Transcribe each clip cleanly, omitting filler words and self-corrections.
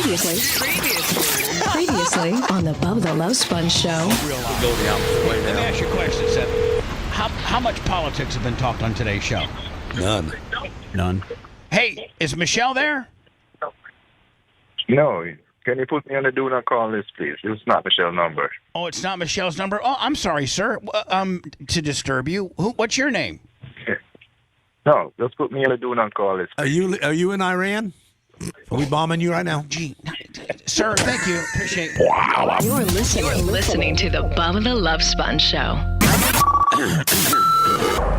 Previously on the Bubba the Love Sponge Show. Let me ask you a question, Seth. How much politics have been talked on today's show? None. Hey, is Michelle there? No. Can you put me on the do not call list, please? It's not Michelle's number. Oh, it's not Michelle's number? Oh, I'm sorry, sir. To disturb you. What's your name? No, just put me on the do not call list. Are you in Iran? Are we bombing you right now? Gee, sir, thank you. Appreciate it. You're listening to the Bubba the Love Sponge Show.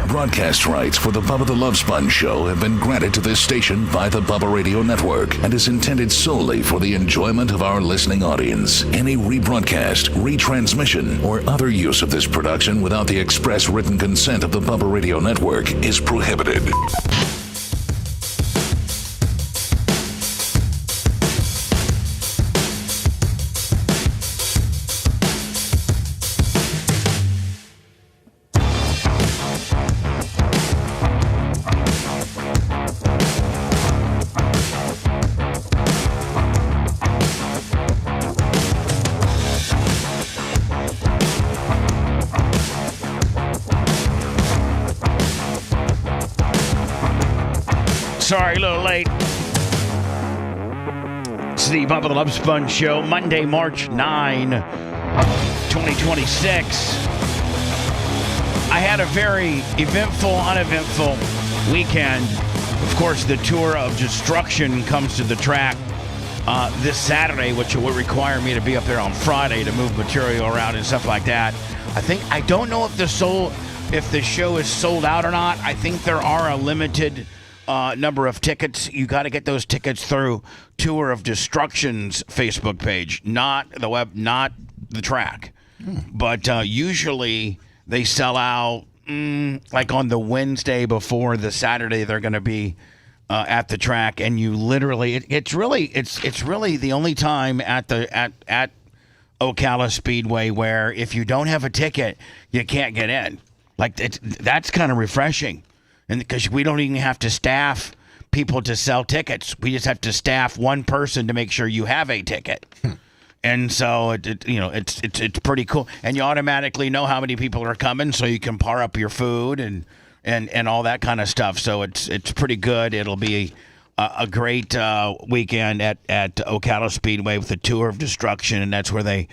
Broadcast rights for the Bubba the Love Sponge Show have been granted to this station by the Bubba Radio Network and is intended solely for the enjoyment of our listening audience. Any rebroadcast, retransmission, or other use of this production without the express written consent of the Bubba Radio Network is prohibited. Sorry, a little late. It's the Bubba the Love Sponge Show, Monday, March 9, 2026. I had a very eventful, uneventful weekend. Of course, the Tour of Destruction comes to the track this Saturday, which will require me to be up there on Friday to move material around and stuff like that. I don't know if the show is sold out or not. I think there are a limited number of tickets. You got to get those tickets through Tour of Destruction's Facebook page, not the track. But usually they sell out like on the Wednesday before the Saturday they're going to be at the track, and you literally it's really the only time at Ocala Speedway where if you don't have a ticket you can't get in. Like that's kind of refreshing. And because we don't even have to staff people to sell tickets, we just have to staff one person to make sure you have a ticket. And so it's pretty cool, and you automatically know how many people are coming, so you can par up your food and all that kind of stuff. So it's pretty good. It'll be a great weekend at Ocala Speedway with the Tour of Destruction, and that's where they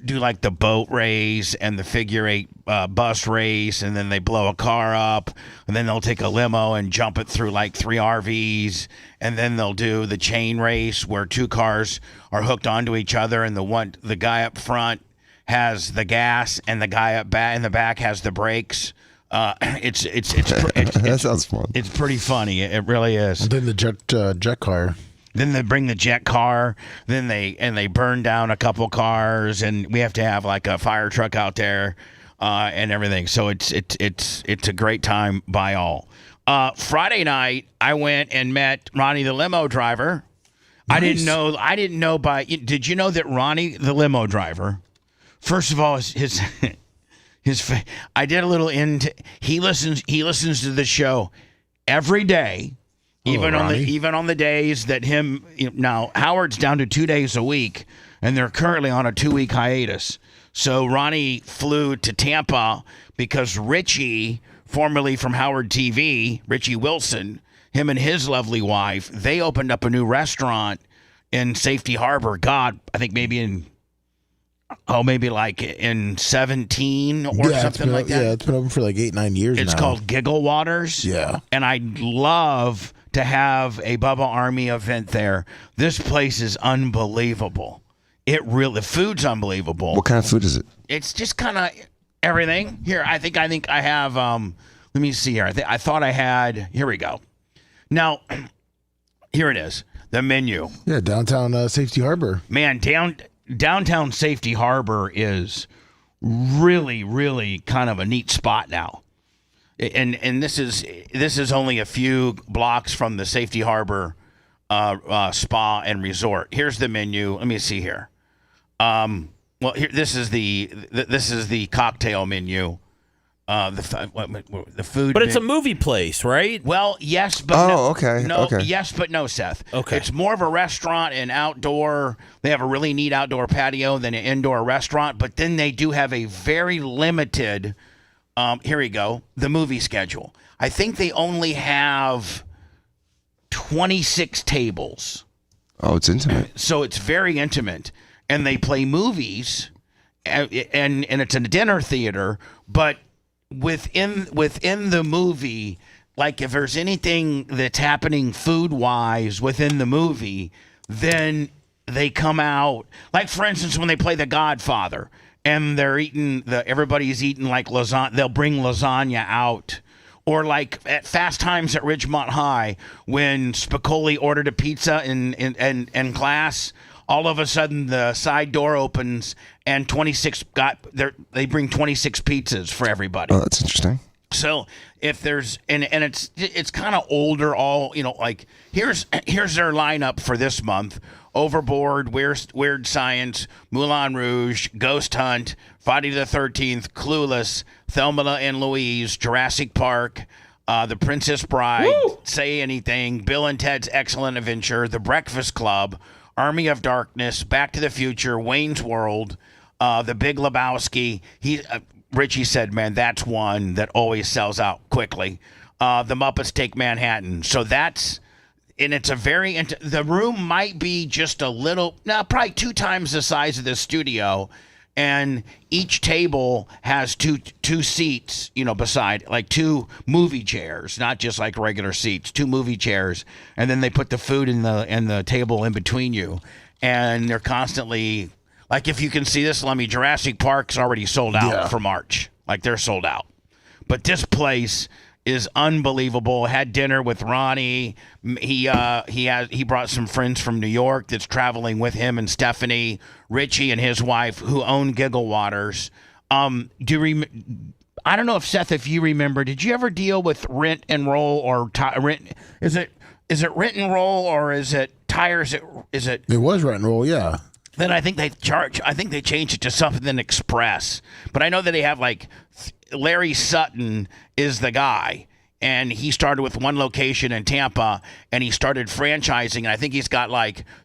do like the boat race and the figure eight bus race, and then they blow a car up, and then they'll take a limo and jump it through like 3 RVs, and then they'll do the chain race where 2 cars are hooked onto each other, and the guy up front has the gas and the guy up in the back has the brakes. That sounds fun. It's pretty funny. It really is. And then the jet car. Then they bring the jet car. Then they burn down a couple cars, and we have to have like a fire truck out there, and everything. So it's a great time by all. Friday night, I went and met Ronnie the limo driver. Nice. I didn't know. Did you know that Ronnie the limo driver? First of all, his I did a little he listens to the show every day. Even on the days that now Howard's down to 2 days a week, and they're currently on a 2-week hiatus. So Ronnie flew to Tampa because Richie, formerly from Howard TV, Richie Wilson, him and his lovely wife, they opened up a new restaurant in Safety Harbor. God, I think maybe in 17 or something like that. Yeah, it's been open for like 8-9 years now. It's called Giggle Waters. Yeah. And I'd love to have a Bubba Army event there. This place is unbelievable. The food's unbelievable. What kind of food is it? It's just kind of everything. Here, I think I have, let me see here. I thought I had, here we go. Now, here it is, the menu. Yeah, downtown Safety Harbor. Man, downtown Safety Harbor is really, really kind of a neat spot now. And this is only a few blocks from the Safety Harbor spa and resort. Here's the menu. Let me see here. Well, here this is the cocktail menu. The food. But it's a movie place, right? Well, yes, but no. Okay. No, Okay. yes, but no, Seth. Okay. It's more of a restaurant and outdoor. They have a really neat outdoor patio than an indoor restaurant, but then they do have a very limited, here we go, the movie schedule. I think they only have 26 tables. Oh, it's intimate. So it's very intimate. And they play movies, and it's a dinner theater, but within the movie, like if there's anything that's happening food-wise within the movie, then they come out. Like, for instance, when they play The Godfather, and they're eating, everybody's eating like lasagna, they'll bring lasagna out. Or like at Fast Times at Ridgemont High, when Spicoli ordered a pizza in class, all of a sudden the side door opens and they bring 26 pizzas for everybody. Oh, that's interesting. So if there's and it's kind of older, all like here's their lineup for this month: Overboard, Weird Science, Moulin Rouge, Ghost Hunt, Friday the 13th, Clueless, Thelma and Louise, Jurassic Park, The Princess Bride, Woo! Say Anything, Bill and Ted's Excellent Adventure, The Breakfast Club, Army of Darkness, Back to the Future, Wayne's World, The Big Lebowski. Richie said, man, that's one that always sells out quickly. The Muppets Take Manhattan. So and it's a the room might be just a little, probably 2 times the size of the studio. And each table has two seats, beside, like 2 movie chairs, not just like regular seats, 2 movie chairs. And then they put the food in the table in between you. And they're constantly, like, if you can see this, Jurassic Park's already sold out for March. Like, they're sold out. But this place is unbelievable. Had dinner with Ronnie. He brought some friends from New York that's traveling with him and Stephanie, Richie and his wife, who own Giggle Waters. I don't know if Seth, if you remember, did you ever deal with rent and roll or rent? Is it rent and roll or is it tires? Is it? It was rent and roll, yeah. Then I think they changed it to something express. But I know that they have Larry Sutton is the guy, and he started with one location in Tampa, and he started franchising, and I think he's got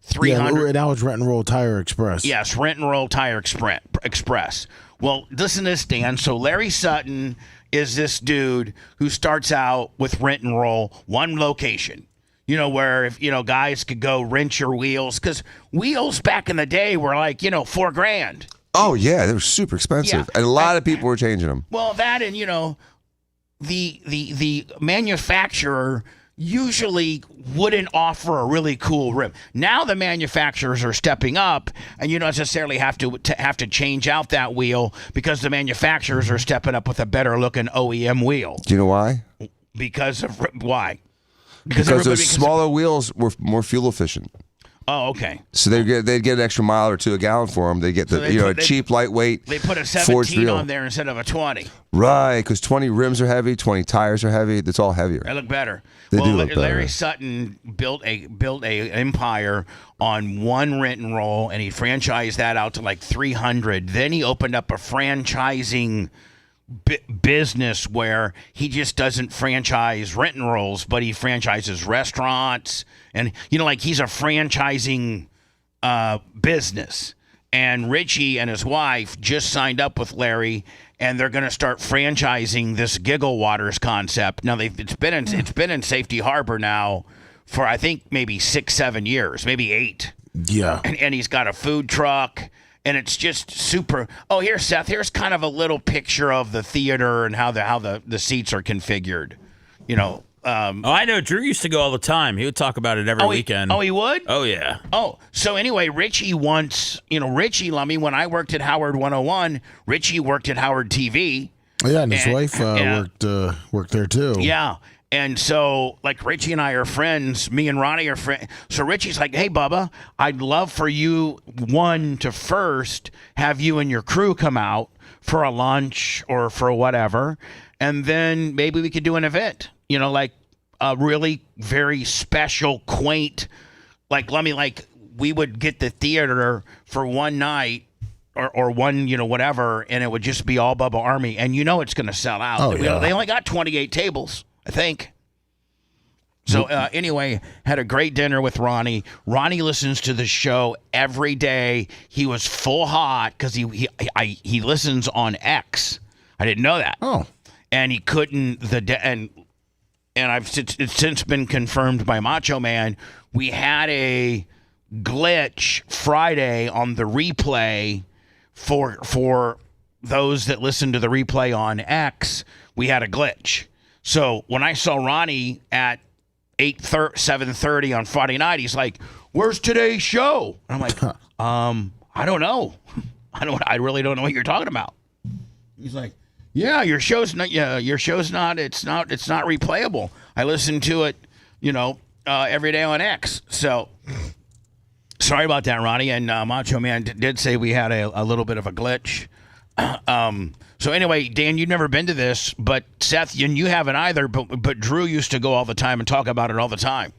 300. Yeah, now it's Rent and Roll Tire Express. Yes, Rent and Roll Tire Express. Well, listen to this, Dan. So Larry Sutton is this dude who starts out with Rent and Roll, one location. Where if, guys could go rent your wheels, because wheels back in the day were $4,000. Oh, yeah, they were super expensive. Yeah. And a lot of people were changing them. Well, that and, the manufacturer usually wouldn't offer a really cool rim. Now the manufacturers are stepping up, and you don't necessarily have to change out that wheel because the manufacturers are stepping up with a better looking OEM wheel. Do you know why? Because of why? Because those smaller wheels were more fuel efficient. Oh, okay. So they'd get an extra mile or 2 a gallon for them. They get a cheap, lightweight. They put a forged 17 wheel on there instead of a 20. Right, because 20 rims are heavy, 20 tires are heavy. It's all heavier. They look better. They do look better. Larry Sutton built a empire on one rent and roll, and he franchised that out to 300. Then he opened up a franchising business where he just doesn't franchise rent and rolls, but he franchises restaurants, and he's a franchising business. And Richie and his wife just signed up with Larry, and they're going to start franchising this Giggle Waters concept. Now it's been in Safety Harbor now for I think maybe 6-7 years, maybe 8. Yeah, and he's got a food truck. And it's just super. Oh, here, Seth. Here's kind of a little picture of the theater and how the seats are configured. I know. Drew used to go all the time. He would talk about it every weekend. He would? Oh, yeah. Oh, so anyway, Richie once, Richie, when I worked at Howard 101, Richie worked at Howard TV. Yeah, and his wife worked there too. Yeah. And so, Richie and I are friends. Me and Ronnie are friends. So Richie's like, hey, Bubba, I'd love for you, to first have you and your crew come out for a lunch or for whatever. And then maybe we could do an event, a really very special, quaint, we would get the theater for one night or one, whatever, and it would just be all Bubba Army, and it's going to sell out. Oh, yeah. They only got 28 tables, I think. So anyway, had a great dinner with Ronnie. Ronnie listens to the show every day. He was full hot because he listens on X. I didn't know that. Oh, and he couldn't and it's since been confirmed by Macho Man. We had a glitch Friday on the replay for those that listen to the replay on X. We had a glitch. So when I saw Ronnie at 7:30 on Friday night, he's like, "Where's today's show?" And I'm like, I don't know. I really don't know what you're talking about. He's like, "Yeah, your show's not. Yeah, your show's not. It's not replayable. I listen to it, every day on X." So sorry about that, Ronnie. And Macho Man did say we had a little bit of a glitch. So anyway, Dan, you've never been to this, but Seth, you haven't either. But Drew used to go all the time and talk about it all the time.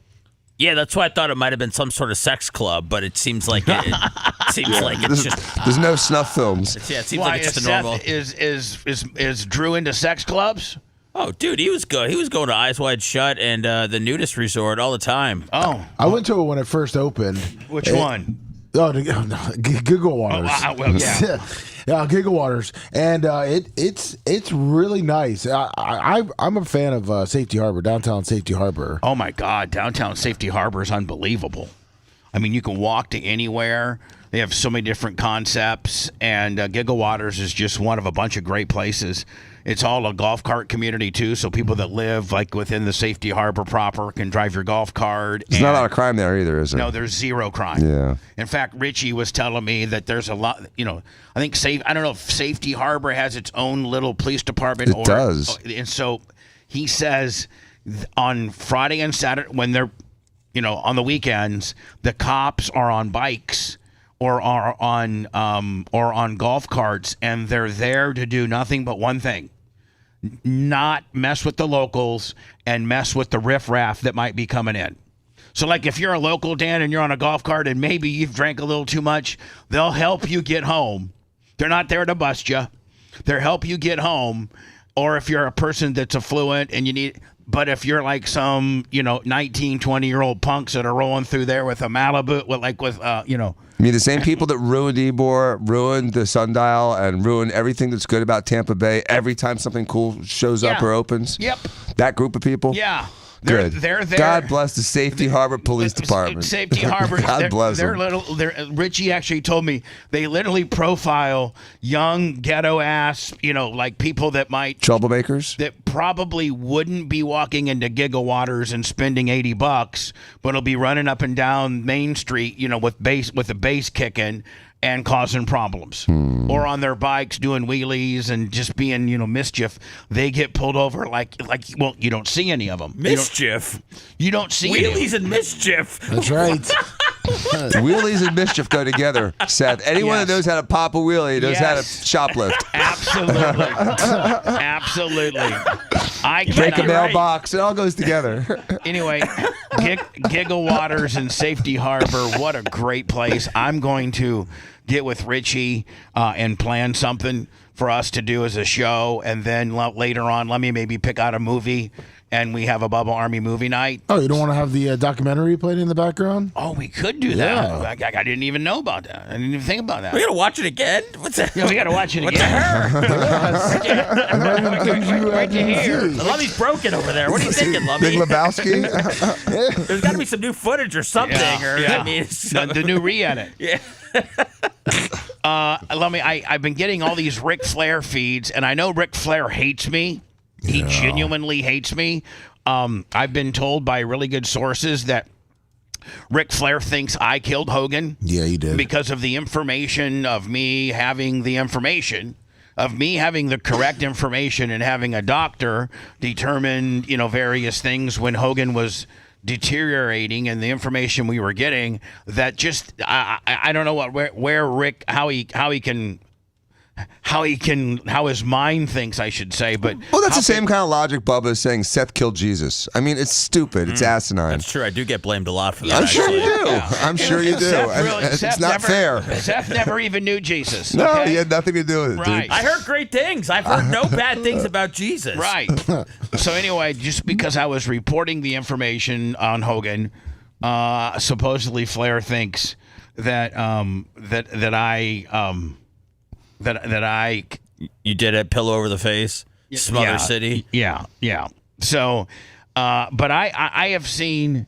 Yeah, that's why I thought it might have been some sort of sex club, but it seems like it's just there's no snuff films. it seems like it's just a normal. Is Drew into sex clubs? Oh, dude, he was good. He was going to Eyes Wide Shut and the nudist resort all the time. Oh, I went to it when it first opened. Which one? Giggle Waters. Oh, well, yeah. Yeah, Giggle Waters, and it's really nice. I'm a fan of Safety Harbor, downtown Safety Harbor. Oh my God, downtown Safety Harbor is unbelievable. I mean, you can walk to anywhere. They have so many different concepts, and Giggle Waters is just one of a bunch of great places. It's all a golf cart community too, so people that live like within the Safety Harbor proper can drive your golf cart. There's not a lot of crime there either, is there? No, there's zero crime. Yeah. In fact, Richie was telling me that there's a lot. I think I don't know if Safety Harbor has its own little police department. It does. And so he says on Friday and Saturday when they're, on the weekends, the cops are on bikes or are on golf carts, and they're there to do nothing but one thing. Not mess with the locals and mess with the riffraff that might be coming in. So, like, if you're a local, Dan, and you're on a golf cart and maybe you've drank a little too much, they'll help you get home. They're not there to bust you. They'll help you get home. Or if you're a person that's affluent and you need... But if you're like some, 19, 20-year-old punks that are rolling through there with a Malibu, I mean, the same people that ruined Ybor, ruined the Sundial, and ruined everything that's good about Tampa Bay every time something cool shows up or opens. Yep. That group of people? Yeah. Good. They're there. God bless the Safety Harbor Police Department. Safety Harbor. God bless them. Richie actually told me they literally profile young ghetto ass, like people that might troublemakers that probably wouldn't be walking into Giggle Waters and spending $80, but will be running up and down Main Street, with the bass kicking and causing problems, or on their bikes doing wheelies and just being, mischief. They get pulled over well, you don't see any of them. Mischief. You don't see wheelies and mischief. That's right. Wheelies and mischief go together, Seth. Anyone that knows how to pop a wheelie knows how to shoplift. Absolutely. Absolutely. Break a mailbox. It all goes together. Anyway, Giggle Waters and Safety Harbor, what a great place. I'm going to get with Richie and plan something for us to do as a show, and then later on, let me maybe pick out a movie, and we have a Bubba Army movie night. Oh, you don't want to have the documentary playing in the background? Oh, we could do that. I didn't even know about that. I didn't even think about that. We got to watch it again? What's that? Yeah, we got to watch it again. Right to hear. Lovey's broken over there. What are you thinking, Lovey? Big Lebowski? There's got to be some new footage or something. Yeah. The new re-edit. Yeah. I've been getting all these Ric Flair feeds, and I know Ric Flair hates me. He genuinely hates me. I've been told by really good sources that Ric Flair thinks I killed Hogan. Yeah, he did. Because of the information of me having the information, of me having the correct information and having a doctor determine, various things when Hogan was deteriorating, and the information we were getting that just I don't know where Rick how he can how his mind thinks, I should say. But well, that's the same kind of logic Bubba is saying Seth killed Jesus. I mean, it's stupid. It's asinine. That's true. I do get blamed a lot for that. I'm sure you do. Yeah. I'm sure you do. It's not fair. Seth never even knew Jesus. No, okay? he had nothing to do with it, Right. dude. I heard great things. I've heard no bad things about Jesus. Right. So anyway, just because I was reporting the information on Hogan, supposedly Flair thinks that I You did it, pillow over the face, Smother City. Yeah. So, but I have seen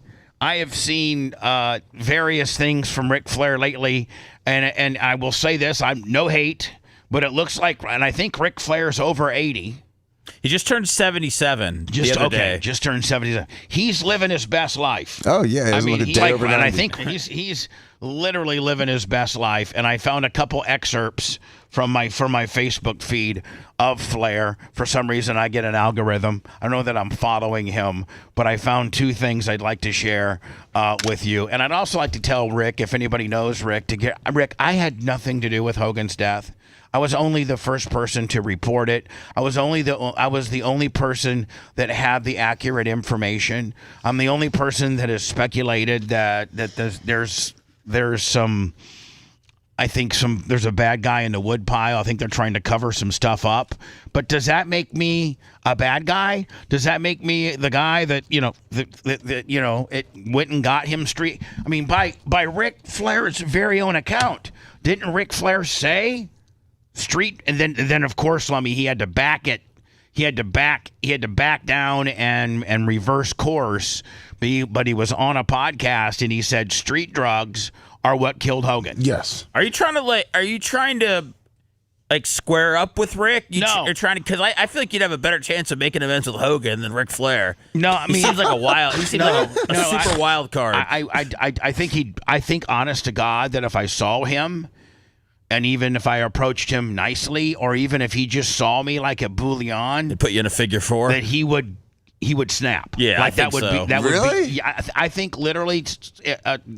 various things from Ric Flair lately, and I will say this: I'm no hate, but it looks like, and I think Ric Flair's over 80. He just turned 77 the other day. Just turned 77. He's living his best life. Oh yeah, I mean, day over 90. and I think he's literally living his best life. And I found a couple excerpts from my Facebook feed of Flair. For some reason, I get an algorithm. I don't know that I'm following him, but I found two things I'd like to share with you. And I'd also like to tell Rick, if anybody knows Rick, Rick, I had nothing to do with Hogan's death. I was only the first person to report it. I was the only person that had the accurate information. I'm the only person that has speculated that there's some. I think there's a bad guy in the woodpile. I think they're trying to cover some stuff up. But does that make me a bad guy? Does that make me the guy that it went and got him street? I mean, by Ric Flair's very own account, didn't Ric Flair say street? And then of course, Lummy, he had to back it. He had to back down and reverse course. But he was on a podcast and he said street drugs are what killed Hogan. Yes. Are you trying to square up with Rick? No. You're trying to, because I feel like you'd have a better chance of making events with Hogan than Ric Flair. No, I mean, he seems like a wild. He seems like a super wild card. I think honest to God that if I saw him, and even if I approached him nicely, or even if he just saw me like a bullion, they put you in a figure four, that he would snap. Yeah, like I think that would so. be that Really? would be. Yeah, I think literally,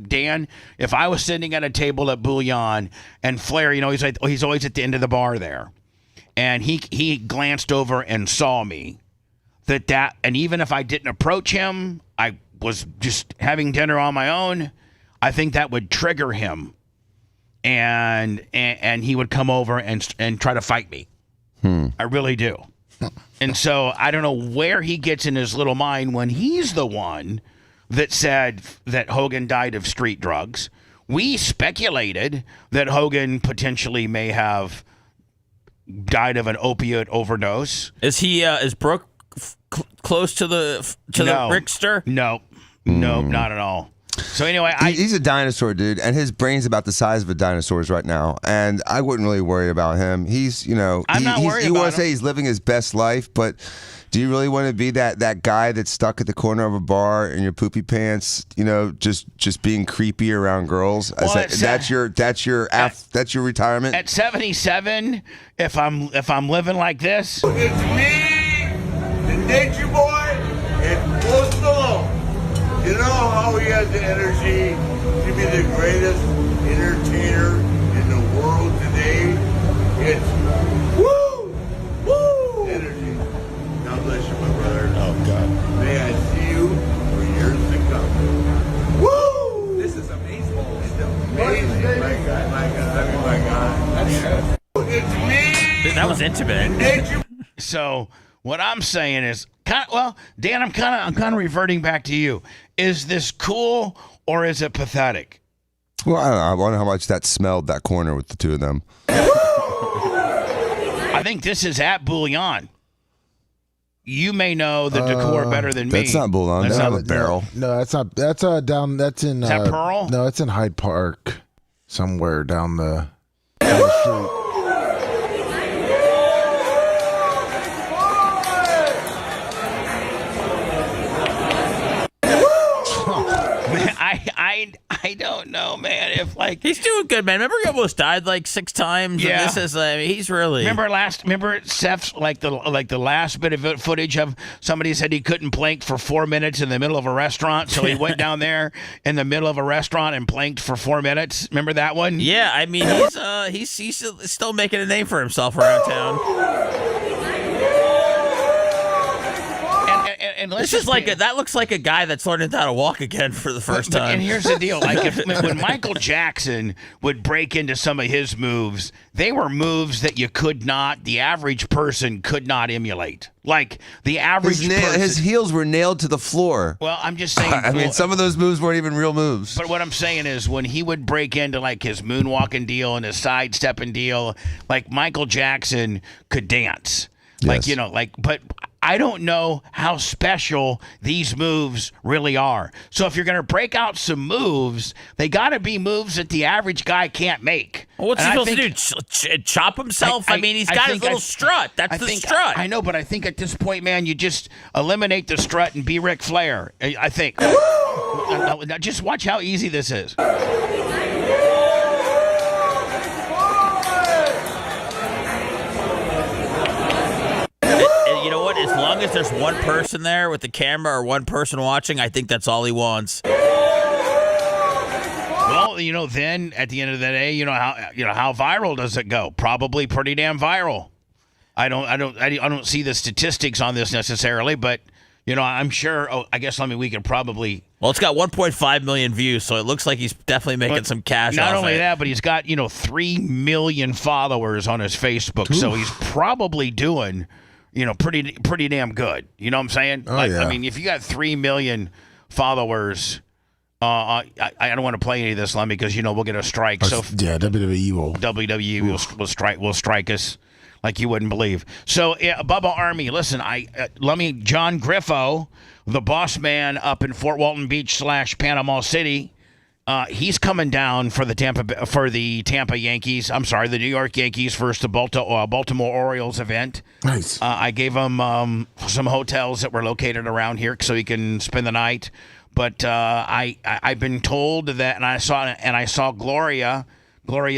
Dan. If I was sitting at a table at Bouillon and Flair, he's always at the end of the bar there, and he glanced over and saw me. That and even if I didn't approach him, I was just having dinner on my own. I think that would trigger him, and he would come over and try to fight me. I really do. And so I don't know where he gets in his little mind when he's the one that said that Hogan died of street drugs. We speculated that Hogan potentially may have died of an opiate overdose. Is Brooke close to the Rickster? No, not at all. So anyway, he's a dinosaur, dude, and his brain's about the size of a dinosaur's right now. And I wouldn't really worry about him. He's, I'm not worried you about want to him. say he's living his best life, but do you really want to be that guy that's stuck at the corner of a bar in your poopy pants, just being creepy around girls? Well, That's your retirement. At 77, if I'm living like this, It's me, the nature boy, and Post Malone. You know how he has the energy to be the greatest entertainer in the world today? It's woo, woo energy. God bless you, my brother. Oh, God. May I see you for years to come. Woo! This is amazing. It's amazing. My God. It's me. That was intimate. Nature. so what I'm saying is, Dan, I'm kind of reverting back to you. Is this cool or is it pathetic? Well, I don't know. I wonder how much that smelled, that corner with the two of them. I think this is at Bouillon. You may know the decor better than me. That's not Bouillon. That's not a barrel. No, that's not. That's down. That's in. Is that Pearl? No, it's in Hyde Park, somewhere down the street. I don't know, man. If he's doing good, man. Remember he almost died 6 times. Yeah. And this is he's really. Remember Seth's the last bit of footage of somebody said he couldn't plank for 4 minutes in the middle of a restaurant, so he went down there in the middle of a restaurant and planked for 4 minutes. Remember that one? Yeah, I mean he's still making a name for himself around town. And This is that looks like a guy that's learning how to walk again for the first time. And here's the deal: like when Michael Jackson would break into some of his moves, they were moves that the average person could not emulate. Like the average person, his heels were nailed to the floor. Well, I'm just saying. I mean, some of those moves weren't even real moves. But what I'm saying is, when he would break into like his moonwalking deal and his sidestepping deal, like Michael Jackson could dance. Yes. But I don't know how special these moves really are. So if you're going to break out some moves, they got to be moves that the average guy can't make. Well, what's he supposed to do? Chop himself? I mean, he's got his little strut. That's the strut. I know, but I think at this point, man, you just eliminate the strut and be Ric Flair. I think. Now, just watch how easy this is. You know what? As long as there's one person there with the camera or one person watching, I think that's all he wants. Well, then at the end of the day, how viral does it go? Probably pretty damn viral. I don't see the statistics on this necessarily, but I'm sure. Oh, I guess we could probably. Well, it's got 1.5 million views, so it looks like he's definitely making some cash. Not only that, but he's got 3 million followers on his Facebook, so he's probably doing. Pretty damn good. You know what I'm saying? Oh, yeah. I mean, if you got 3 million followers, I don't want to play any of this, Lemmy, because we'll get a strike. So WWE will strike us like you wouldn't believe. So Bubba Army, listen, John Griffo, the boss man up in Fort Walton Beach / Panama City. He's coming down for the Tampa Yankees. I'm sorry, the New York Yankees versus the Baltimore Orioles event. Nice. I gave him some hotels that were located around here so he can spend the night. But I've been told that, and I saw Gloria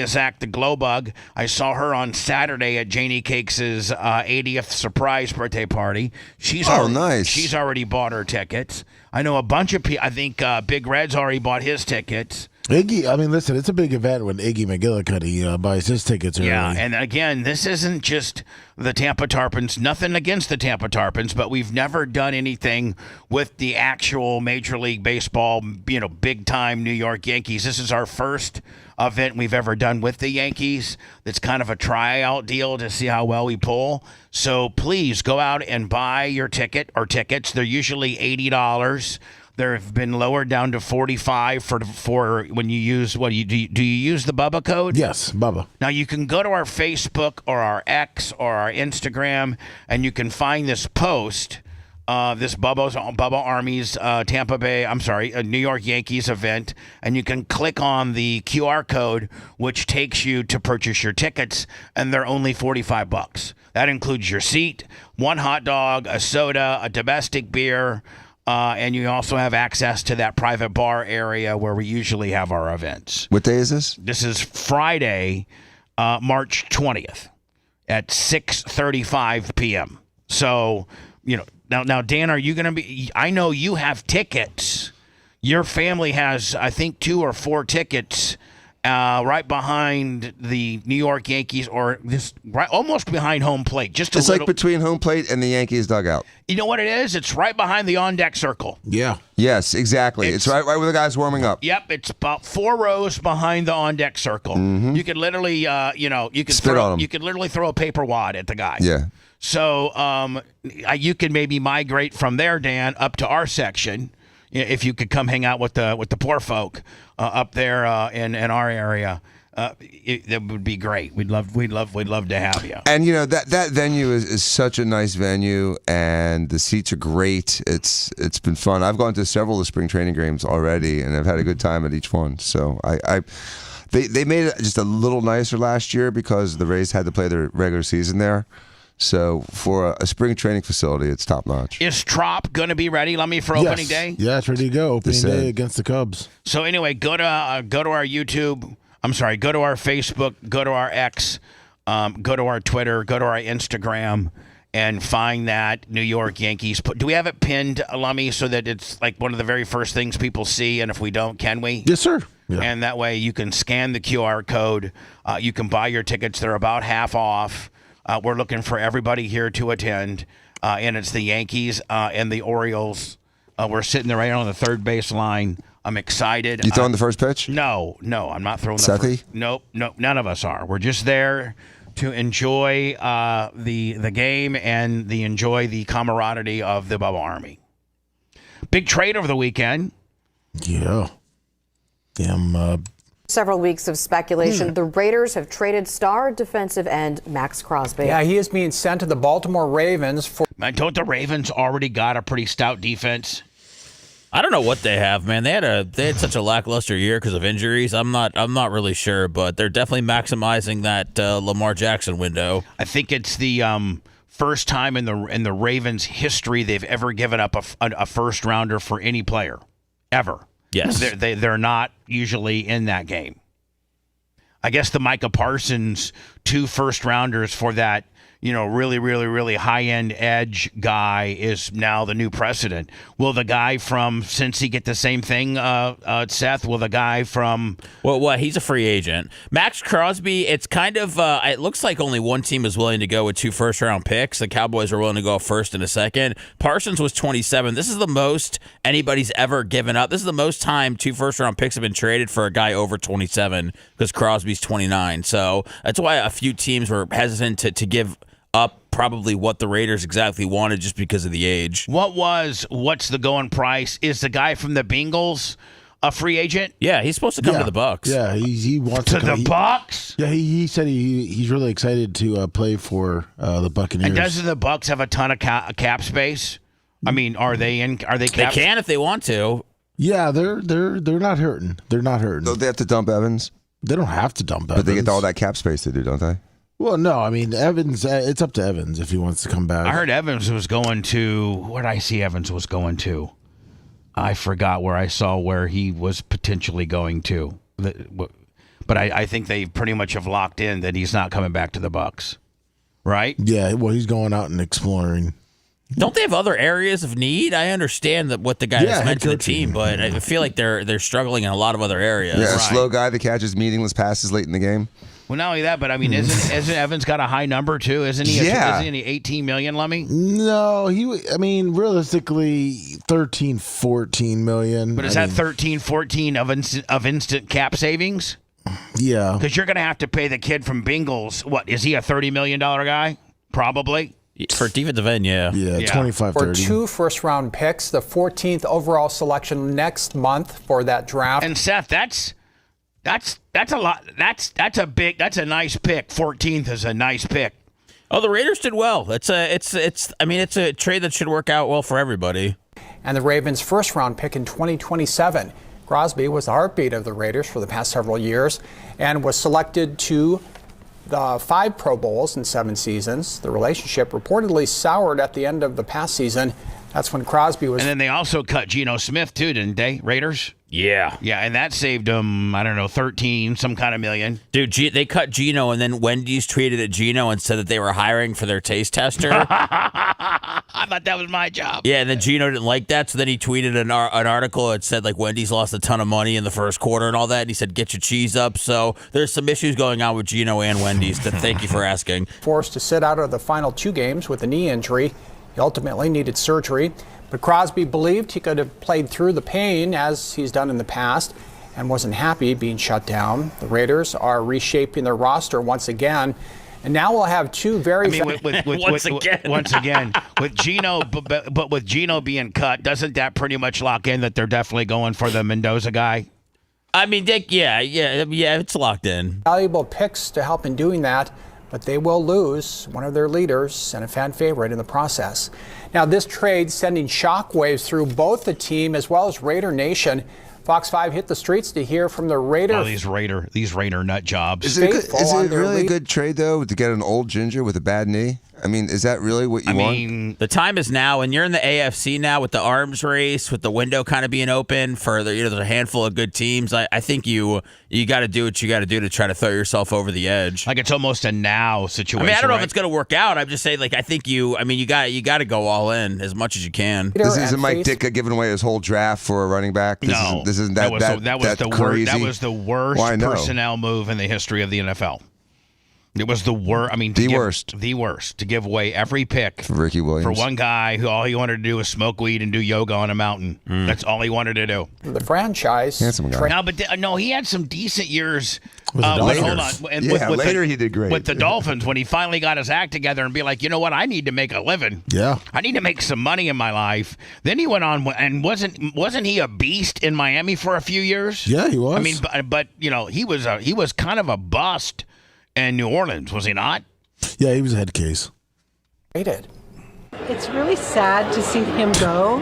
Zach the Glowbug. I saw her on Saturday at Janie Cakes' 80th surprise birthday party. Nice. She's already bought her tickets. I know a bunch of people. I think Big Red's already bought his tickets. Iggy, I mean, listen, it's a big event when Iggy McGillicuddy buys his tickets early. Yeah, and again, this isn't just the Tampa Tarpons. Nothing against the Tampa Tarpons, but we've never done anything with the actual Major League Baseball, big-time New York Yankees. This is our first event we've ever done with the Yankees. That's kind of a tryout deal to see how well we pull. So please go out and buy your ticket or tickets. They're usually $80. They've been lowered down to $45 for when you use do you use the Bubba code? Yes, Bubba. Now you can go to our Facebook or our X or our Instagram, and you can find this post, this Bubba Army's New York Yankees event, and you can click on the QR code, which takes you to purchase your tickets, and they're only $45. That includes your seat, one hot dog, a soda, a domestic beer. And you also have access to that private bar area where we usually have our events. What day is this? This is Friday, March 20th at 6:35 p.m. So, now, Dan, are you going to be – I know you have tickets. Your family has, I think, 2 or 4 tickets right behind the New York Yankees, or almost behind home plate. It's like between home plate and the Yankees dugout. You know what it is? It's right behind the on-deck circle. Yeah. Yes, exactly. It's right where the guy's warming up. Yep, it's about 4 rows behind the on-deck circle. Mm-hmm. You could literally, you could spit on him. You could literally throw a paper wad at the guy. Yeah. So, you could maybe migrate from there, Dan, up to our section. If you could come hang out with the poor folk up there in our area, that would be great. We'd love to have you. And that venue is such a nice venue, and the seats are great. It's been fun. I've gone to several of the spring training games already, and I've had a good time at each one. So they made it just a little nicer last year because the Rays had to play their regular season there. So for a spring training facility, it's top notch. Is Trop going to be ready, Lummy, for opening day? Yeah, it's ready to go. Opening day against the Cubs. So anyway, go to our YouTube. I'm sorry, go to our Facebook, go to our X, go to our Twitter, go to our Instagram, and find that New York Yankees. Do we have it pinned, Lummy, so that it's like one of the very first things people see? And if we don't, can we? Yes, sir. and that way you can scan the QR code. You can buy your tickets. They're about half off. We're looking for everybody here to attend, and it's the Yankees and the Orioles. We're sitting there right on the third base line. I'm excited. You throwing the first pitch? No, I'm not throwing the Sethy? first. Nope, none of us are. We're just there to enjoy the game and enjoy the camaraderie of the Bubba Army. Big trade over the weekend. Yeah. Several weeks of speculation. The Raiders have traded star defensive end Max Crosby. Yeah, he is being sent to the Baltimore Ravens for. Man, don't the Ravens already got a pretty stout defense? I don't know what they have, man. They had such a lackluster year because of injuries. I'm not really sure, but they're definitely maximizing that Lamar Jackson window. I think it's the first time in the Ravens' history they've ever given up a first rounder for any player ever. Yes, they're not usually in that game. I guess the Micah Parsons 2 first rounders for that, really, really, really high-end edge guy is now the new precedent. Will the guy from Cincy get the same thing, Seth? Will the guy from... Well, he's a free agent. Max Crosby, it's kind of... it looks like only one team is willing to go with 2 first-round picks. The Cowboys are willing to go first and a second. Parsons was 27. This is the most anybody's ever given up. This is the most time 2 first-round picks have been traded for a guy over 27 because Crosby's 29. So that's why a few teams were hesitant to give up probably what the Raiders exactly wanted just because of the age. What's the going price? Is the guy from the Bengals a free agent? Yeah, he's supposed to come to the Bucs. Yeah, he wants to the Bucs. Yeah, he said he's really excited to play for the Buccaneers. And doesn't the Bucs have a ton of cap space? I mean, are they cap? They can if they want to. Yeah, they're not hurting. They're not hurting. Don't they have to dump Evans? They don't have to dump Evans. But they get all that cap space to do, don't they? Well, no, I mean, Evans, it's up to Evans if he wants to come back. I heard Evans was going to, where did I see Evans was going to? I forgot where I saw where he was potentially going to. But I think they pretty much have locked in that he's not coming back to the Bucs, right? Yeah, well, he's going out and exploring. Don't they have other areas of need? I understand that what the guy has meant to the team, but I feel like they're struggling in a lot of other areas. Yeah, a slow guy that catches meaningless passes late in the game. Well, not only that, but I mean, isn't Evans got a high number too? Isn't he? Isn't he 18 million, Lummy? No, realistically, 13, 14 million. But is that 13, 14 of instant cap savings? Yeah, because you're going to have to pay the kid from Bengals. What is he, a $30 million guy? Probably. For defensive end, yeah. 25, for 30. 2 first-round picks, the 14th overall selection next month for that draft. And Seth, that's a lot. That's a nice pick. 14th is a nice pick. Oh, the Raiders did well. It's a trade that should work out well for everybody. And the Ravens' first-round pick in 2027. Crosby was the heartbeat of the Raiders for the past several years and was selected to the 5 Pro Bowls in 7 seasons. The relationship reportedly soured at the end of the past season. That's when Crosby was... And then they also cut Geno Smith, too, didn't they, Raiders? Yeah. Yeah, and that saved them, 13, some kind of million. Dude, they cut Geno, and then Wendy's tweeted at Geno and said that they were hiring for their taste tester. I thought that was my job. Yeah, and then Geno didn't like that, so then he tweeted an article that said, Wendy's lost a ton of money in the first quarter and all that, and he said, get your cheese up. So there's some issues going on with Geno and Wendy's. Thank you for asking. Forced to sit out of the final 2 games with a knee injury. He ultimately needed surgery, but Crosby believed he could have played through the pain as he's done in the past and wasn't happy being shut down. The Raiders are reshaping their roster once again, and now we'll have 2 very... once again, with Geno, but with Geno being cut, doesn't that pretty much lock in that they're definitely going for the Mendoza guy? I mean, it's locked in. Valuable picks to help in doing that, but they will lose one of their leaders and a fan favorite in the process. Now, this trade sending shockwaves through both the team as well as Raider Nation. Fox 5 hit the streets to hear from the Raiders. Oh, these Raider nut jobs. Is it really a good trade, though, to get an old ginger with a bad knee? I mean, is that really what you want? I mean, the time is now, and you're in the AFC now with the arms race, with the window kind of being open for there's a handful of good teams. I think you got to do what you got to do to try to throw yourself over the edge. Like it's almost a now situation. I mean, I don't know right? if it's going to work out. I'm just saying, like, I think you got to go all in as much as you can. This isn't Mike Ditka giving away his whole draft for a running back. This isn't that was the worst personnel move in the history of the NFL. It was the worst. I mean, the worst to give away every pick for Ricky Williams for one guy who all he wanted to do was smoke weed and do yoga on a mountain. That's all he wanted to do. The franchise. Handsome guy. No, he had some decent years. Later he did great with the Dolphins when he finally got his act together and be like, you know what, I need to make a living. Yeah, I need to make some money in my life. Then he went on and wasn't he a beast in Miami for a few years? Yeah, he was. I mean, but he was kind of a bust. In New Orleans, was he not? Yeah, he was a head case. He did. It's really sad to see him go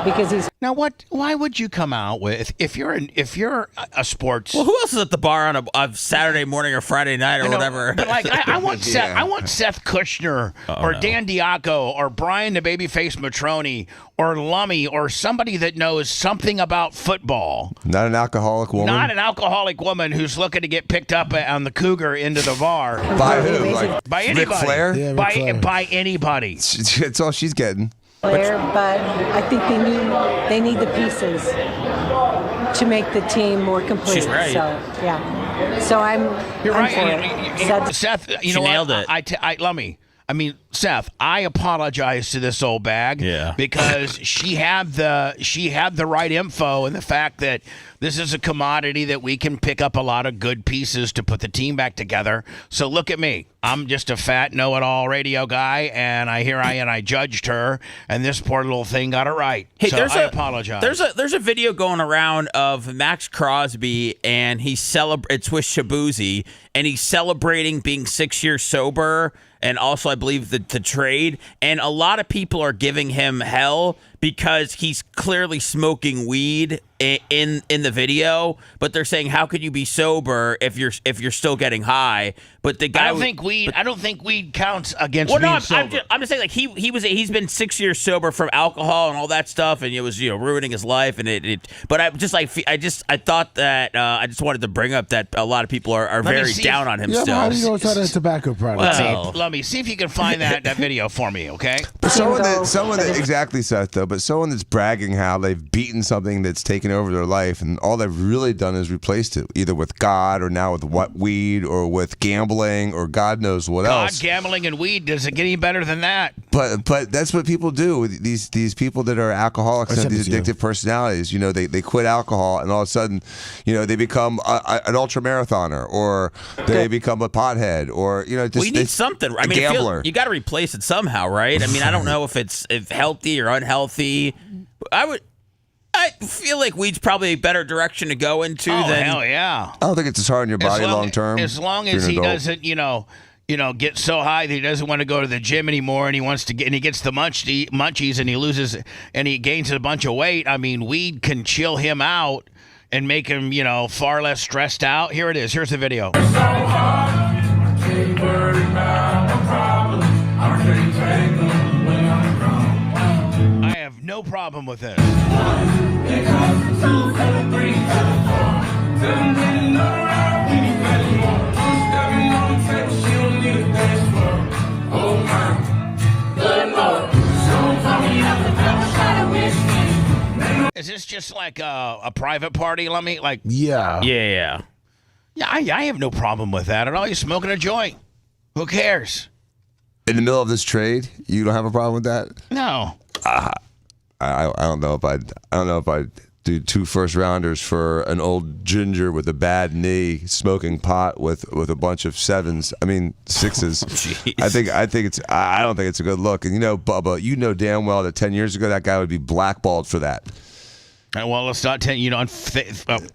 because he's now. Why would you come out with if you're a sports? Well, who else is at the bar on a Saturday morning or Friday night or whatever? But like, I want Seth. I want Seth Kushner Dan Diaco or Brian the Babyface Matroni or Lummy or somebody that knows something about football. Not an alcoholic woman. Not an alcoholic woman who's looking to get picked up on the Cougar into the bar. By who? Like by anybody. Ric Flair? Yeah, by anybody. That's all she's getting. player, but I think they need the pieces to make the team more complete. She's right. So yeah. So I'm You're I'm right. for it. Seth, you She know nailed what? it. Seth, I apologize to this old bag because she had the right info and the fact that this is a commodity that we can pick up a lot of good pieces to put the team back together. So look at me. I'm just a fat know-it-all radio guy, and I judged her, and this poor little thing got it right. Hey, so I apologize. There's a video going around of Max Crosby, and it's with Shabuzi, and he's celebrating being 6 years sober, and also I believe the trade, and a lot of people are giving him hell because he's clearly smoking weed in the video, but they're saying how could you be sober if you're still getting high? But the guy I don't think weed counts against being sober. I'm just saying, like he's been 6 years sober from alcohol and all that stuff, and it was ruining his life, and it. But I thought that I just wanted to bring up that a lot of people are very down on him still. How do you know it's not a tobacco product? Well, let me see if you can find that video for me, okay? But someone that exactly, Seth, though, but someone that's bragging how they've beaten something that's taken over their life, and all they've really done is replaced it, either with God or now with weed or with gambling or God knows what else. Gambling and weed, does it get any better than that? But that's what people do. These people that are alcoholics and these addictive personalities, they quit alcohol and all of a sudden, they become an ultra marathoner or they become a pothead or we need something. I mean, gambler. You got to replace it somehow, right? I mean, I don't know if healthy or unhealthy. I feel like weed's probably a better direction to go into than. Hell yeah! I don't think it's as hard on your body long term. As long as he doesn't, get so high that he doesn't want to go to the gym anymore, and he gets the munchies, and he loses, and he gains a bunch of weight. I mean, weed can chill him out and make him, far less stressed out. Here it is. Here's the video. I have no problem with this. Is this just like a private party? Let me Yeah. Yeah, I have no problem with that at all. You're smoking a joint. Who cares? In the middle of this trade, you don't have a problem with that? No. I don't know if I'd do 2 first rounders for an old ginger with a bad knee smoking pot with a bunch of 7s. I mean 6s. I don't think it's a good look. And Bubba, you know damn well that 10 years ago that guy would be blackballed for that. Well, it's not 10.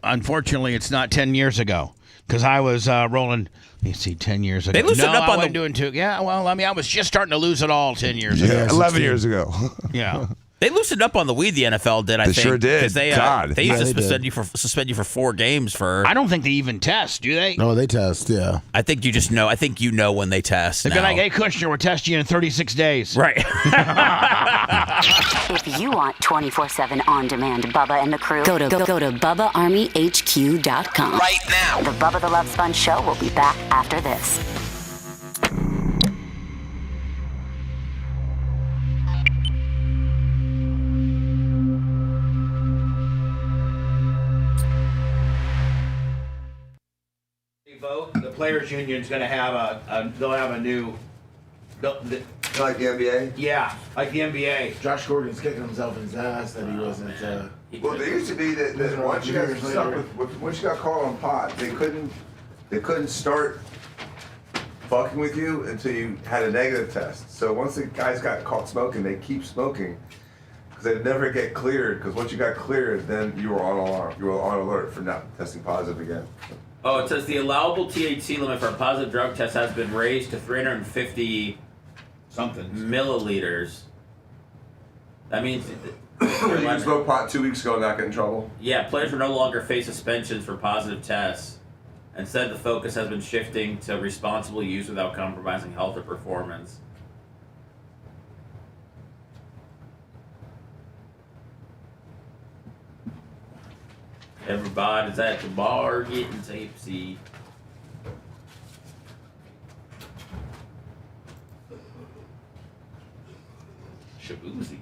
Unfortunately, it's not 10 years ago because I was rolling. Let me see, 10 years ago. They loosened up on doing 2. Yeah, well, I was just starting to lose it all 10 years ago. Yeah, 11 years ago. Yeah. They loosened up on the weed. The NFL did. I They think sure did. because they God. they used to suspend you for 4 games for. I don't think they even test, do they? No, they test. Yeah. I think you just know. I think you know when they test. They're like, hey, Kushner, we'll test you in 36 days. Right. If you want 24/7 on-demand Bubba and the crew, go to BubbaArmyHQ.com. Right now. The Bubba the Love Sponge Show will be back after this. Vote. The players' union's going to have they'll have a new. Like the NBA? Yeah, like the NBA. Josh Gordon's kicking himself in his ass that he wasn't. Well, there used to be that once you got stuck once you got caught on pot, they couldn't start fucking with you until you had a negative test. So once the guys got caught smoking, they keep smoking because they'd never get cleared. Because once you got cleared, then you were on alarm. You were on alert for not testing positive again. Oh, it says the allowable THC limit for a positive drug test has been raised to 350 something milliliters. That means You can smoke pot 2 weeks ago and not get in trouble. Yeah, players will no longer face suspensions for positive tests. Instead, the focus has been shifting to responsible use without compromising health or performance. Everybody's at the bar getting tipsy. Shaboozy.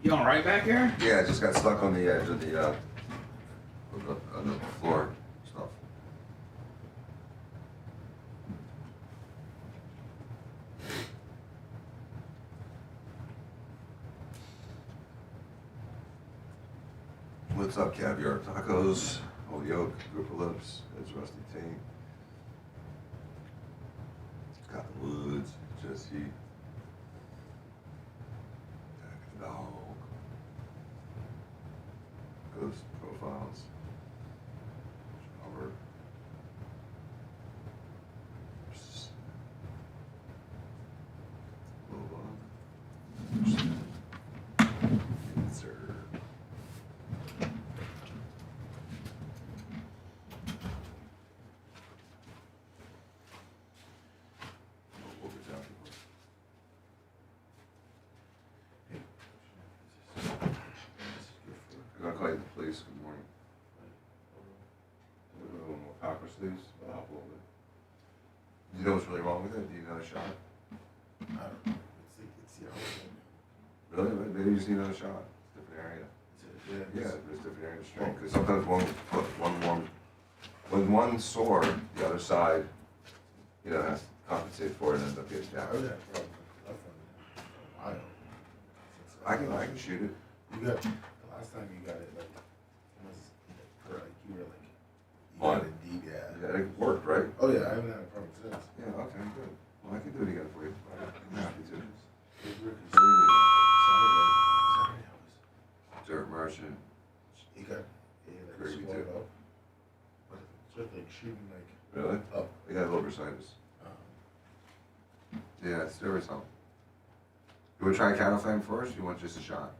You all right back here? Yeah, I just got stuck on the edge of the on the floor stuff. What's up, caviar tacos? Whole yolk, group of lips, it's rusty taint. It's got the woods, just heat. Dog. Ghost profiles. Shower. Bubba. Insert. I'm gonna call you the police. Good morning. A little more packer sleeves. I'll help a little bit. Do you know what's really wrong with it? Do you need another shot? I don't know. It's the opposite. Really? Maybe you just need another shot. It's a different area. Yeah, there's different area of strength. Because sometimes when one sore, the other side, has to compensate for it and ends up getting damaged. I can shoot it. You got the last time you got it was you were like you On. got it deep, yeah. Yeah, it worked, right? Oh yeah, I haven't had a problem since. Yeah, okay, good. Well, I can do it again for you. I'm happy to. Saturday Dirt Merchant. he got Very swelled good. up. But it's just like shooting like Really? up. They got low bursitis. Yeah, it's there is something. You want to try cattle flame first, or you want just a shot?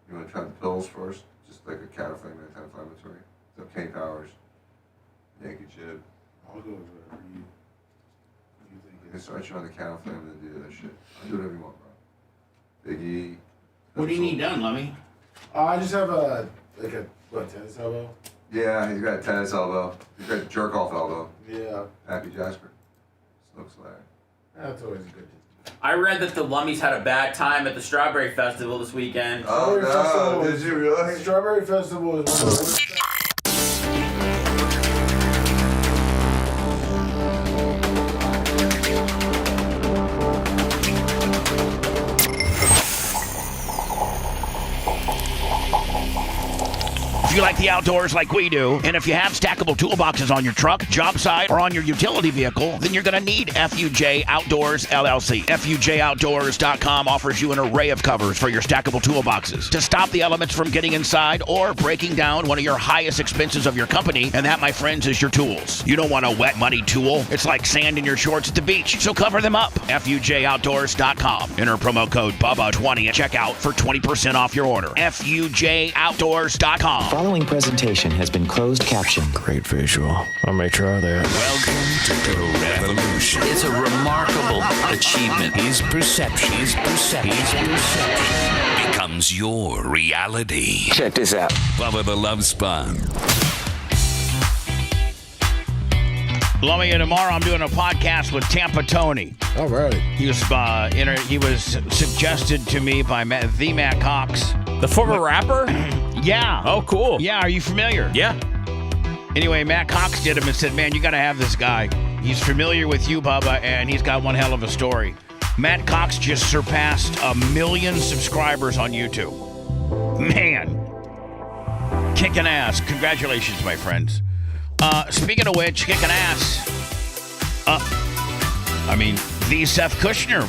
You want to try the pills first? Just like a cattle flame anti-inflammatory? So Kenny Powers, Yankee Jib. I'll go with whatever you think. You can start you on the cattle flame and then do that shit. I'll do whatever you want, bro. Big E. What do you need done, Lummy? I just have a tennis elbow. Yeah, he's got a tennis elbow. He's got a jerk-off elbow. Yeah. Happy Jasper. Looks like. That's always good. I read that the Lummies had a bad time at the Strawberry Festival this weekend. Oh, no. Did you really? Strawberry Festival is one of the worst. If you like the outdoors like we do, and if you have stackable toolboxes on your truck, job site, or on your utility vehicle, then you're going to need FUJ Outdoors LLC. FUJOutdoors.com offers you an array of covers for your stackable toolboxes to stop the elements from getting inside or breaking down one of your highest expenses of your company, and that, my friends, is your tools. You don't want a wet, muddy tool. It's like sand in your shorts at the beach, so cover them up. FUJOutdoors.com. Enter promo code BUBBA20 at checkout for 20% off your order. FUJOutdoors.com. Following presentation has been closed captioned. Great visual. I'll make sure of that. Welcome to the revolution. It's a remarkable achievement. His perception becomes your reality. Check this out. Bubba the Love Sponge. Lummy, and tomorrow I'm doing a podcast with Tampa Tony. All right. He was suggested to me by the Matt Cox. The former rapper? Yeah. Oh, cool. Yeah, are you familiar? Yeah. Anyway, Matt Cox did him and said, man, you got to have this guy. He's familiar with you, Bubba, and he's got one hell of a story. Matt Cox just surpassed 1 million subscribers on YouTube. Man. Kicking ass. Congratulations, my friends. Speaking of which, kicking ass. The Seth Kushner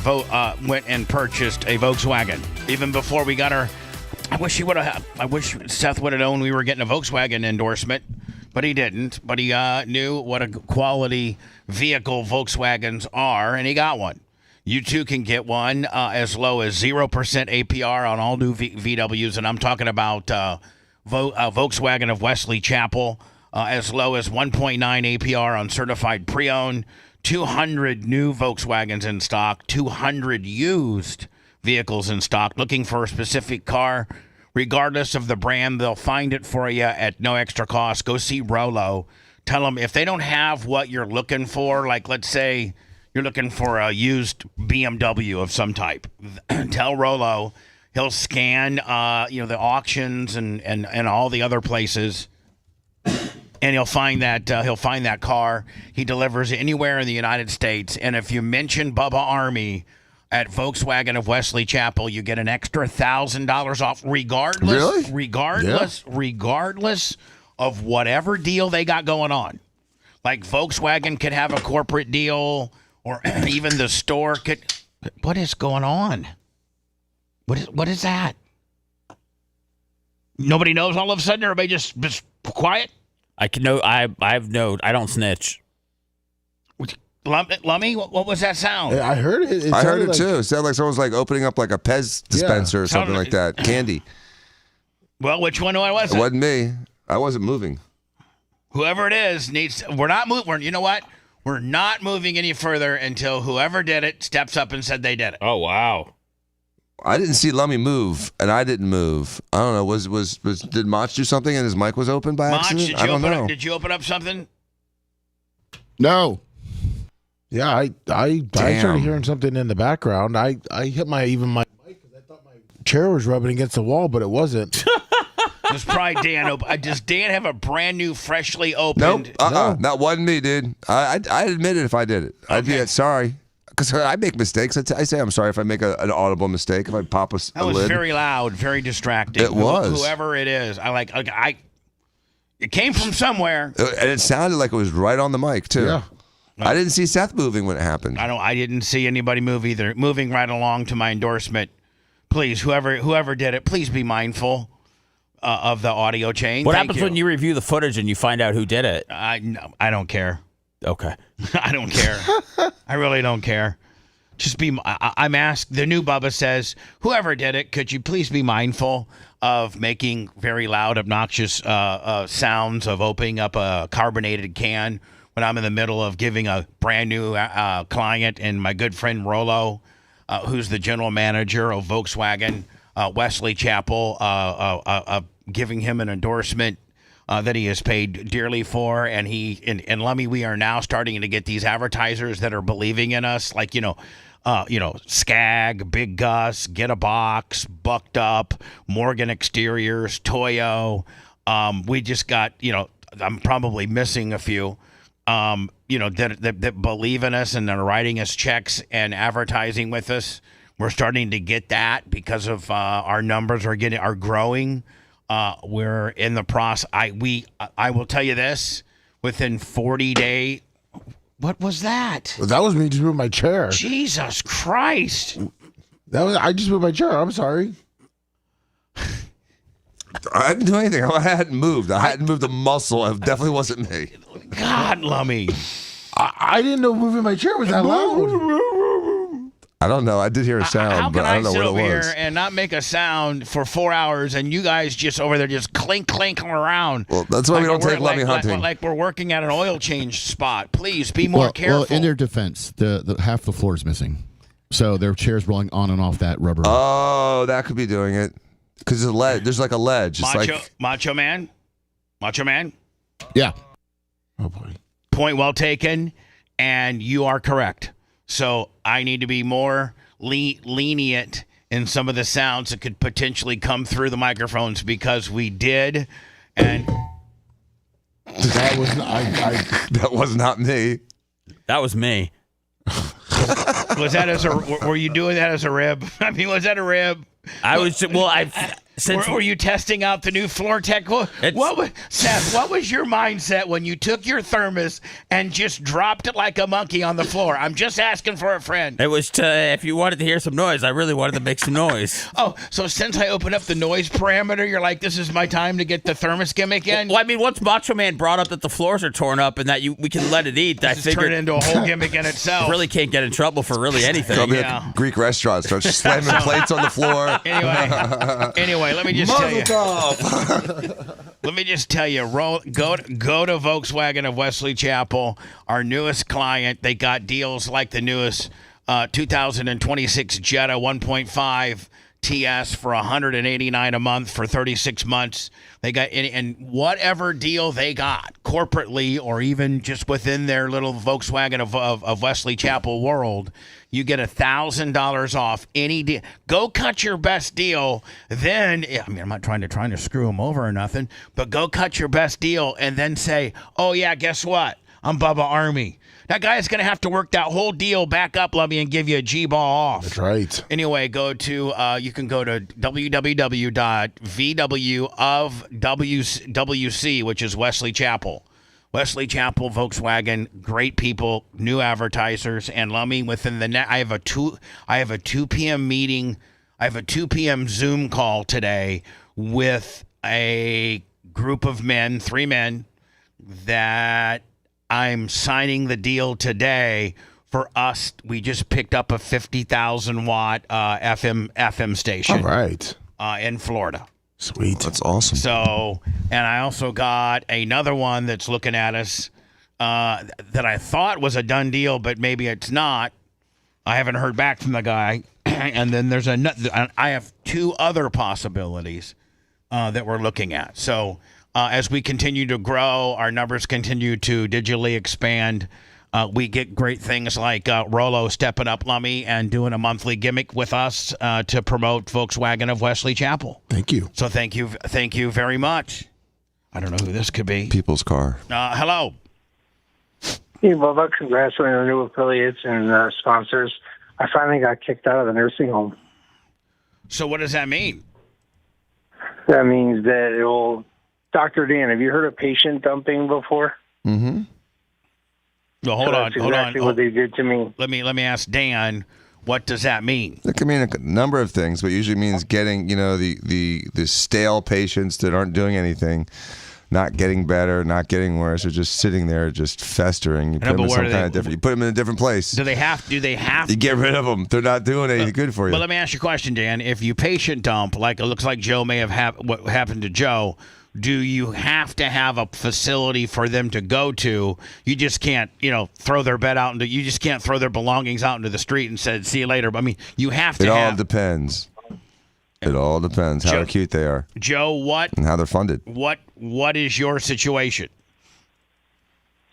went and purchased a Volkswagen. Even before we got our... I wish Seth would have known we were getting a Volkswagen endorsement, but he didn't. But he knew what a quality vehicle Volkswagens are, and he got one. You too can get one as low as 0% APR on all new VWs, and I'm talking about Volkswagen of Wesley Chapel, as low as 1.9 APR on certified pre-owned, 200 new Volkswagens in stock, 200 used vehicles in stock. Looking for a specific car, regardless of the brand, they'll find it for you at no extra cost. Go see Rolo. Tell them if they don't have what you're looking for, like let's say you're looking for a used BMW of some type, tell Rolo. He'll scan the auctions and all the other places, and he'll find that car. He delivers anywhere in the United States. And if you mention Bubba Army at Volkswagen of Wesley Chapel, you get an extra $1,000 off, regardless. Really? Regardless of whatever deal they got going on. Like Volkswagen could have a corporate deal, or even the store could. What is going on? What is that? Nobody knows. All of a sudden, everybody just quiet. I don't snitch. Lummy, what was that sound? I heard it. I heard it too. It sounded like someone's like opening up like a Pez dispenser or something like that. Candy. Well, which one was it? It wasn't me. I wasn't moving. Whoever it is needs. We're not moving. You know what? We're not moving any further until whoever did it steps up and said they did it. Oh wow! I didn't see Lummy move, and I didn't move. I don't know. Did Mach do something and his mic was open by accident? I don't know. Did you open up something? No. Yeah, I started hearing something in the background. I hit my mic because I thought my chair was rubbing against the wall, but it wasn't. It was probably Dan. Does Dan have a brand new, freshly opened? Nope. No. That wasn't me, dude. I'd admit it if I did it. I'd be sorry. Because I make mistakes. I say I'm sorry if I make an audible mistake. If I pop a lid. That was very loud, very distracting. It was. Whoever it is. It came from somewhere. And it sounded like it was right on the mic, too. Yeah. I didn't see Seth moving when it happened. I didn't see anybody move either. Moving right along to my endorsement. Please, whoever did it, please be mindful of the audio chain. What happens when you review the footage and you find out who did it? I don't care. Okay. I don't care. I really don't care. just be. I'm asked. The new Bubba says, whoever did it, could you please be mindful of making very loud, obnoxious sounds of opening up a carbonated can when I'm in the middle of giving a brand new client and my good friend Rollo, who's the general manager of Volkswagen Wesley Chapel, giving him an endorsement that he has paid dearly for. And Lummy, we are now starting to get these advertisers that are believing in us, like, Skag, Big Gus, Get a Box, Bucked Up, Morgan Exteriors, Toyo. We just got, I'm probably missing a few, that believe in us and are writing us checks and advertising with us. We're starting to get that because of our numbers are growing. We're in the process. I will tell you this: within 40 days. What was that? That was me just moving my chair. Jesus Christ! I just moved my chair. I'm sorry. I didn't do anything. I hadn't moved. I hadn't moved a muscle. It definitely wasn't me. God, Lummy. I didn't know moving my chair was that loud. I don't know. I did hear a sound, but I don't know what it was. How can I sit over here and not make a sound for 4 hours, and you guys just over there just clinking around? Well, that's why we don't take Lummy hunting. Like we're working at an oil change spot. Please be more careful. Well, in their defense, the half the floor is missing, so their chair's rolling on and off that rubber. Oh, that could be doing it. Because there's a ledge. There's like a ledge. It's Macho Man. Yeah. Oh boy. Point well taken, and you are correct. So I need to be more lenient in some of the sounds that could potentially come through the microphones because we did, and that was that was not me. That was me. Was that were you doing that as a rib? I mean, was that a rib? Were you testing out the new floor tech? Seth, what was your mindset when you took your thermos and just dropped it like a monkey on the floor? I'm just asking for a friend. It was if you wanted to hear some noise, I really wanted to make some noise. Oh, so since I opened up the noise parameter, you're like, this is my time to get the thermos gimmick in? Well, I mean, once Macho Man brought up that the floors are torn up and that we can let it eat, I figured turn it into a whole gimmick in itself. Really can't get in trouble for really anything. It'll be a Greek restaurant. Start slamming plates on the floor. Anyway, let me just tell you. Let me just tell you. Go to Volkswagen of Wesley Chapel, our newest client. They got deals like the newest 2026 Jetta 1.5 TS for $189 a month for 36 months. They got and whatever deal they got corporately or even just within their little Volkswagen of Wesley Chapel world, you get $1,000 off any deal. Go cut your best deal. Then, I mean, I'm not trying to screw them over or nothing, but go cut your best deal and then say, oh yeah, guess what? I'm Bubba Army. That guy is going to have to work that whole deal back up, Lummy, and give you a G-ball off. That's right. Anyway, you can go to www.vwofwc, which is Wesley Chapel. Wesley Chapel, Volkswagen, great people, new advertisers, and Lummy within the net. I have a 2 p.m. meeting. I have a 2 p.m. Zoom call today with a group of men, 3 men, that I'm signing the deal today for us. We just picked up a 50,000 watt FM station. All right. In Florida. Sweet. That's awesome. So, and I also got another one that's looking at us that I thought was a done deal, but maybe it's not. I haven't heard back from the guy. And then there's I have 2 other possibilities that we're looking at. So, as we continue to grow, our numbers continue to digitally expand. We get great things like Rollo stepping up, Lummy, and doing a monthly gimmick with us to promote Volkswagen of Wesley Chapel. Thank you. So thank you very much. I don't know who this could be. People's Car. Hello. Hey, Bubba. Congrats on your new affiliates and sponsors. I finally got kicked out of the nursing home. So what does that mean? That means that it will... Dr. Dan, have you heard of patient dumping before? Mm-hmm. Well, hold on. What they did to me. Let me ask Dan. What does that mean? It can mean a number of things, but usually means getting the stale patients that aren't doing anything, not getting better, not getting worse, or just sitting there, just festering. You put them in some kind of different. You put them in a different place. Do they have? You get rid of them. They're not doing anything good for you. But let me ask you a question, Dan. If you patient dump, like it looks like Joe may have what happened to Joe, do you have to have a facility for them to go to? You just can't, throw their bed out you just can't throw their belongings out into the street and say, "See you later." But I mean, you have to. It all depends. It all depends how acute they are. Joe, and how they're funded. What is your situation?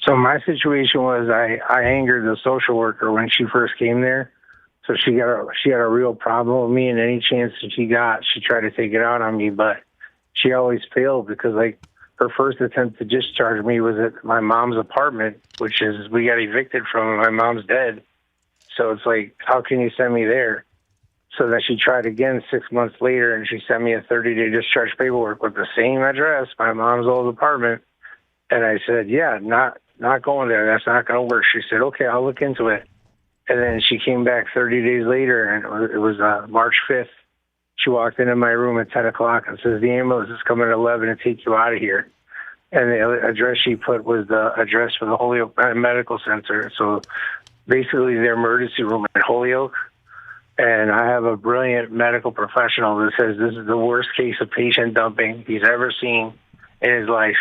So my situation was I angered the social worker when she first came there. So she had a real problem with me, and any chance that she got, she tried to take it out on me, but she always failed because her first attempt to discharge me was at my mom's apartment, which is we got evicted from. My mom's dead. So it's like, how can you send me there? So then she tried again 6 months later, and she sent me a 30-day discharge paperwork with the same address, my mom's old apartment. And I said, yeah, not going there. That's not going to work. She said, okay, I'll look into it. And then she came back 30 days later, and it was March 5th. She walked into my room at 10 o'clock and says, the ambulance is coming at 11 to take you out of here. And the address she put was the address for the Holyoke Medical Center. So basically their emergency room at Holyoke. And I have a brilliant medical professional that says this is the worst case of patient dumping he's ever seen in his life.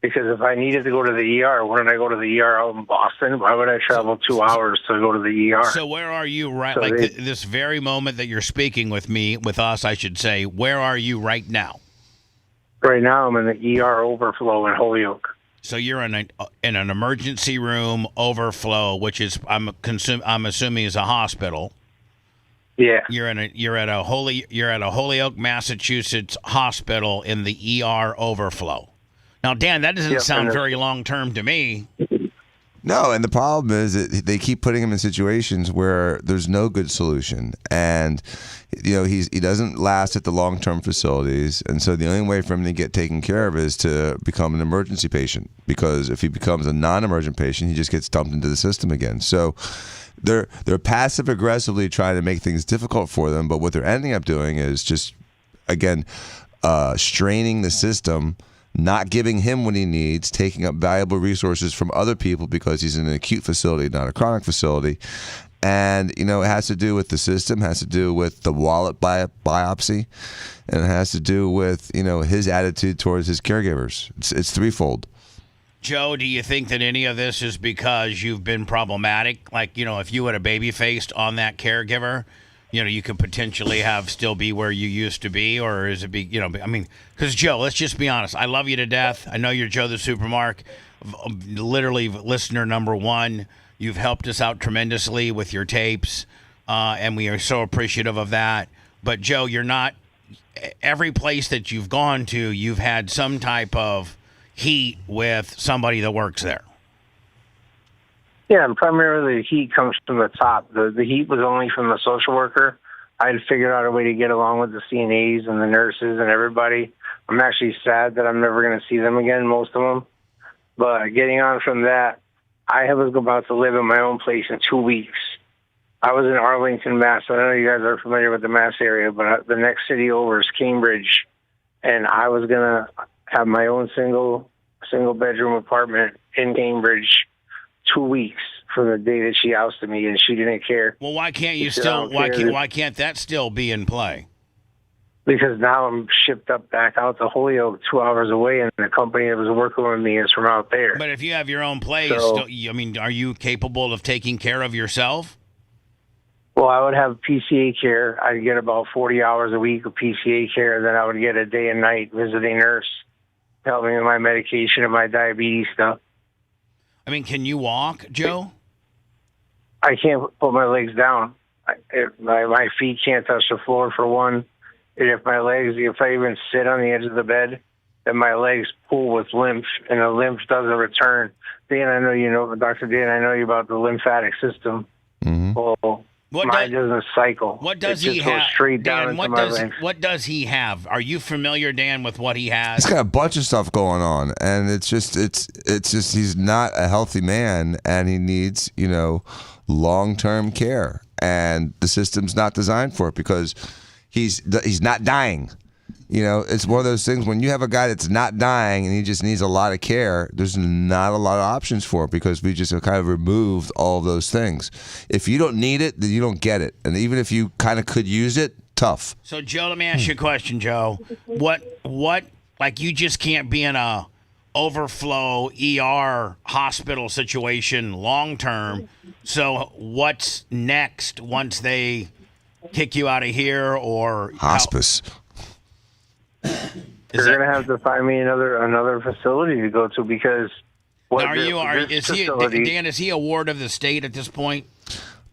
Because if I needed to go to the ER, wouldn't I go to the ER out in Boston? Why would I travel 2 hours to go to the ER? So where are you So this very moment that you're speaking with us, I should say, where are you right now? Right now I'm in the ER overflow in Holyoke. So you're in an emergency room overflow, which is I'm assuming is a hospital. Yeah. You're at a Holyoke, Massachusetts hospital in the ER overflow. Now, Dan, that doesn't sound very long term to me. No, and the problem is that they keep putting him in situations where there's no good solution, and he doesn't last at the long-term facilities, and so the only way for him to get taken care of is to become an emergency patient, because if he becomes a non-emergent patient, he just gets dumped into the system again. So they're passive aggressively trying to make things difficult for them, but what they're ending up doing is just again straining the system, not giving him what he needs, taking up valuable resources from other people because he's in an acute facility, not a chronic facility. And, it has to do with the system, has to do with the wallet biopsy, and it has to do with, his attitude towards his caregivers. It's threefold. Joe, do you think that any of this is because you've been problematic? Like, if you had a baby faced on that caregiver, you could potentially still be where you used to be, or is it because Joe, let's just be honest. I love you to death. I know you're Joe the Supermark, literally listener number one. You've helped us out tremendously with your tapes, and we are so appreciative of that. But Joe, you're not, every place that you've gone to, you've had some type of heat with somebody that works there. Yeah, and primarily the heat comes from the top. The heat was only from the social worker. I had figured out a way to get along with the CNAs and the nurses and everybody. I'm actually sad that I'm never going to see them again, most of them. But getting on from that, I was about to live in my own place in 2 weeks. I was in Arlington, Mass. I know you guys are familiar with the Mass area, but the next city over is Cambridge. And I was going to have my own single bedroom apartment in Cambridge 2 weeks from the day that she ousted me, and she didn't care. Well, why can't you still? Why can't that still be in play? Because now I'm shipped up back out to Holyoke, 2 hours away, and the company that was working with me is from out there. But if you have your own place, are you capable of taking care of yourself? Well, I would have PCA care. I'd get about 40 hours a week of PCA care. Then I would get a day and night visiting nurse, help me with my medication and my diabetes stuff. Can you walk, Joe? I can't put my legs down. My feet can't touch the floor, for one. And if I even sit on the edge of the bed, then my legs pull with lymph, and the lymph doesn't return. Dan, I know Dr. Dan, I know you about the lymphatic system. Mm-hmm. Well, mine doesn't cycle. What does he have? Goes straight Dan, down into my legs. what does he have? Are you familiar, Dan, with what he has? He's got a bunch of stuff going on, and it's just he's not a healthy man, and he needs long-term care, and the system's not designed for it because he's not dying. You know, it's one of those things when you have a guy that's not dying and he just needs a lot of care, there's not a lot of options for it because we just have kind of removed all of those things. If you don't need it, then you don't get it. And even if you kind of could use it, tough. So, Joe, let me ask you a question, Joe. What, like, you just can't be in a overflow ER hospital situation long term. So, what's next once they kick you out of here or hospice? You're going to have to find me another facility to go to because Dan, is he a ward of the state at this point?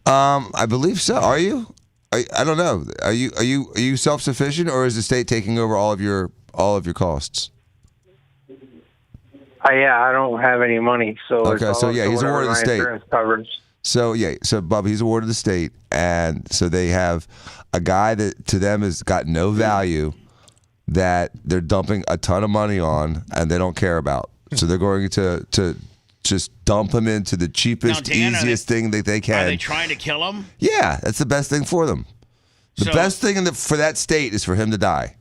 I believe so. Are you? I don't know. Are you self-sufficient or is the state taking over all of your costs? I don't have any money, so okay. So yeah, he's a ward of the state. Covers. So Bob, he's a ward of the state, and so they have a guy that to them has got no value that they're dumping a ton of money on, and they don't care about. So they're going to just dump him into the cheapest, easiest thing that they can. Are they trying to kill him? Yeah, that's the best thing for them. The best thing for that state is for him to die.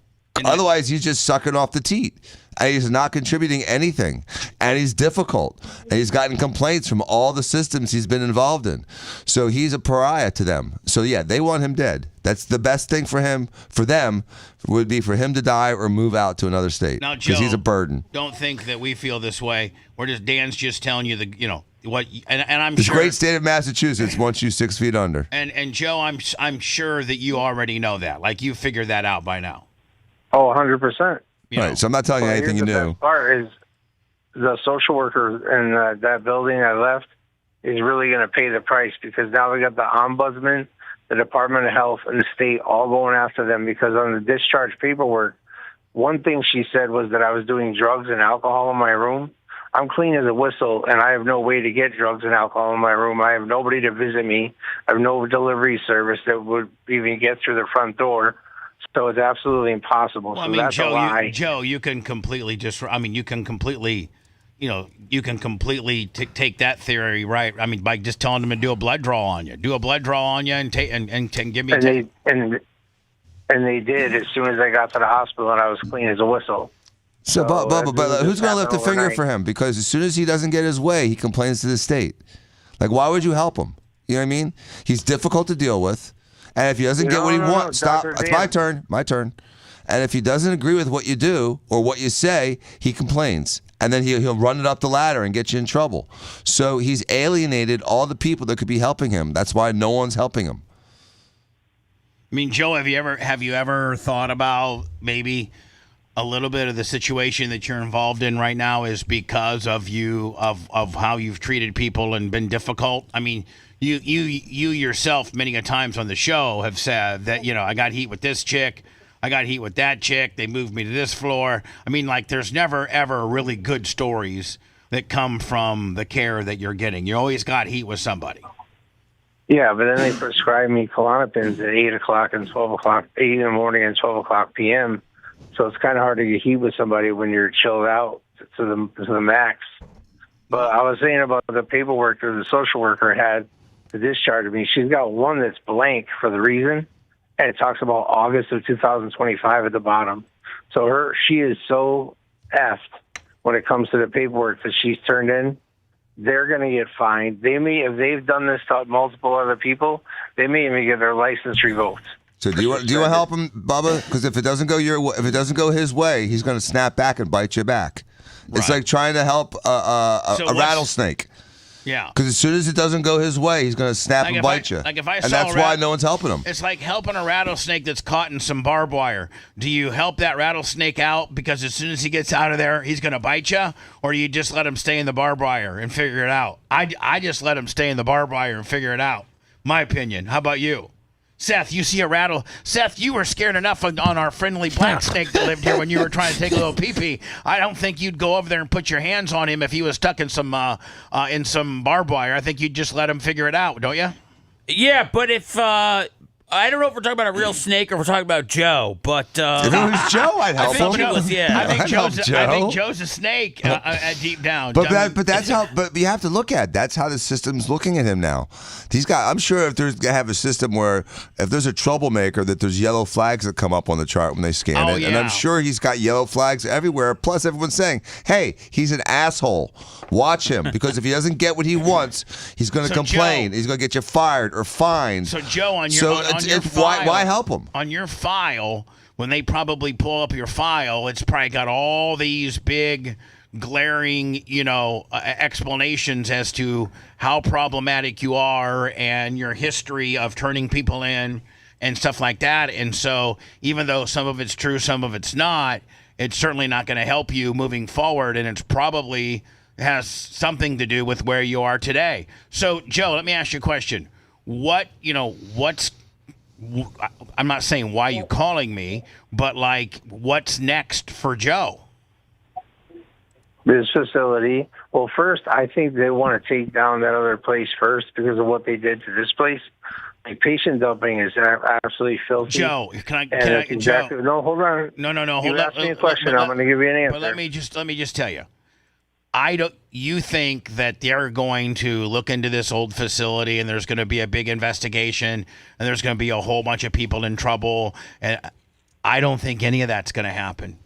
Otherwise, he's just sucking off the teat. And he's not contributing anything. And he's difficult. And he's gotten complaints from all the systems he's been involved in. So he's a pariah to them. So yeah, they want him dead. That's the best thing for him, for them, would be for him to die or move out to another state. Now, Joe, because he's a burden. Don't think that we feel this way. Dan's just telling you what, and I'm this sure. Great state of Massachusetts wants you 6 feet under. And Joe, I'm sure that you already know that. Like you figured that out by now. Oh, 100%. Right, so I'm not telling you anything you knew. The best part is the social worker in that building I left is really going to pay the price because now we got the ombudsman, the Department of Health, and the state all going after them because on the discharge paperwork, one thing she said was that I was doing drugs and alcohol in my room. I'm clean as a whistle, and I have no way to get drugs and alcohol in my room. I have nobody to visit me. I have no delivery service that would even get through the front door. So it's absolutely impossible. Well, so that's Joe, a lie. You can completely take that theory, right? I mean, by just telling them to do a blood draw on you, and give me. And they did as soon as I got to the hospital, and I was clean as a whistle. So, but who's going to lift a finger for him? Because as soon as he doesn't get his way, he complains to the state. Like, why would you help him? You know what I mean? He's difficult to deal with. And if he doesn't get what he wants, stop. It's my turn. And if he doesn't agree with what you do or what you say, he complains. And then he'll run it up the ladder and get you in trouble. So he's alienated all the people that could be helping him. That's why no one's helping him. I mean, Joe, have you ever thought about maybe a little bit of the situation that you're involved in right now is because of how you've treated people and been difficult? I mean, you yourself many a times on the show have said that, I got heat with this chick, I got heat with that chick, they moved me to this floor. I mean, like, there's never, ever really good stories that come from the care that you're getting. You always got heat with somebody. Yeah, but then they prescribe me Klonopins at 8 o'clock and 12 o'clock, 8 in the morning and 12 o'clock p.m., so it's kind of hard to get heat with somebody when you're chilled out to the max. But I was saying about the paperwork that the social worker had to discharge me. She's got one that's blank for the reason, and it talks about August of 2025 at the bottom. So she is so effed when it comes to the paperwork that she's turned in. They're going to get fined. They may, if they've done this to multiple other people, they may even get their license revoked. So do you want to help him, Bubba? Because if it doesn't go his way, he's going to snap back and bite you back. Right. It's like trying to help a rattlesnake. Yeah. Because as soon as it doesn't go his way, he's going to snap and bite you. Like if I and saw that's why no one's helping him. It's like helping a rattlesnake that's caught in some barbed wire. Do you help that rattlesnake out because as soon as he gets out of there, he's going to bite you? Or do you just let him stay in the barbed wire and figure it out? I just let him stay in the barbed wire and figure it out. My opinion. How about you? Seth, you see a rattle. Seth, you were scared enough on our friendly black snake that lived here when you were trying to take a little pee-pee. I don't think you'd go over there and put your hands on him if he was stuck in some barbed wire. I think you'd just let him figure it out, don't you? Yeah, but if I don't know if we're talking about a real snake or if we're talking about Joe, but if it was Joe, I'd help him. I think Joe's a snake deep down. But that's how. But you have to look at that's how the system's looking at him now. These guys. I'm sure if there's have a system where if there's a troublemaker, that there's yellow flags that come up on the chart when they scan it, and I'm sure he's got yellow flags everywhere. Plus, everyone's saying, "Hey, he's an asshole. Watch him because if he doesn't get what he wants, he's going to complain. He's going to get you fired or fined." So Joe, on your file, why help him? On your file, when they probably pull up your file, it's probably got all these big, glaring, explanations as to how problematic you are and your history of turning people in and stuff like that. And so, even though some of it's true, some of it's not, it's certainly not going to help you moving forward, and it's probably has something to do with where you are today. So, Joe, let me ask you a question. I'm not saying why you calling me, but what's next for Joe? This facility. Well, first, I think they want to take down that other place first because of what they did to this place. Like, patient dumping is absolutely filthy. Joe, can I Joe? No, hold on. No. You asked me a question. I'm going to give you an answer. But let me just tell you. You think that they're going to look into this old facility and there's going to be a big investigation and there's going to be a whole bunch of people in trouble, and I don't think any of that's going to happen.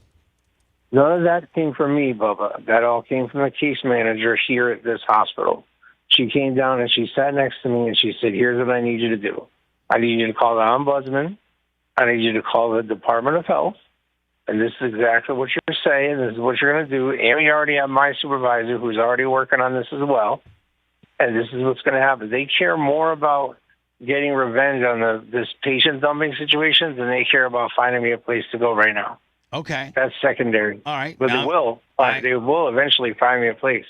None of that came from me, Bubba. That all came from the case manager here at this hospital. She came down and she sat next to me and she said, "Here's what I need you to do. I need you to call the ombudsman. I need you to call the Department of Health. And this is exactly what you're saying. This is what you're going to do. And we already have my supervisor who's already working on this as well. And this is what's going to happen. They care more about getting revenge on this patient dumping situation than they care about finding me a place to go right now. Okay. That's secondary. All right. But they will eventually find me a place.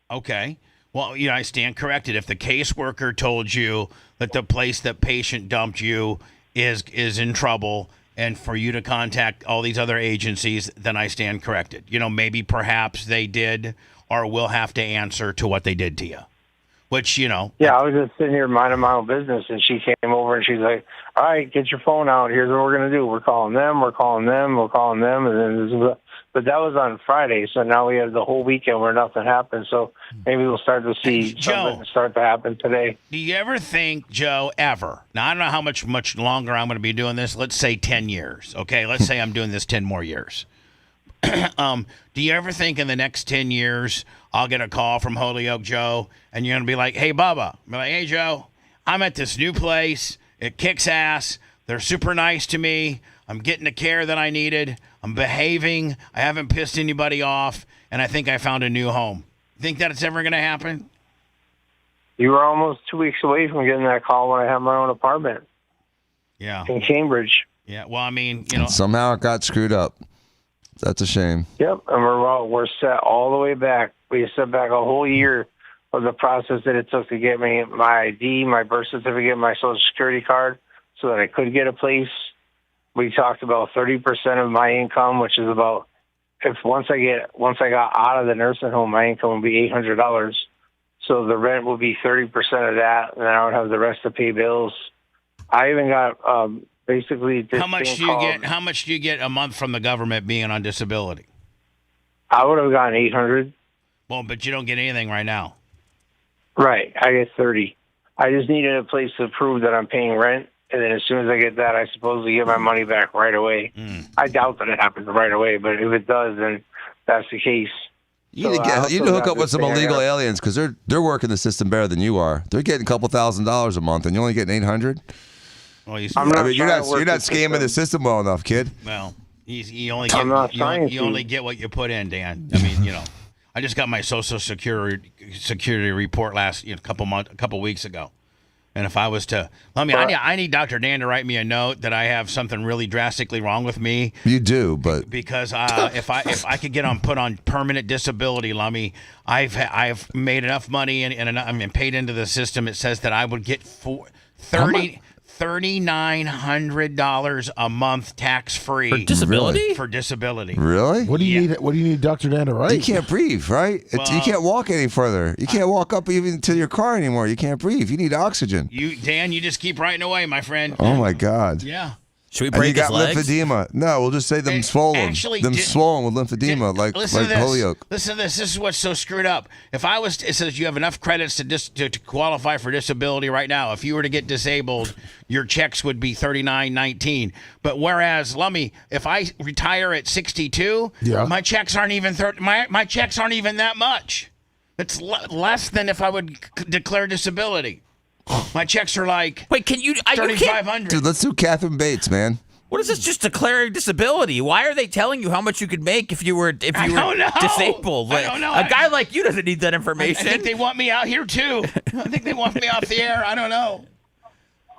Okay. Well, I stand corrected. If the caseworker told you that the place that patient dumped you is in trouble, and for you to contact all these other agencies, then I stand corrected. Maybe perhaps they did or will have to answer to what they did to you, which, Yeah, I was just sitting here minding my own business, and she came over and she's like, "All right, get your phone out. Here's what we're going to do. We're calling them. And then but that was on Friday, so now we have the whole weekend where nothing happened. So maybe we'll start to see something start to happen today." Do you ever think, Joe, ever? Now, I don't know how much longer I'm going to be doing this. Let's say 10 years, okay? Let's say I'm doing this 10 more years. Do you ever think in the next 10 years I'll get a call from Holyoke Joe, and you're going to be like, "Hey, Bubba." I'm like, "Hey, Joe, I'm at this new place. It kicks ass. They're super nice to me. I'm getting the care that I needed. I'm behaving. I haven't pissed anybody off, and I think I found a new home." Think that it's ever going to happen? You were almost 2 weeks away from getting that call when I had my own apartment. Yeah. In Cambridge. Yeah. Well, I mean, somehow it got screwed up. That's a shame. Yep, and we're set all the way back. We set back a whole year of the process that it took to get me my ID, my birth certificate, my Social Security card, so that I could get a place. We talked about 30% of my income, which is about once I got out of the nursing home, my income would be $800. So the rent would be 30% of that, and then I would have the rest to pay bills. I even got basically this How much do you get a month from the government being on disability? I would have gotten $800. Well, but you don't get anything right now. Right, I get 30. I just needed a place to prove that I'm paying rent, and then as soon as I get that, I supposedly get my money back right away. I doubt that it happens right away, but if it does, then that's the case. You need to hook up with some illegal aliens because they're working the system better than you are. They're getting a couple $1,000s a month, and you're only getting $800. Well, you're not scamming the system well enough, kid. Well, you only get what you put in, Dan. I mean, I just got my Social Security report a couple weeks ago, and if I was to, I need Dr. Dan to write me a note that I have something really drastically wrong with me. You do, but because if I could get put on permanent disability, Lummy, I've made enough money and paid into the system. It says that I would get 30 $3,900 a month tax free For disability? For disability. Really? What do you need? What do you need Dr. Dan to write? You can't breathe, right? You can't walk any further. You can't walk up even to your car anymore. You can't breathe. You need oxygen. Dan, you just keep writing away, my friend. Oh my God. Yeah. Should we And break you his got legs? lymphedema. No, we'll just say them swollen. actually, Swollen with lymphedema, like Holyoke. Listen to this. This is what's so screwed up. It says you have enough credits to qualify for disability right now. If you were to get disabled, your checks would be $39.19. But whereas, Lummy, if I retire at 62, my checks aren't even my checks aren't even that much. It's less than if I would declare disability. My checks are like can you $3,500. Dude, let's do Catherine Bates, man. What is this? Just declaring disability? Why are they telling you how much you could make if you were disabled? I don't know. A guy like you doesn't need that information. I think they want me out here too. I think they want me off the air. I don't know.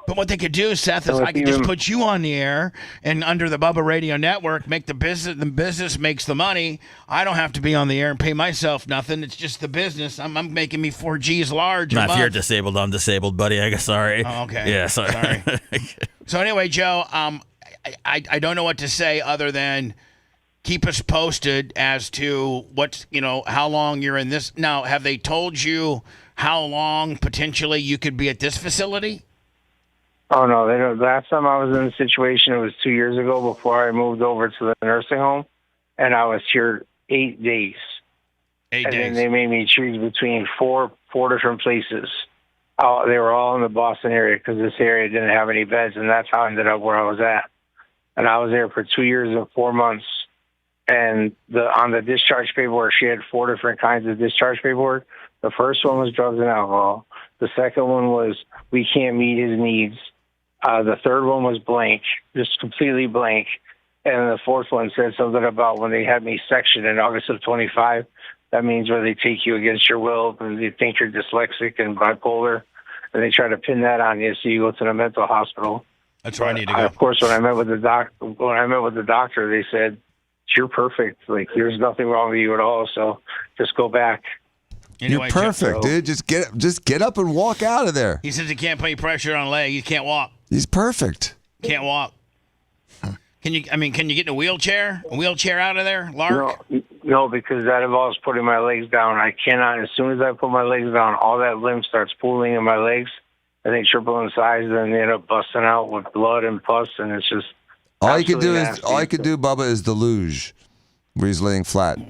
But what they could do, Seth, is I could just put you on the air and under the Bubba Radio Network, make the business makes the money. I don't have to be on the air and pay myself nothing. It's just the business. I'm making me 4 G's large. Not if you're disabled, I'm disabled, buddy. I guess sorry. Oh, okay. Yeah, sorry. So anyway, Joe, I don't know what to say other than keep us posted as to how long you're in this. Now, have they told you how long potentially you could be at this facility? Oh, no. They don't. Last time I was in the situation, it was 2 years ago before I moved over to the nursing home, and I was here 8 days. 8 days. And then they made me choose between four different places. They were all in the Boston area because this area didn't have any beds, and that's how I ended up where I was at. And I was there for 2 years and 4 months. And on the discharge paperwork, she had 4 different kinds of discharge paperwork. The first one was drugs and alcohol. The second one was we can't meet his needs. The third one was blank, just completely blank. And the fourth one said something about when they had me sectioned in August of 25. That means where they take you against your will and they think you're dyslexic and bipolar. And they try to pin that on you so you go to the mental hospital. That's where I need to go. Of course, when I met with the doctor, they said, you're perfect. Like, there's nothing wrong with you at all. So just go back. Anyway, you're perfect, dude. Just get up and walk out of there. He says he can't put any pressure on a leg. You can't walk. He's perfect. Can't walk. Can you get in a wheelchair? A wheelchair out of there, Lark? No, because that involves putting my legs down. I cannot. As soon as I put my legs down, all that lymph starts pooling in my legs. I think triple in size, and they end up busting out with blood and pus, and it's just all you can do, Bubba, is the luge, where he's laying flat. All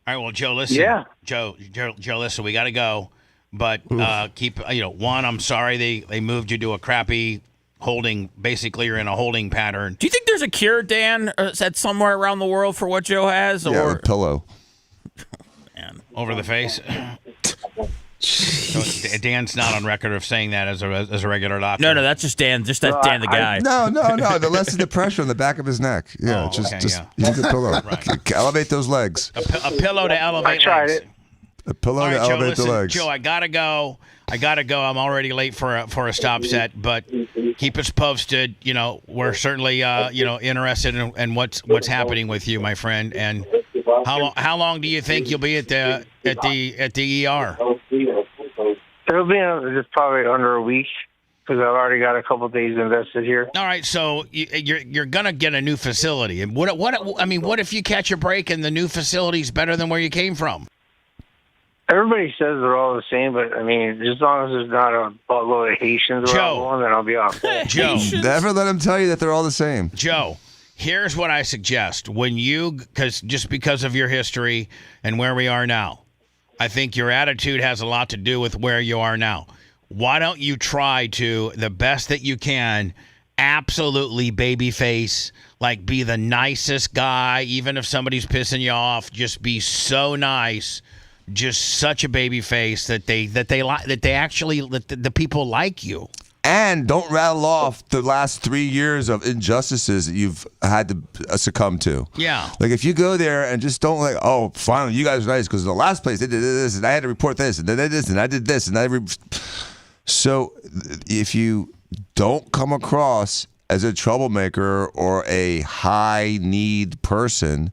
right, well, Joe, listen. Yeah. Joe, listen, we got to go. But keep, one, I'm sorry they moved you to a crappy holding. Basically, you're in a holding pattern. Do you think there's a cure, Dan, said somewhere around the world for what Joe has? Yeah, a pillow. Man, over the face. So Dan's not on record of saying that as a regular doctor. No, that's just Dan. Just that Dan, the guy. No. The less the pressure on the back of his neck. Yeah, use a pillow. Right. Elevate those legs. A pillow to elevate. I tried legs. it. A pillow to elevate the legs. Joe, I gotta go. I'm already late for a stop set, but keep us posted. We're certainly interested in what's happening with you, my friend. And how long do you think you'll be at the ER? It'll be just probably under a week because I've already got a couple days invested here. All right, so you're gonna get a new facility, and what if you catch a break and the new facility's better than where you came from? Everybody says they're all the same, but as long as there's not a boatload of Haitians around one, then I'll be off. Joe, never let them tell you that they're all the same. Joe, here's what I suggest: because of your history and where we are now, I think your attitude has a lot to do with where you are now. Why don't you try to, the best that you can, absolutely babyface, like be the nicest guy, even if somebody's pissing you off, just be so nice, just such a baby face that the people like you. And don't rattle off the last 3 years of injustices that you've had to succumb to. Yeah. Like if you go there and just don't finally you guys are nice because the last place they did this and I had to report this and they did this and I did this and so if you don't come across as a troublemaker or a high need person,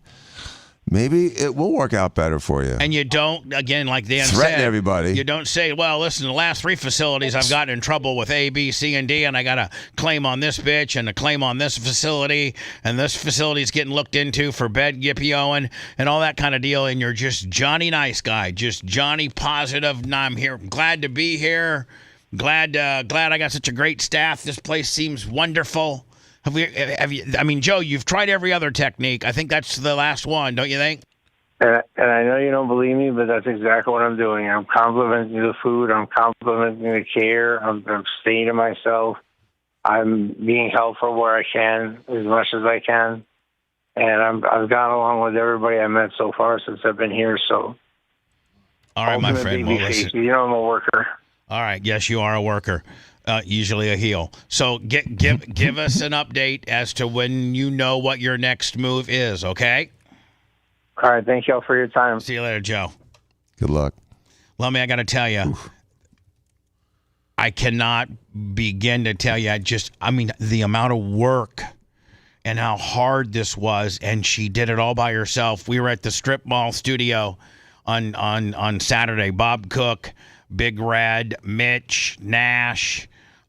maybe it will work out better for you. And you don't, again, like Dan Threaten said, everybody. You don't say, well, listen, the last 3 facilities I've gotten in trouble with A, B, C, and D, and I got a claim on this bitch and a claim on this facility, and this facility's getting looked into for bed yippee-oing and all that kind of deal, and you're just Johnny Nice Guy, just Johnny Positive, and I'm here, glad to be here, glad I got such a great staff. This place seems wonderful. Have you? I mean, Joe, you've tried every other technique. I think that's the last one, don't you think? And I know you don't believe me, but that's exactly what I'm doing. I'm complimenting the food. I'm complimenting the care. I'm staying to myself. I'm being helpful where I can, as much as I can. And I've gone along with everybody I met so far since I've been here. So, all right, my friend. Well, listen. You know I'm a worker. All right. Yes, you are a worker. Usually a heel. So give us an update as to when you know what your next move is, okay? All right. Thank y'all for your time. See you later, Joe. Good luck. Lummy, I got to tell you, I cannot begin to tell you the amount of work and how hard this was, and she did it all by herself. We were at the strip mall studio on Saturday. Bob Cook, Big Red, Mitch, Nash,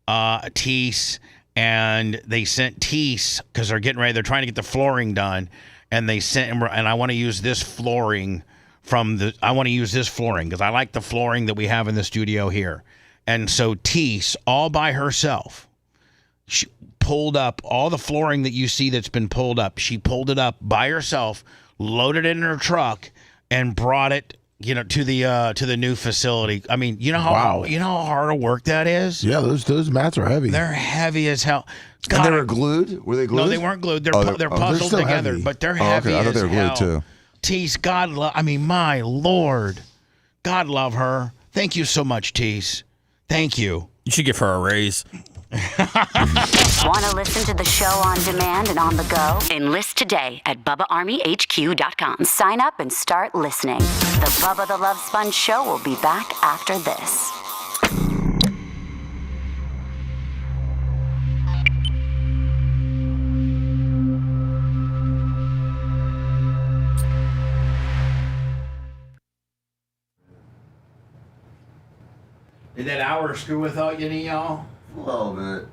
Teese, and they sent Teese because they're trying to get the flooring done, and they sent him. And I want to use this flooring because I like the flooring that we have in the studio here. And so Teese, all by herself, she pulled up all the flooring that you see that's been pulled up. She pulled it up by herself, loaded it in her truck, and brought it to the new facility. I mean, you know how hard a work that is? Yeah, those mats are heavy. They're heavy as hell. God, and they were glued? Were they glued? No, they weren't glued. They're puzzled together, heavy. But they're heavy okay. I thought they were hell. glued too. Teese, my Lord. God love her. Thank you so much, Teese. Thank you. You should give her a raise. Want to listen to the show on demand and on the go? Enlist today at BubbaArmyHQ.com. Sign up and start listening. The Bubba the Love Sponge Show will be back after this. Did that hour screw with all you, y'all? A little bit.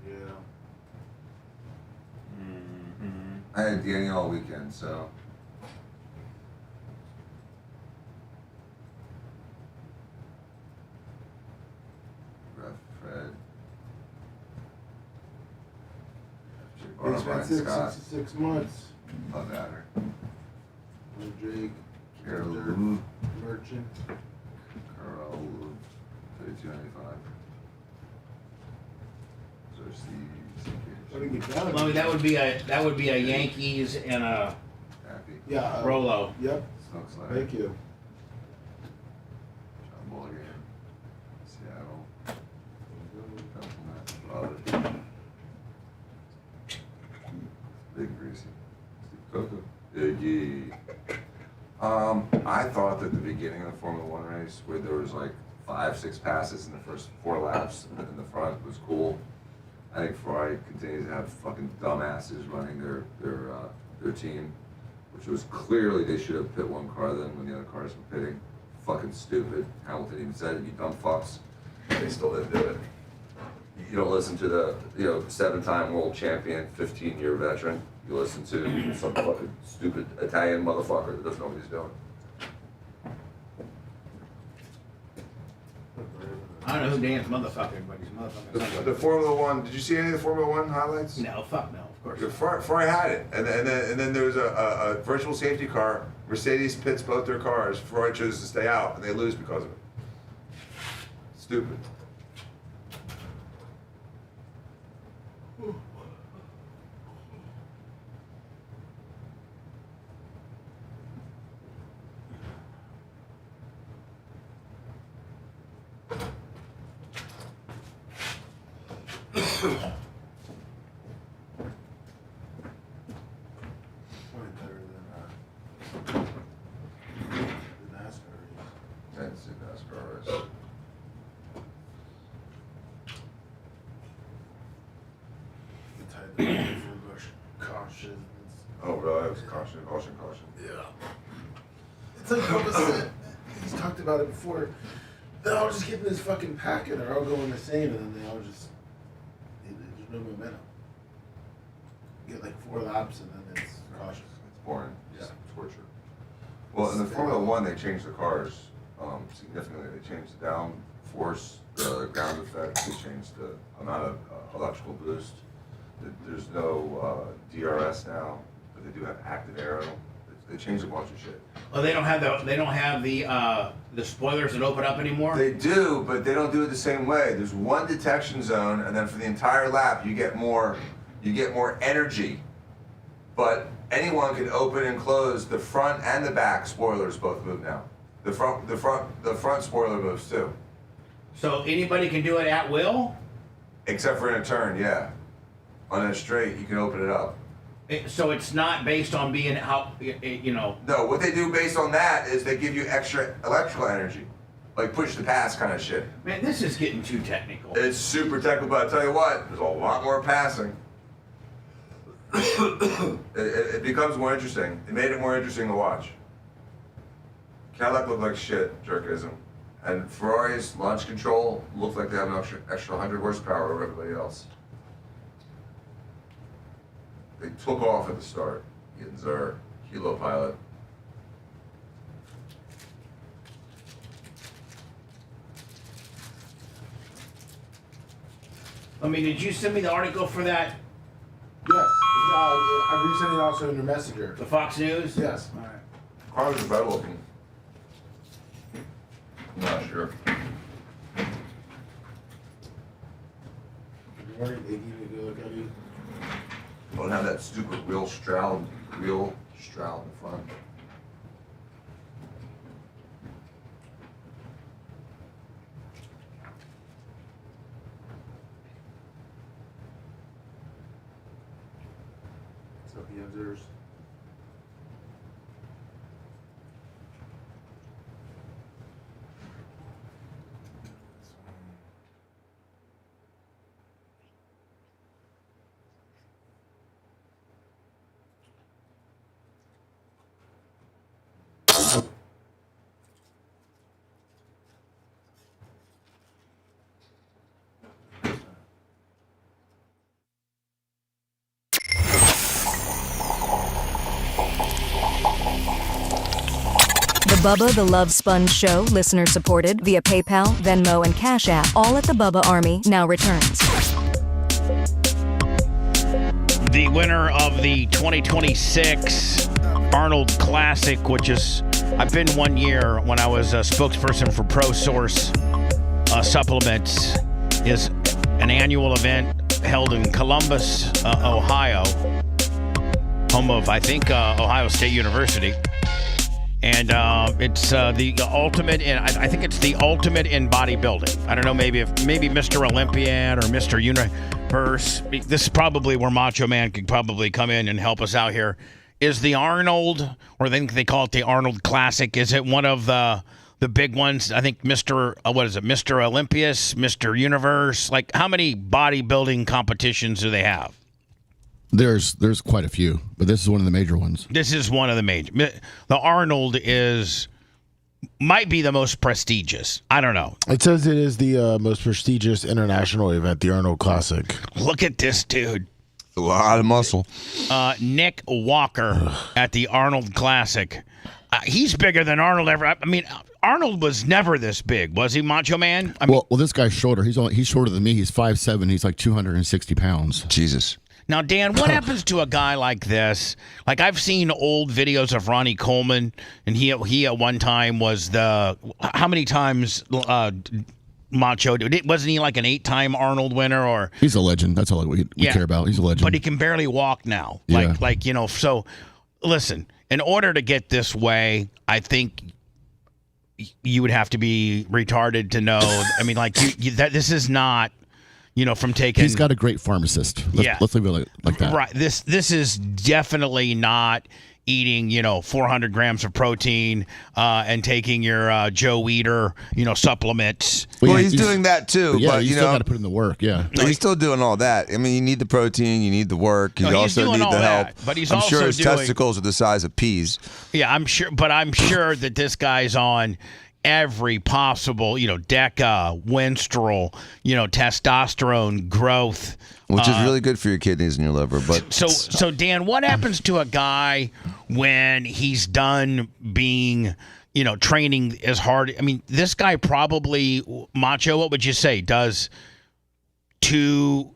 Yeah. I had Danny all weekend, so. Ref Fred. It's been 66 months. Love that her. Jake, Carol Merchant. Carl, 32.95. So Steve. Lummy, that would be a Yankees and a Yeah. Rolo. Yep. Looks like Thank you. John Mulligan, Seattle. Big Greasy. Steve Coco. Iggy. I thought that the beginning of the Formula One race, where there was like 5-6 passes in the first 4 laps in the front, was cool. I think Ferrari continues to have fucking dumbasses running their team, which was clearly they should have pit one car then when the other cars were pitting. Fucking stupid. Hamilton even said it, you dumb fucks. They still didn't do it. You don't listen to the 7-time world champion, 15-year veteran. You listen to some fucking stupid Italian motherfucker that doesn't know what he's doing. I don't know who Dan's motherfucker, but he's motherfucking. The Formula One. Did you see any of the Formula One highlights? No, fuck no, of course. Ferrari had it, and then there was a virtual safety car. Mercedes pits both their cars. Ferrari chooses to stay out, and they lose because of it. Stupid. Caution. Oh, really? It was caution. Yeah. It's like Bubba said. He's talked about it before. They'll all just get in this fucking packet, or all go in the same, and then they all just there's no momentum. You get like 4 laps, and then it's cautious. It's boring. Yeah, torture. Well, in the Formula One, they changed the cars significantly. They changed the downforce, the ground effect. They changed the amount of electrical boost. There's no DRS now, but they do have active aero. They changed a bunch of shit. Oh, they don't have the spoilers that open up anymore? They do, but they don't do it the same way. There's one detection zone, and then for the entire lap, you get more energy. But anyone can open and close the front and the back spoilers. Both move now. The front spoiler moves too. So anybody can do it at will? Except for in a turn, yeah. On a straight, you can open it up. So it's not based on being how, you know. No, what they do based on that is they give you extra electrical energy. Like push to pass kind of shit. Man, this is getting too technical. It's super technical, but I tell you what, there's a lot more passing. it becomes more interesting. It made it more interesting to watch. Cadillac looked like shit, jerkism. And Ferrari's launch control looked like they have an extra 100 horsepower over everybody else. They took off at the start. Yinzer, Hilo pilot. I mean, did you send me the article for that? Yes. I resent it also in your messenger. The Fox News? Yes. All right. Cars are better looking. I'm not sure. Good morning, Iggy. Go look at you. Don't have that stupid wheel straddle in front. So he observes. Bubba the Love Sponge Show, listener supported via PayPal, Venmo, and Cash App, all at the Bubba Army, now returns. The winner of the 2026 Arnold Classic, which is, I've been 1 year when I was a spokesperson for ProSource Supplements, is an annual event held in Columbus, Ohio, home of, I think, Ohio State University. And it's the ultimate in, I think it's the ultimate in bodybuilding. I don't know, maybe Mr. Olympiad or Mr. Universe. This is probably where Macho Man could probably come in and help us out here. Is the Arnold, or I think they call it the Arnold Classic, is it one of the big ones? I think Mr. Mr. Olympius, Mr. Universe. Like, how many bodybuilding competitions do they have? There's quite a few, but this is one of the major ones. This is one of the major. The Arnold might be the most prestigious. I don't know. It says it is the most prestigious international event, the Arnold Classic. Look at this dude. A lot of muscle. Nick Walker at the Arnold Classic. He's bigger than Arnold ever. I mean, Arnold was never this big, was he, Macho Man? I mean, well, this guy's shorter. He's shorter than me. He's 5'7". He's like 260 pounds. Jesus. Now, Dan, what happens to a guy like this? Like, I've seen old videos of Ronnie Coleman, and he at one time was how many times Macho did? Wasn't he like an 8-time Arnold winner? Or he's a legend. That's all we care about. He's a legend. But he can barely walk now. Yeah. Like so listen, in order to get this way, I think you would have to be retarded to know. I mean, like, this is not, from taking. He's got a great pharmacist. Let's leave it like that. Right. This is definitely not eating, 400 grams of protein and taking your Joe Weider, supplements. Well, he's doing that too, but you still got to put in the work. Yeah, he's still doing all that. I mean, you need the protein, you need the work, you also need the help. But he's I'm also sure his doing, testicles are the size of peas. Yeah, I'm sure that this guy's on every possible, DECA, Winstrol, testosterone growth, which is really good for your kidneys and your liver. But so Dan, what happens to a guy when he's done being, training as hard? I mean, this guy probably, Macho, what would you say, does two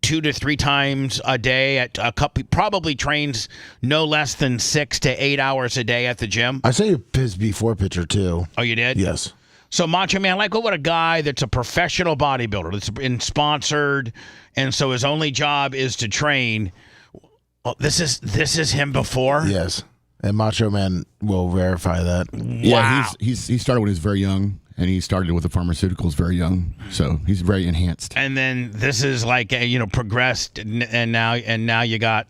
to 3 times a day at a couple, probably trains no less than 6 to 8 hours a day at the gym. I say his before picture too. Oh, you did? Yes. So Macho Man, what would a guy that's a professional bodybuilder that's been sponsored, and so his only job is to train. Well, this is him before. Yes, and Macho Man will verify that. Yeah, he started when he was very young. And he started with the pharmaceuticals very young, so he's very enhanced. And then this is progressed, and now you got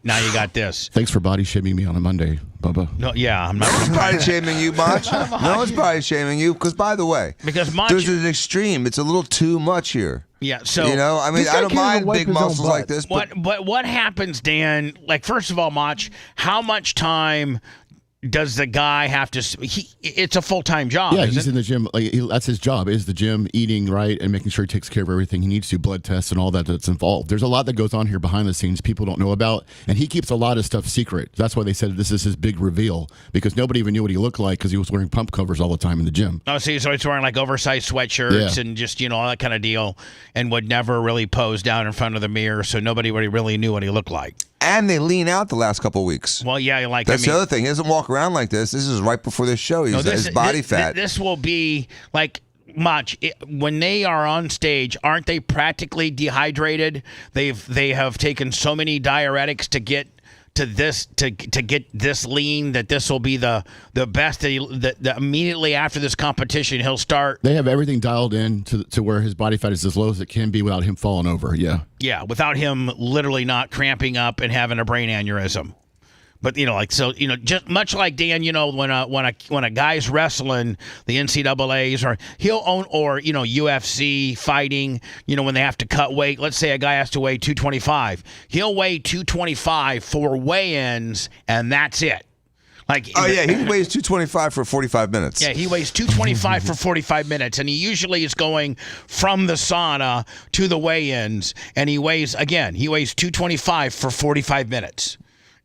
this. Thanks for body shaming me on a Monday, Bubba. No, yeah, I'm not. No one's body shaming you, Mach. No one's body shaming you, because by the way, there's an extreme. It's a little too much here. Yeah, so I don't mind big muscles like this. But what happens, Dan? First of all, Mach, how much time does the guy have to? It's a full-time job. Yeah, he's in the gym. That's his job. Is the gym, eating right and making sure he takes care of everything he needs to, blood tests and all that's involved. There's a lot that goes on here behind the scenes people don't know about, and he keeps a lot of stuff secret. That's why they said this is his big reveal, because nobody even knew what he looked like because he was wearing pump covers all the time in the gym. Oh, so he's wearing oversized sweatshirts and just all that kind of deal, and would never really pose down in front of the mirror, so nobody really knew what he looked like. And they lean out the last couple of weeks. Well, yeah, that's the other thing. He doesn't walk around like this. This is right before this show. His body fat. This will be Mach, when they are on stage, aren't they practically dehydrated? They have taken so many diuretics to get to this to get this lean that this will be the best that immediately after this competition he'll start. They have everything dialed in to where his body fat is as low as it can be without him falling over. Yeah, without him literally not cramping up and having a brain aneurysm. But just much like Dan, when a guy's wrestling the NCAAs or he'll own or UFC fighting, when they have to cut weight. Let's say a guy has to weigh 225, he'll weigh 225 for weigh-ins, and that's it. He weighs 225 for 45 minutes. Yeah, he weighs 225 for 45 minutes, and he usually is going from the sauna to the weigh-ins, and he weighs 225 for 45 minutes.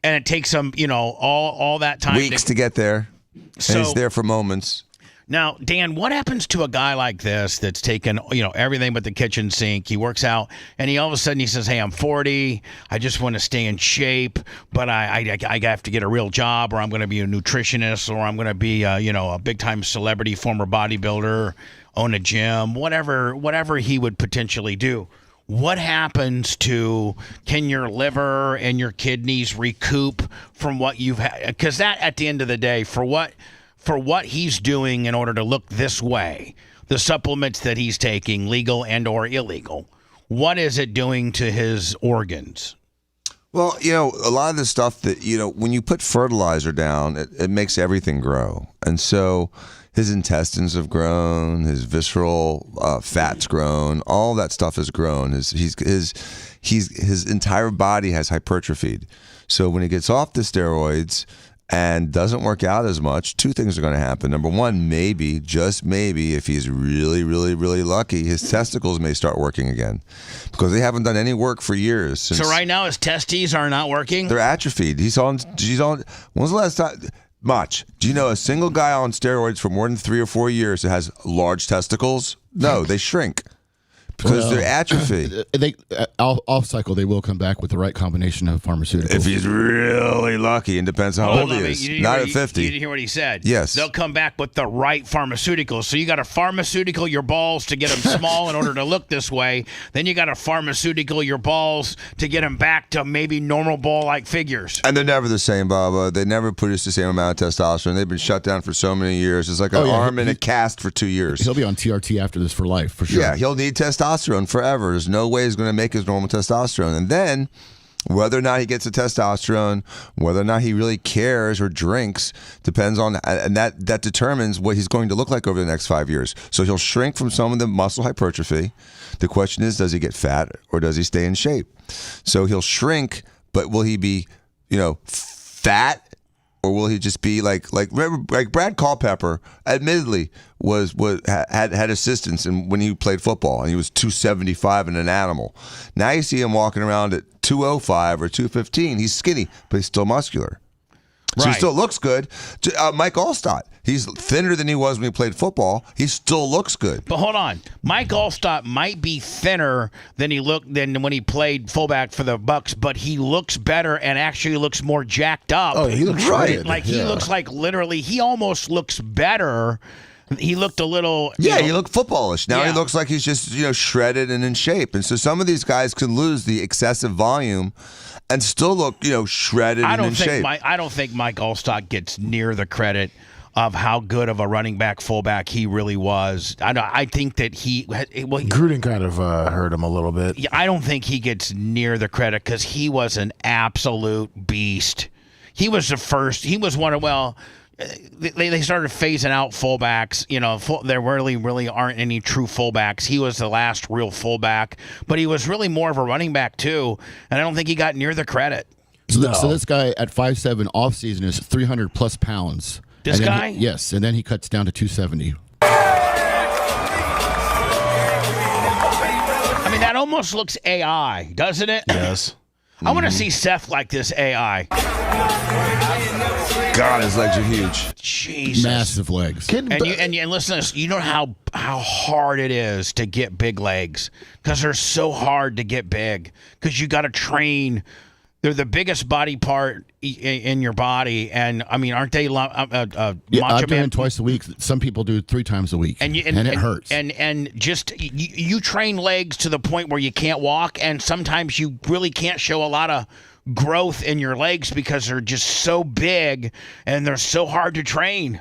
And it takes him, all that time. Weeks to get there. And he's there for moments. Now, Dan, what happens to a guy like this that's taken, everything but the kitchen sink? He works out, and all of a sudden he says, hey, I'm 40. I just want to stay in shape, but I have to get a real job, or I'm going to be a nutritionist, or I'm going to be, a big-time celebrity, former bodybuilder, own a gym, whatever he would potentially do. What happens can your liver and your kidneys recoup from what you've had? Because that, at the end of the day, for what he's doing in order to look this way, the supplements that he's taking, legal and or illegal, what is it doing to his organs? Well, a lot of the stuff that, when you put fertilizer down, it makes everything grow. And so his intestines have grown, his visceral fat's grown, all that stuff has grown. His entire body has hypertrophied. So when he gets off the steroids and doesn't work out as much, two things are going to happen. Number one, maybe, just maybe, if he's really, really, really lucky, his testicles may start working again, because they haven't done any work for years. So right now his testes are not working? They're atrophied. She's on. When's the last time? Mach, do you know a single guy on steroids for more than 3 or 4 years that has large testicles? No, they shrink because they're atrophied. Off cycle, they will come back with the right combination of pharmaceuticals. If he's really lucky, and depends how old he is. Not at 50. You didn't hear what he said. Yes. They'll come back with the right pharmaceuticals. So you got to pharmaceutical your balls to get them small in order to look this way. Then you got to pharmaceutical your balls to get them back to maybe normal ball-like figures. And they're never the same, Bubba. They never produce the same amount of testosterone. They've been shut down for so many years. It's like an arm in a cast for 2 years. He'll be on TRT after this for life, for sure. Yeah, he'll need testosterone forever. There's no way he's going to make his normal testosterone. And then Whether or not he gets the testosterone, whether or not he really cares or drinks, depends on, and that determines what he's going to look like over the next 5 years. So he'll shrink from some of the muscle hypertrophy. The question is, does he get fat or does he stay in shape? So he'll shrink, but will he be, fat? Or will he just be like Brad Culpepper? Admittedly, had assistance when he played football, and he was 275 and an animal. Now you see him walking around at 205 or 215. He's skinny, but he's still muscular. So he still looks good. Mike Allstott, he's thinner than he was when he played football. He still looks good. But hold on, Mike Allstott might be thinner than when he played fullback for the Bucs, but he looks better and actually looks more jacked up. Oh, he looks right. He looks like literally. He almost looks better. He looked a little. He looked footballish. Now he looks like he's just shredded and in shape. And so some of these guys can lose the excessive volume and still look shredded and in shape. I don't think Mike Allstott gets near the credit of how good of a running back fullback he really was. I think that Gruden kind of hurt him a little bit. Yeah, I don't think he gets near the credit because he was an absolute beast. He was the first. He was one of They started phasing out fullbacks. There really aren't any true fullbacks. He was the last real fullback, but he was really more of a running back too, and I don't think he got near the credit. So this guy at 5'7", off season is 300 plus pounds. This guy? Yes, and then he cuts down to 270. I mean, that almost looks AI, doesn't it? Yes. I want to see Seth like this AI. God, his legs are huge. Jesus. Massive legs. And listen to this. You know how hard it is to get big legs because they're so hard to get big because you got to train. They're the biggest body part in your body, and I mean, aren't they? I'm doing twice a week. Some people do 3 times a week, and it hurts. And just you train legs to the point where you can't walk, and sometimes you really can't show a lot of growth in your legs because they're just so big and they're so hard to train.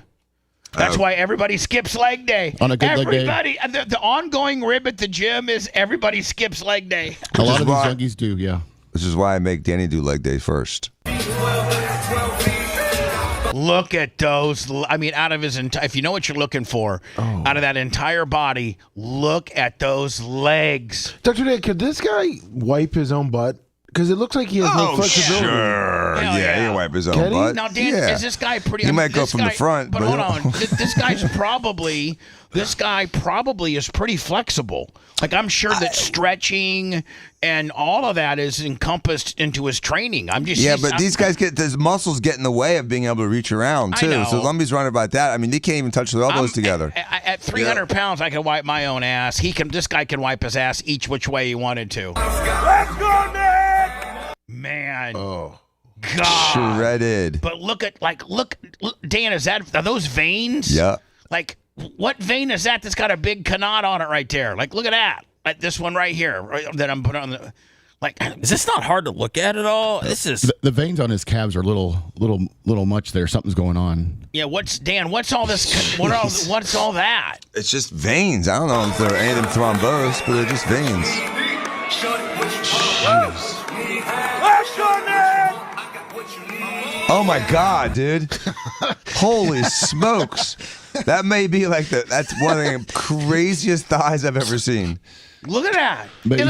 That's why everybody skips leg day. On a good leg day. The ongoing rib at the gym is everybody skips leg day. A lot of these junkies do, yeah. Which is why I make Danny do leg day first. Look at those. I mean, out of his entire, if you know what you're looking for, out of that entire body, look at those legs. Dr. Dan, could this guy wipe his own butt? Because it looks like he has no flexibility. Sure. Hell Yeah, he can wipe his own butt. Now, Dan, is this guy pretty? He might go from the front. But hold on. This guy probably is pretty flexible. Like, I'm sure that stretching and all of that is encompassed into his training. These guys his muscles get in the way of being able to reach around, too. So Lumbie's running about that. I mean, they can't even touch their elbows together. At 300 pounds, I can wipe my own ass. This guy can wipe his ass each which way he wanted to. Let's go, Nick! Man. Oh. God. Shredded. But look, Dan, are those veins? Yeah. Like, what vein is that that's got a big canard on it right there? Like, look at that. Like this one right here that I'm putting on the. Like, is this not hard to look at at all? This is the veins on his calves are a little much there. Something's going on. Yeah, what's all this? What's all that? It's just veins. I don't know if they're anything thrombose, but they're just veins. Oh my God, dude! Holy smokes! That may be that's one of the craziest thighs I've ever seen. Look at that! He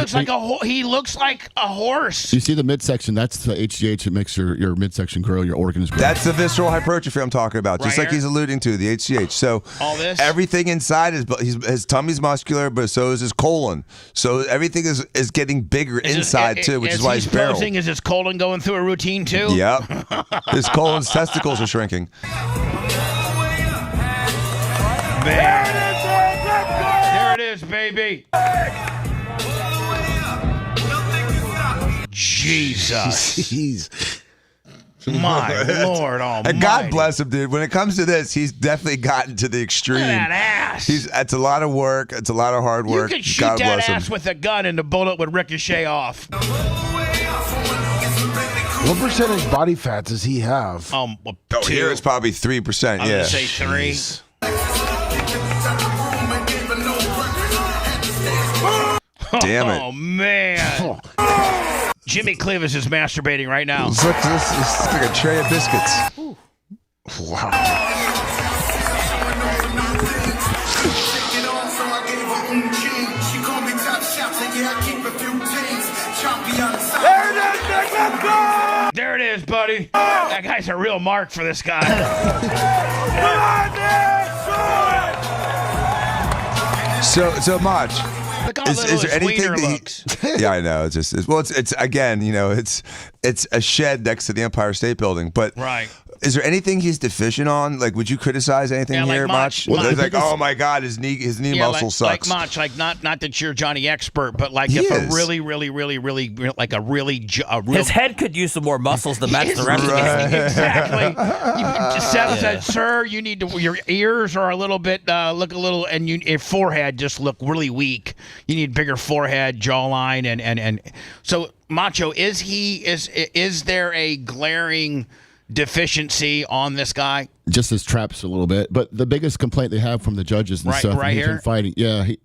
looks like a horse. You see the midsection? That's the HGH that makes your midsection grow, your organs grow. That's the visceral hypertrophy I'm talking about, just like he's alluding to, the HGH. So all this, everything inside his tummy's muscular, but so is his colon. So everything is getting bigger inside too, which is why he's barrel. Is his colon going through a routine too? Yep. His colon's testicles are shrinking. Man. There it is, baby. Jesus. My Lord almighty. And God bless him, dude. When it comes to this, he's definitely gotten to the extreme. Look at that ass. It's a lot of work. It's a lot of hard work. You could shoot God that bless ass him. with a gun and the bullet would ricochet off. What percentage body fat does he have? Here it's probably 3%. I'm gonna say 3. Damn it. Oh, man. Jimmy Cleavis is masturbating right now. It's like a tray of biscuits. Wow. There it is, buddy. That guy's a real mark for this guy. So Mach, is there anything that looks. Yeah, I know. It's again, it's a shed next to the Empire State Building, but right. Is there anything he's deficient on? Like, would you criticize anything here, Mach? Well, it's like, oh my God, his knee muscle sucks. Like Mach, like not that you're Johnny Expert, but like He if is. a really, like a real. His head could use some more muscles to match the rest of his Exactly. Seth said, "Sir, you need to. Your ears are a little bit look a little, and your forehead just look really weak. You need bigger forehead, jawline, and so Macho is there a glaring deficiency on this guy? Just his traps a little bit, but the biggest complaint they have from the judges and stuff, right and he's here? been fighting,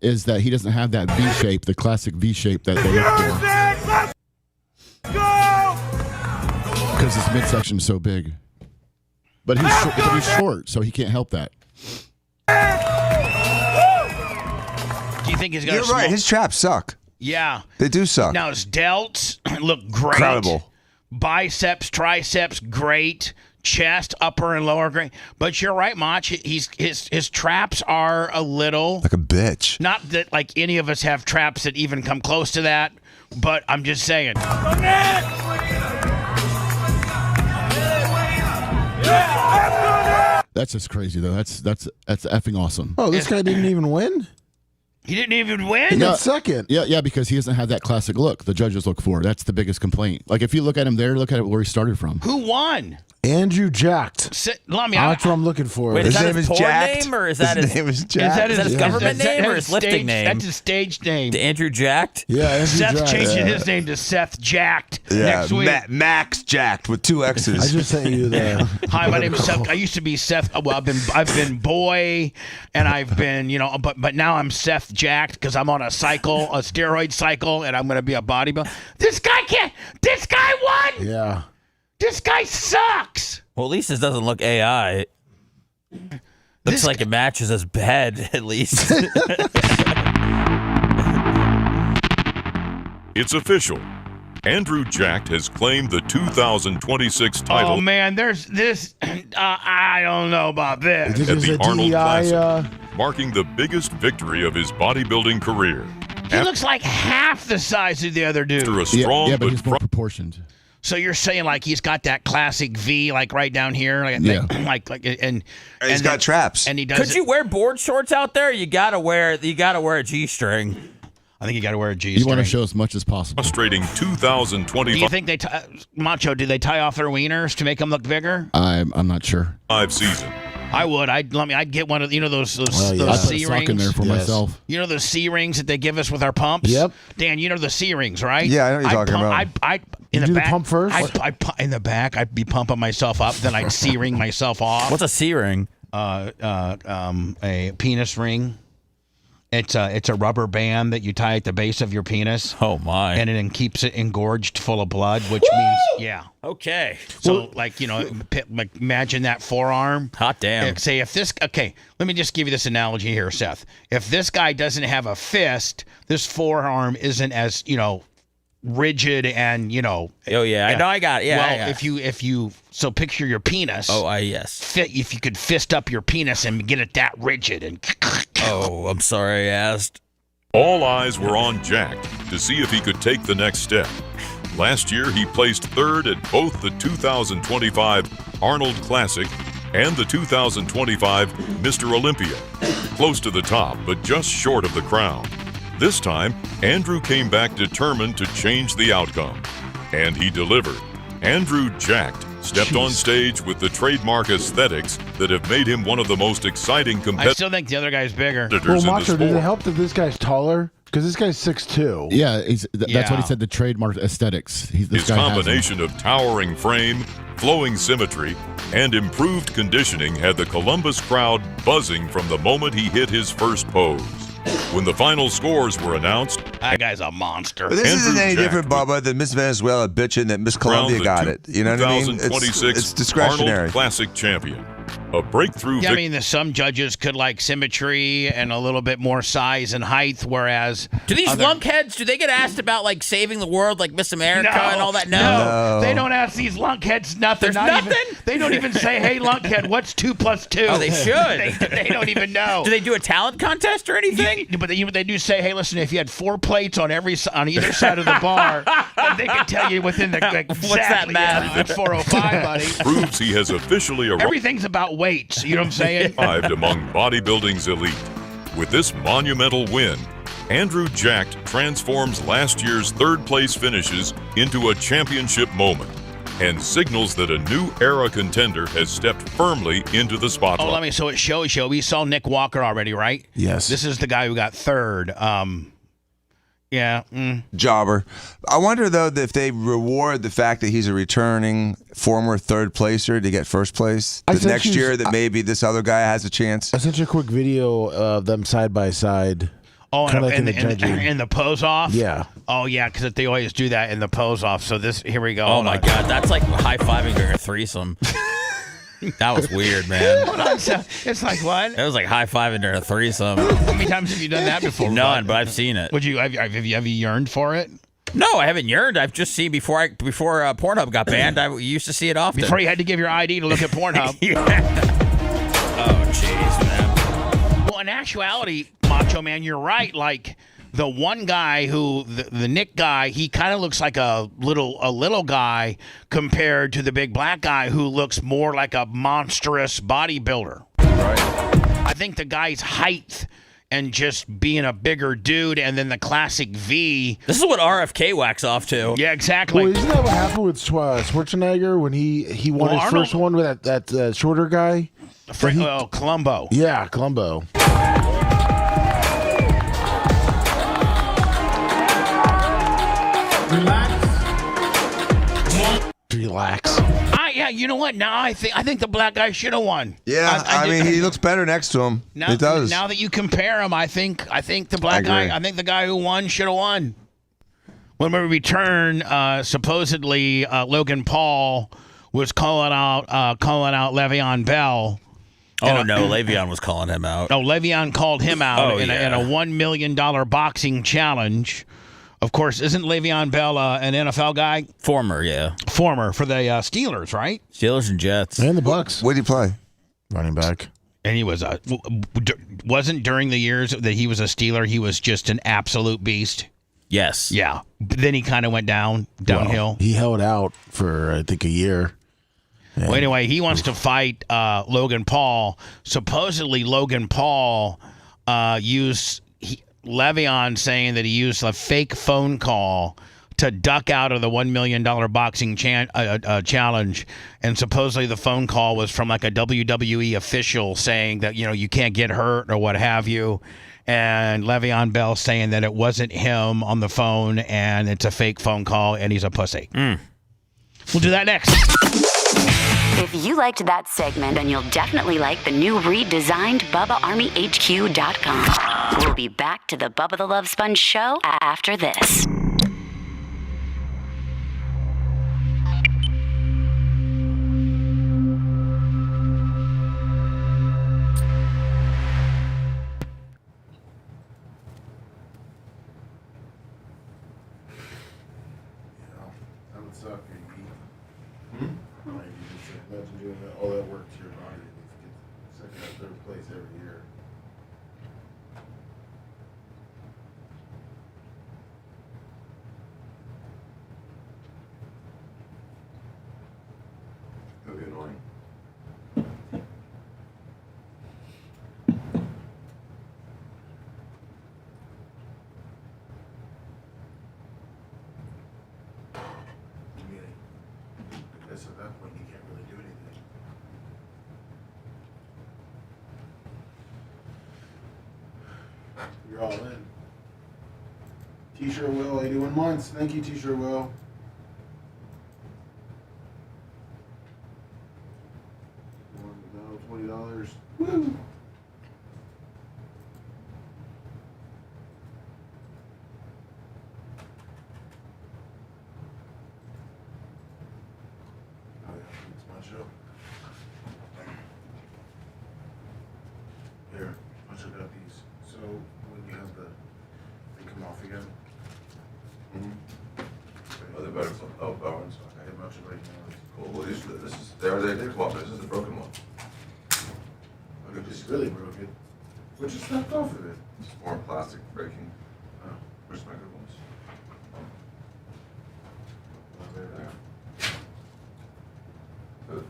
is that he doesn't have that V shape, the classic V shape that they look for. Because his midsection is so big, but he's short, so he can't help that. Do you think he's got? You're right. His traps suck. Yeah, they do suck. Now his delts look great. Incredible. Biceps, triceps, great. Chest, upper and lower, great. But you're right, Mach. His traps are a little like a bitch. Not that like any of us have traps that even come close to that, but I'm just saying. That's just crazy, though. That's effing awesome. Oh, this guy didn't even win? He didn't even win? He got second. Yeah, because he doesn't have that classic look the judges look for. That's the biggest complaint. Like, if you look at him there, look at where he started from. Who won? Andrew Jacked. That's what I'm looking for. Wait, is that his porn name, or is that his name is Is that his government name or his lifting name? That's his stage name. Andrew Jacked? Yeah, Andrew Seth Jacked. changing his name to Seth Jacked next week. Max Jacked with 2 X's. I just sent you the. Hi, my name's Seth. I used to be Seth. Well, I've been boy, and I've been but now I'm Seth Jacked because I'm on a steroid cycle, and I'm gonna be a bodybuilder. This guy can't. This guy won. Yeah. This guy sucks. Well, at least this doesn't look AI. Looks like it matches his bed, at least. It's official. Andrew Jacked has claimed the 2026 title. Oh man, there's this. I don't know about this. At the Arnold Classic, marking the biggest victory of his bodybuilding career. He looks like half the size of the other dude. After a strong but he's more proportioned. So you're saying like he's got that classic V like right down here, and he's got traps. And he does. Could you wear board shorts out there? You gotta wear a G-string. I think you got to wear a G-string. You want to show as much as possible. Frustrating 2025. Do you think Macho? Do they tie off their wieners to make them look bigger? I'm not sure. Season. I would. I'd get one of those I C put a sock rings in there for myself. You know those C rings that they give us with our pumps. Yep. Dan, you know the C rings, right? Yeah, I know what you're talking about. I You do the pump first? In the back, I'd be pumping myself up, then I'd C ring myself off. What's a C ring? A penis ring. It's a rubber band that you tie at the base of your penis. Oh my! And it then keeps it engorged full of blood, which means Okay. So imagine that forearm. Hot damn. Say if this let me just give you this analogy here, Seth. If this guy doesn't have a fist, this forearm isn't as rigid and Oh yeah, I know. I got it. Yeah. Well, if you so picture your penis. Oh, yes. If you could fist up your penis and get it that rigid and. Oh, I'm sorry I asked. All eyes were on Jacked to see if he could take the next step. Last year, he placed third at both the 2025 Arnold Classic and the 2025 Mr. Olympia, close to the top, but just short of the crown. This time, Andrew came back determined to change the outcome, and he delivered. Andrew Jacked stepped on stage with the trademark aesthetics that have made him one of the most exciting I competitors still think the other guy's bigger. Well, Macho, does it help that this guy's taller? Because this guy's 6'2". Yeah, that's what he said, the trademark aesthetics. His combination of towering frame, flowing symmetry, and improved conditioning had the Columbus crowd buzzing from the moment he hit his first pose. When the final scores were announced, that guy's a monster. But this Andrew isn't any Jack different, Bubba, than Miss Venezuela bitching that Miss Colombia got it. You know what I mean? 2026 It's discretionary. Arnold Classic champion. A breakthrough Yeah, I mean, some judges could like symmetry and a little bit more size and height, whereas do these lunkheads, do they get asked about like saving the world, like Miss America and all that? No, they don't ask these lunkheads nothing. There's nothing? They don't even say, "Hey, lunkhead, what's 2 + 2?" Oh, they should. they don't even know. Do they do a talent contest or anything? But they do say, "Hey, listen, if you had 4 plates on either side of the bar, then they can tell you within the exactly, what's that math? It's 405, buddy." proves he has officially arrived. Everything's about weights. You know what I'm saying? Among bodybuilding's elite. With this monumental win, Andrew Jack transforms last year's third-place finishes into a championship moment and signals that a new era contender has stepped firmly into the spotlight. Oh, so it shows you. We saw Nick Walker already, right? Yes. This is the guy who got third. Yeah. Jobber. I wonder, though, if they reward the fact that he's a returning former third placer to get first place. The next year that maybe this other guy has a chance. I sent you a quick video of them side by side. Oh, Kinda like in the pose off? Yeah. Oh, yeah, because they always do that in the pose off. So here we go. Oh, my God. That's like high-fiving during a threesome. That was weird, man. Hold on, so it's like what? It was like high-fiving during a threesome. How many times have you done that before? None, but I've seen it. Would you have you yearned for it? No, I haven't yearned. I've just seen before Pornhub got banned. I used to see it often. Before you had to give your ID to look at Pornhub. Oh, jeez, man. Well, in actuality, Macho Man, you're right. Like the one guy who the Nick guy, he kind of looks like a little guy compared to the big black guy who looks more like a monstrous bodybuilder. Right. I think the guy's height and just being a bigger dude, and then the classic V. This is what RFK whacks off to. Yeah, exactly. Well, isn't that what happened with Schwarzenegger when he won his first one with that shorter guy? Columbo. Yeah, Columbo. Relax. Yeah, you know what? Now I think the black guy should have won. Yeah, I mean, he looks better next to him. Now, He does. Now that you compare him, I think the black guy. I think the guy who won should have won. When we return, supposedly Logan Paul was calling out Le'Veon Bell. Oh, no, Le'Veon was calling him out. Oh, Le'Veon called him out in a $1 million boxing challenge. Of course, isn't Le'Veon Bell an NFL guy? Former, yeah. Former for the Steelers, right? Steelers and Jets. And the Bucks. What did he play? Running back. And he was wasn't during the years that he was a Steeler, he was just an absolute beast. Yes. Yeah. But then he kind of went downhill. Well, he held out for, I think, a year. Well, anyway, he wants to fight Logan Paul. Supposedly, Logan Paul used Le'Veon saying that he used a fake phone call to duck out of the $1 million boxing challenge, and supposedly the phone call was from like a WWE official saying that you can't get hurt or what have you, and Le'Veon Bell saying that it wasn't him on the phone and it's a fake phone call and he's a pussy. We'll do that next. If you liked that segment, then you'll definitely like the new redesigned BubbaArmyHQ.com. We'll be back to the Bubba the Love Sponge show after this. That would suck. Imagine doing all that work to your body and get second or third place every year. That would be annoying. I guess at that point you can't really do anything. You're all in. T-shirt Will, 81 months. Thank you, T-shirt Will. $20. Woo! again. Oh, they're better. Oh, Bowens. Okay, much right now. Cool. Well, this is they're well, this is the broken one. Okay, this is really broken. What you snapped off of it? It's more plastic breaking. Oh, where's my good ones?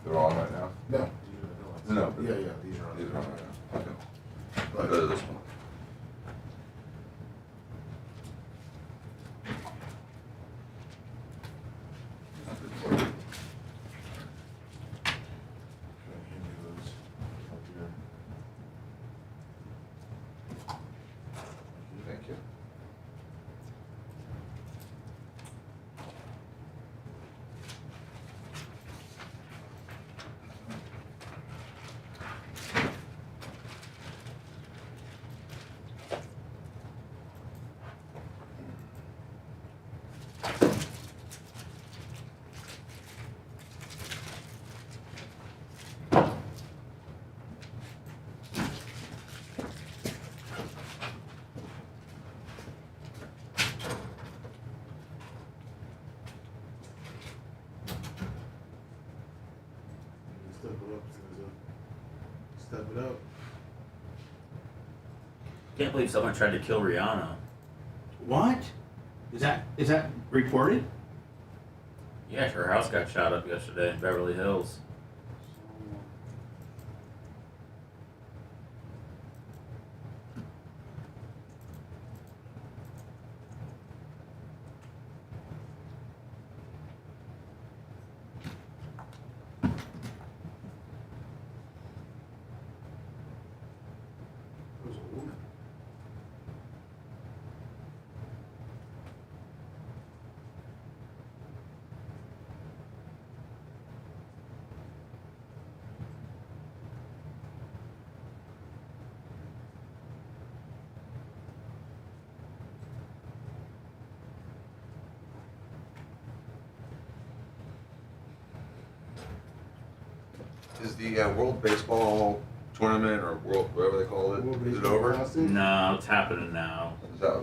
They're on right now? No. No. Yeah, these are on. These are on right now. Okay. I'll go to this one. Thank you. Step it up. Can't believe someone tried to kill Rihanna. What? Is that reported? Yeah, her house got shot up yesterday in Beverly Hills. It was a woman. Is the World Baseball Tournament or World, whatever they call it, is it over? No, it's happening now. I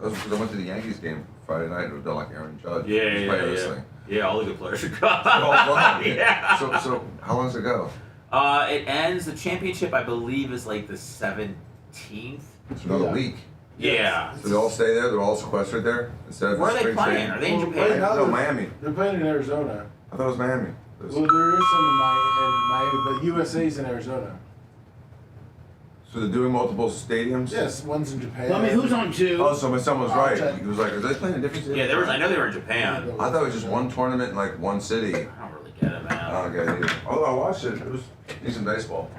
went to the Yankees game Friday night. It was done like Aaron Judge. Yeah. Yeah, all the good players are gone. Yeah. So how long does it go? It ends, the championship, I believe, is like the 17th. It's another week. Yeah. So they all stay there? They're all sequestered there? Instead of Where the are they spring playing? training? Are they in Japan? Right now No, Miami. They're playing in Arizona. I thought it was Miami. Well, there is some in Miami, but USA's in Arizona. So they're doing multiple stadiums? Yes, one's in Japan. Well, I mean, who's on two? Oh, so someone was right. He was like, are they playing in different cities? Yeah, I know they were in Japan. I thought it was just one tournament in like one city. I don't really get it, man. I don't get it either. Although I watched it. It was decent baseball.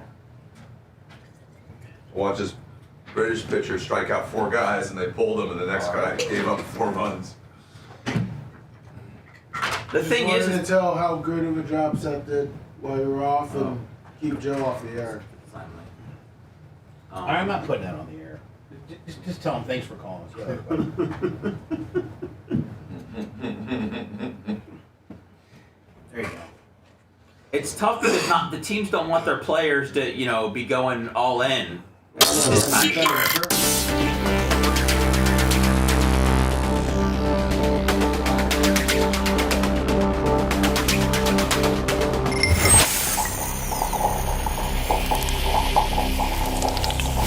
Watch this British pitcher strike out 4 guys and they pulled him and the next guy gave up 4 runs. The thing is, to tell how good of a job Seth did while you were off and keep Joe off the air. I'm not putting that on the air. Just tell him thanks for calling us. Yeah, everybody. There you go. it's tough because the teams don't want their players to, be going all in.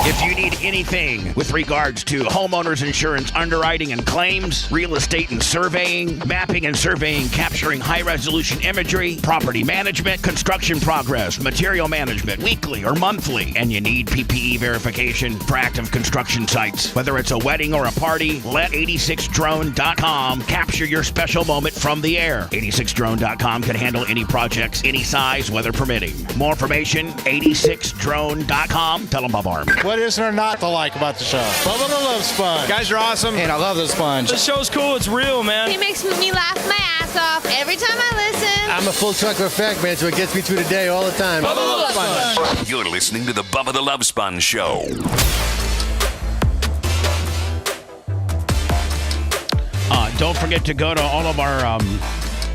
If you need anything with regards to homeowners insurance underwriting and claims, real estate and surveying, mapping and surveying, capturing high-resolution imagery, property management, construction progress, material management, weekly or monthly, and you need PPE verification for active construction sites, whether it's a wedding or a party, let 86drone.com capture your special moment from the air. 86drone.com can handle any projects, any size, weather permitting. More information, 86drone.com. Tell them Bubba Army. What is there not to like about the show? Bubba the Love Sponge. Guys are awesome, and I love the sponge. The show's cool. It's real, man. He makes me laugh my ass off every time I listen. I'm a full trucker effect, man, so it gets me through the day all the time. Bubba the Love Sponge. You're listening to the Bubba the Love Sponge Show. Don't forget to go to all of our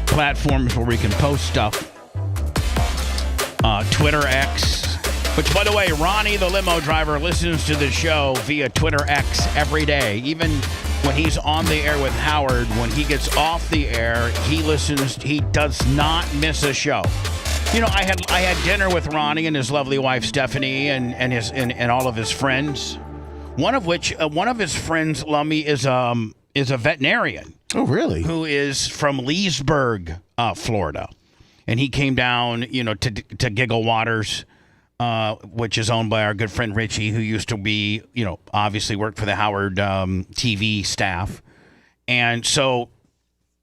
platforms where we can post stuff. Twitter, X. Which, by the way, Ronnie, the limo driver, listens to the show via Twitter X every day. Even when he's on the air with Howard, when he gets off the air, he listens. He does not miss a show. You know, I had dinner with Ronnie and his lovely wife Stephanie and all of his friends. One of his friends, Lummy, is a veterinarian. Oh, really? Who is from Leesburg, Florida, and he came down, to Giggle Waters, which is owned by our good friend Richie, who used to be, obviously worked for the Howard TV staff, and so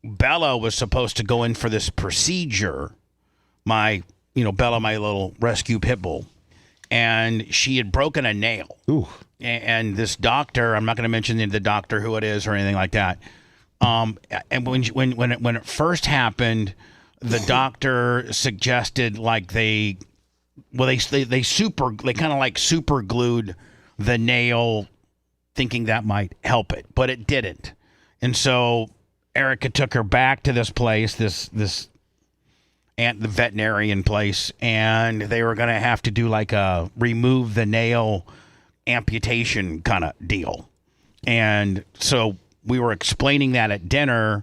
Bella was supposed to go in for this procedure. Bella, my little rescue pit bull, and she had broken a nail. Ooh. And this doctor, I'm not going to mention the doctor who it is or anything like that. And when it first happened, the doctor suggested they kind of like super glued the nail, thinking that might help it, but it didn't. And so Erica took her back to this place, the veterinarian place, and they were going to have to do like a remove the nail amputation kind of deal. And so we were explaining that at dinner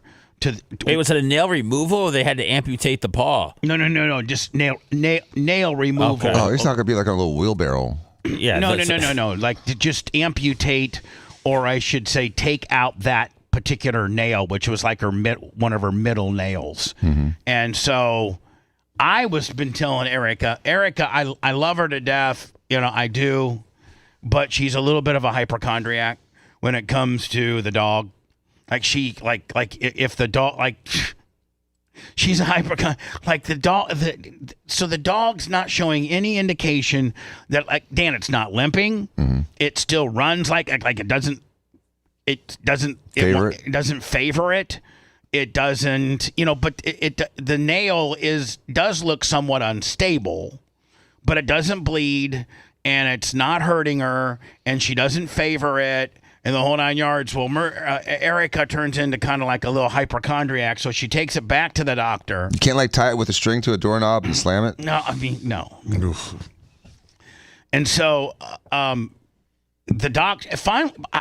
Wait, was it a nail removal or they had to amputate the paw? No, just nail removal. Okay. Oh, it's not going to be like a little wheelbarrow. Yeah. No. Like to just amputate, or I should say take out that particular nail, which was like one of her middle nails. Mm-hmm. And so I been telling Erica, I love her to death. I do, but she's a little bit of a hypochondriac when it comes to the dog. Like if the dog, she's a hypochondriac. Like the dog, so the dog's not showing any indication that, like, Dan, it's not limping. Mm-hmm. It still runs like it doesn't favor it. It doesn't, but the nail does look somewhat unstable, but it doesn't bleed and it's not hurting her and she doesn't favor it and the whole 9 yards. Well, Erica turns into kind of like a little hypochondriac, so she takes it back to the doctor. You can't tie it with a string to a doorknob and slam it? No, no. And so, the doctor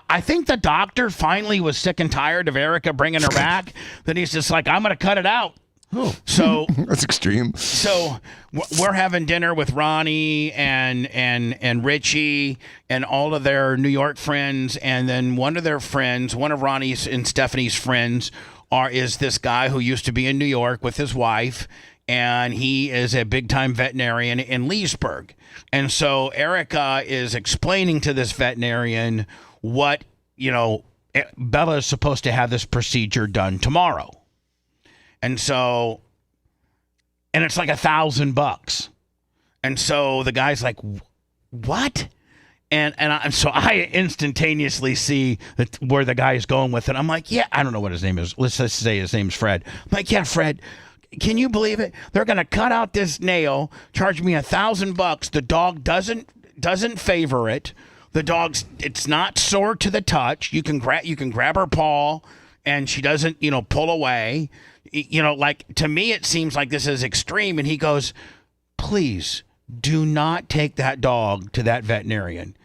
I think the doctor finally was sick and tired of Erica bringing her back. That he's just like, I'm going to cut it out. Oh, so that's extreme. So we're having dinner with Ronnie and Richie and all of their New York friends, and then one of Ronnie's and Stephanie's friends is this guy who used to be in New York with his wife, and he is a big-time veterinarian in Leesburg. And so Erica is explaining to this veterinarian what, Bella is supposed to have this procedure done tomorrow. And so, and it's like $1,000. And so the guy's like, what? So I instantaneously see where the guy is going with it. I'm like, yeah, I don't know what his name is. Let's just say his name's Fred. I'm like, yeah, Fred, can you believe it? They're going to cut out this nail, charge me $1,000. The dog doesn't favor it. The it's not sore to the touch. You can grab her paw and she doesn't, pull away. Like, to me, it seems like this is extreme. And he goes, please do not take that dog to that veterinarian.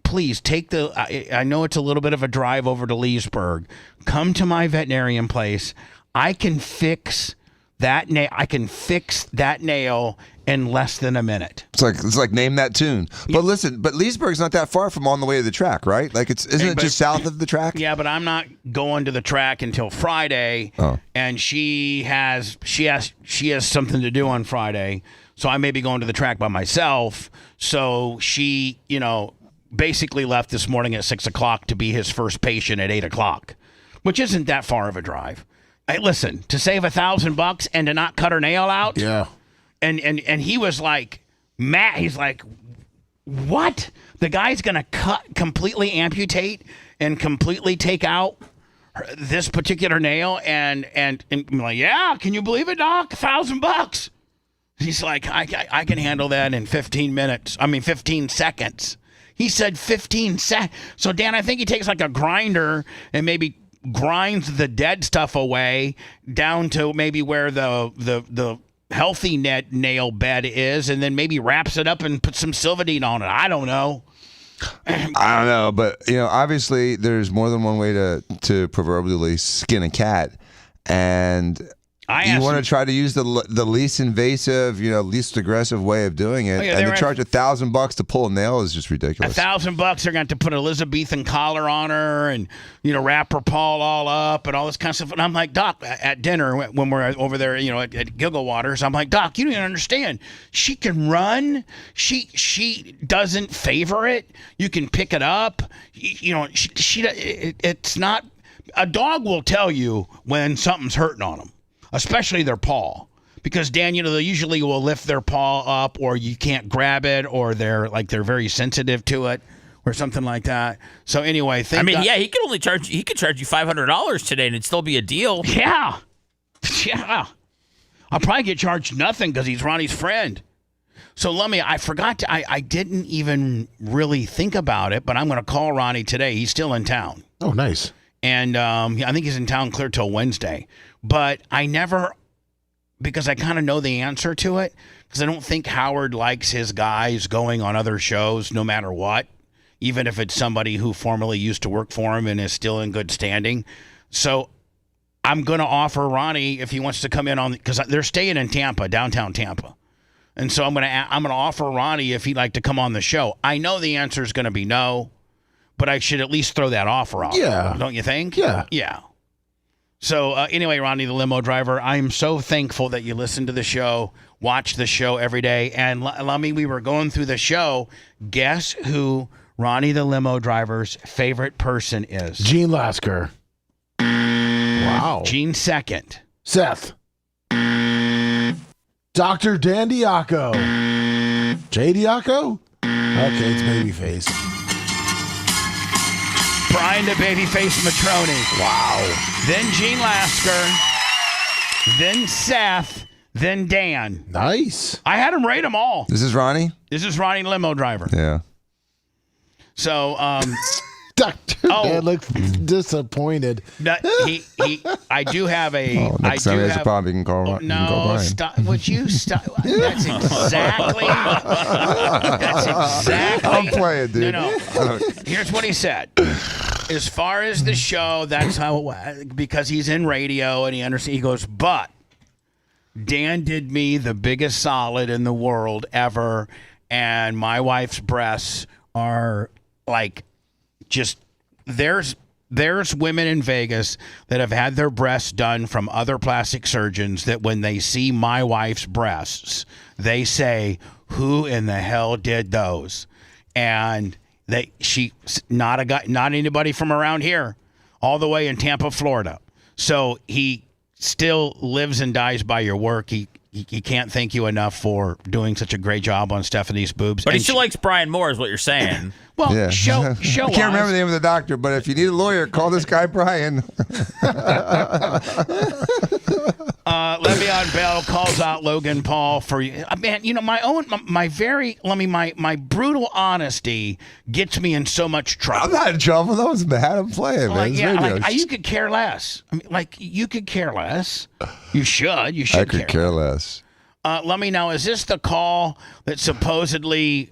Please take I know it's a little bit of a drive over to Leesburg. Come to my veterinarian place. I can fix that nail. I can fix that nail in less than a minute. It's like name that tune. But listen, Leesburg's not that far from on the way to the track, right? Like isn't it just south of the track? Yeah, but I'm not going to the track until Friday. Oh. And she has something to do on Friday, so I may be going to the track by myself. So she, basically left this morning at 6:00 to be his first patient at 8:00, which isn't that far of a drive. Hey, listen, to save $1,000 and to not cut her nail out. Yeah. And he was like, Matt, he's like, what? The guy's going to completely amputate and completely take out this particular nail? And I'm like, yeah, can you believe it, Doc? $1,000. He's like, I can handle that in 15 seconds. He said 15 seconds. So, Dan, I think he takes like a grinder and maybe grinds the dead stuff away down to maybe where the healthy nail bed is, and then maybe wraps it up and puts some Silvadene on it. I don't know. I don't know, but obviously there's more than one way to proverbially skin a cat, and you want to try to use the least invasive, least aggressive way of doing it, and to charge $1,000 to pull a nail is just ridiculous. $1,000, they're going to put an Elizabethan collar on her and wrap her paw all up and all this kind of stuff. And I'm like, Doc, at dinner when we're over there, at Giggle Waters, I'm like, Doc, you don't even understand. She can run. She doesn't favor it. You can pick it up. It's not. A dog will tell you when something's hurting on them. Especially their paw, because Dan, they usually will lift their paw up, or you can't grab it, or they're very sensitive to it, or something like that. So anyway, he could charge you $500 today, and it'd still be a deal. Yeah. I'll probably get charged nothing because he's Ronnie's friend. So I forgot I didn't even really think about it, but I'm going to call Ronnie today. He's still in town. Oh, nice. And I think he's in town clear till Wednesday. But I never, because I kind of know the answer to it, because I don't think Howard likes his guys going on other shows no matter what, even if it's somebody who formerly used to work for him and is still in good standing. So I'm going to offer Ronnie if he wants to come in on, because they're staying in Tampa, downtown Tampa. And so I'm going to offer Ronnie if he'd like to come on the show. I know the answer is going to be no, but I should at least throw that offer out. Yeah. Don't you think? Yeah. Yeah. So anyway, Ronnie, the limo driver, I am so thankful that you listen to the show, watch the show every day. And we were going through the show. Guess who Ronnie, the limo driver's favorite person is? Gene Lasker. Wow. Gene second. Seth. Dr. Dan Diaco. Jay Diaco? Okay, it's Babyface. Brian the Babyface Matroni. Wow. Then Gene Lasker. Then Seth. Then Dan. Nice. I had him rate them all. This is Ronnie? This is Ronnie, limo driver. Yeah. So, Dr. Dan looks disappointed. I do have a. Next time he has a problem, you can call Brian. No, stop. Would you stop? That's exactly. I'm playing, dude. No. Here's what he said. As far as the show, that's how, because he's in radio and he understands. He goes, but Dan did me the biggest solid in the world ever, and my wife's breasts are like just there's women in Vegas that have had their breasts done from other plastic surgeons that when they see my wife's breasts, they say, who in the hell did those? And she not anybody from around here, all the way in Tampa, Florida. So he still lives and dies by your work. He can't thank you enough for doing such a great job on Stephanie's boobs. But he still likes Brian More, is what you're saying. Well, yeah. show I can't remember the name of the doctor, but if you need a lawyer, call this guy Brian. Le'Veon Bell calls out Logan Paul for man. My brutal honesty gets me in so much trouble. I'm not in trouble. That was bad. I'm playing, man. You could care less. You could care less. You should. You should. I could care less. Let me know. Is this the call that supposedly?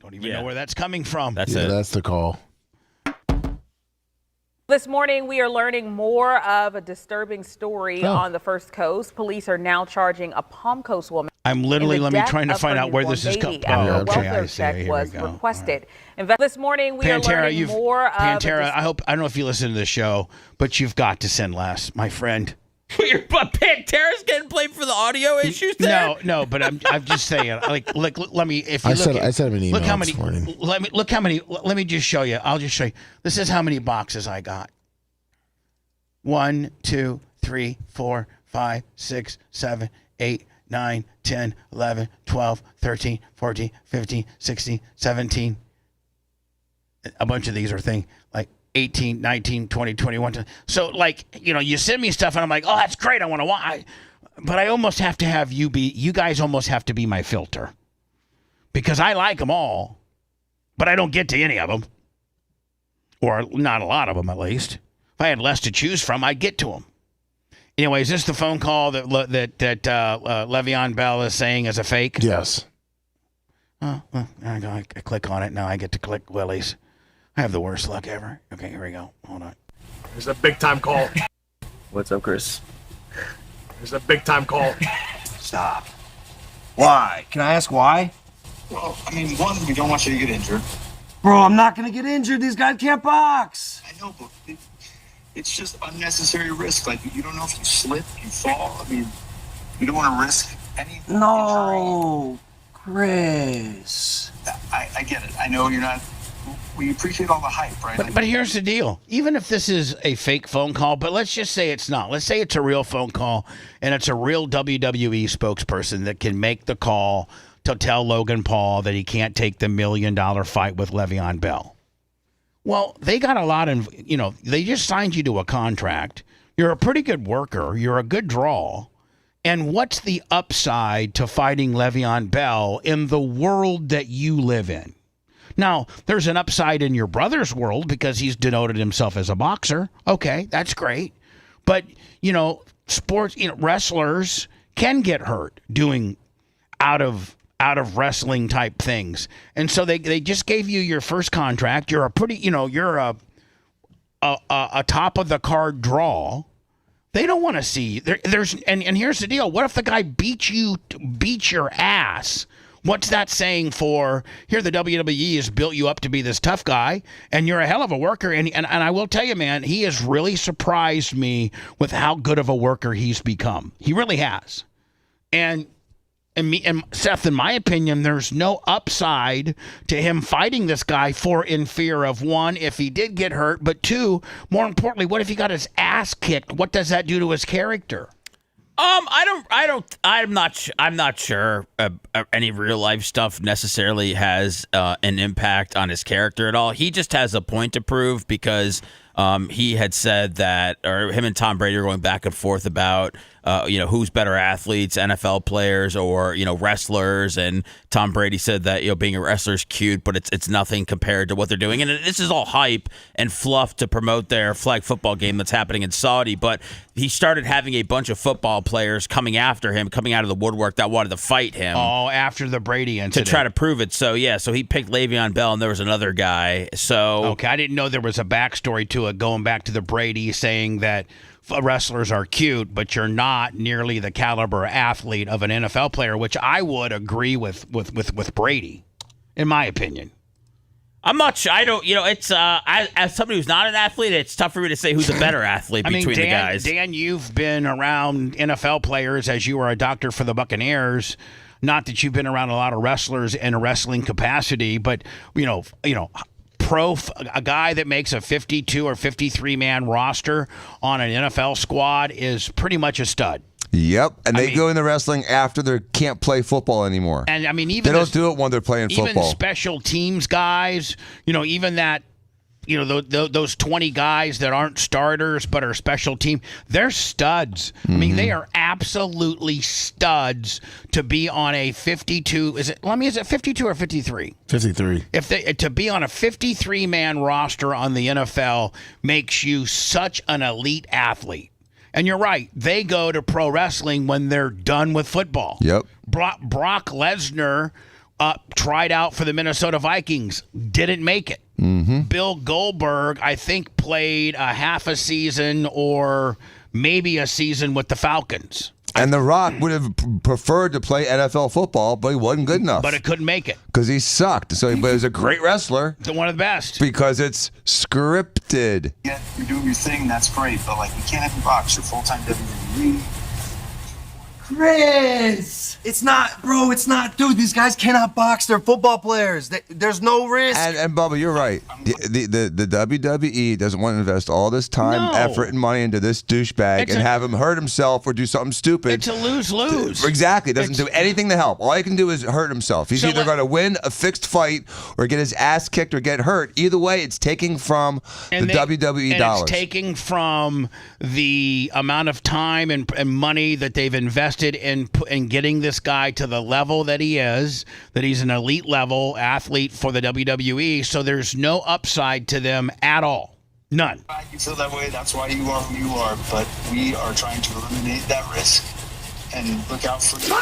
Don't even know where that's coming from. That's the call. This morning, we are learning more of a disturbing story on the First Coast. Police are now charging a Palm Coast woman. I'm literally trying to find out where this is coming from. A welfare check was requested. This morning, we are learning more of. Pantera, I don't know if you listen to the show, but you've got to send less, my friend. But Pantera's getting blamed for the audio issues there? No, but I'm just saying. Let me. If you I sent him an email this morning. Let me just show you. I'll just show you. This is how many boxes I got. 1, 2, 3, 4, 5, 6, 7, 8, 9, 10, 11, 12, 13, 14, 15, 16, 17. A bunch of these are things like 18, 19, 20, 21. So, you send me stuff and I'm like, oh, that's great. I want to watch. But I almost have to have you guys almost have to be my filter. Because I like them all, but I don't get to any of them. Or not a lot of them, at least. If I had less to choose from, I'd get to them. Anyway, is this the phone call that Le'Veon Bell is saying is a fake? Yes. I click on it. Now I get to click Willie's. I have the worst luck ever. Okay, here we go. Hold on. There's a big time call. What's up, Chris? There's a big time call. Stop. Why? Can I ask why? Well, I mean, one, we don't want you to get injured. Bro, I'm not going to get injured. These guys can't box. I know, but it's just unnecessary risk. Like, you don't know if you slip, you fall. I mean, you don't want to risk any No, Chris. I get it. I know you're not. We appreciate all the hype, right? But here's the deal. Even if this is a fake phone call, but let's just say it's not. Let's say it's a real phone call, and it's a real WWE spokesperson that can make the call to tell Logan Paul that he can't take the $1 million fight with Le'Veon Bell. Well, they got a lot of, they just signed you to a contract. You're a pretty good worker. You're a good draw. And what's the upside to fighting Le'Veon Bell in the world that you live in? Now, there's an upside in your brother's world because he's denoted himself as a boxer. Okay, that's great. But, sports, wrestlers can get hurt doing out of wrestling type things. And so they just gave you your first contract. You're a pretty, you're a top of the card draw. They don't want to see there's and here's the deal. What if the guy beats your ass? What's that saying for here? The WWE has built you up to be this tough guy, and you're a hell of a worker. And I will tell you, man, he has really surprised me with how good of a worker he's become. He really has. And Seth, in my opinion, there's no upside to him fighting this guy in fear of, one, if he did get hurt, but two, more importantly, what if he got his ass kicked? What does that do to his character? I'm not sure any real life stuff necessarily has an impact on his character at all. He just has a point to prove because he had said that, or him and Tom Brady are going back and forth about, who's better athletes, NFL players or, wrestlers. And Tom Brady said that, being a wrestler is cute, but it's nothing compared to what they're doing. And this is all hype and fluff to promote their flag football game that's happening in Saudi. But he started having a bunch of football players coming after him, coming out of the woodwork that wanted to fight him. Oh, after the Brady incident. To try to prove it. So, so he picked Le'Veon Bell, and there was another guy. So okay, I didn't know there was a backstory to it, going back to the Brady saying that wrestlers are cute, but you're not nearly the caliber athlete of an NFL player, which I would agree with Brady, in my opinion. I'm not sure. I don't, it's, as somebody who's not an athlete, it's tough for me to say who's a better athlete between the guys. Dan, you've been around NFL players as you were a doctor for the Buccaneers. Not that you've been around a lot of wrestlers in a wrestling capacity, but, a guy that makes a 52 or 53 man roster on an NFL squad is pretty much a stud. Yep, and they go into wrestling after they can't play football anymore. And I mean, even they don't do it when they're playing football. Even special teams guys, even that, those 20 guys that aren't starters but are special team, they're studs. I mean, they are absolutely studs to be on a 52. Is it 52 or 53? 53. To be on a 53-man roster on the NFL makes you such an elite athlete. And you're right. They go to pro wrestling when they're done with football. Yep. Brock Lesnar tried out for the Minnesota Vikings, didn't make it. Bill Goldberg, I think, played a half a season or maybe a season with the Falcons. And The Rock would have preferred to play NFL football, but he wasn't good enough. But it couldn't make it. Because he sucked. So, but he was a great wrestler. One of the best. Because it's scripted. Yeah, you're doing your thing, that's great, but you can't have you box. You're full-time WWE. Chris! It's not, dude, these guys cannot box. They're football players. There's no risk. And Bubba, you're right. The WWE doesn't want to invest all this time, effort, and money into this douchebag and have him hurt himself or do something stupid. It's a lose-lose. Exactly. It doesn't do anything to help. All he can do is hurt himself. He's either going to win a fixed fight or get his ass kicked or get hurt. Either way, it's taking from WWE dollars. It's taking from the amount of time and money that they've invested in getting this guy to the level that he is, that he's an elite level athlete for the WWE, so there's no upside to them at all. None. You feel that way, that's why you are who you are, but we are trying to eliminate that risk and look out for you.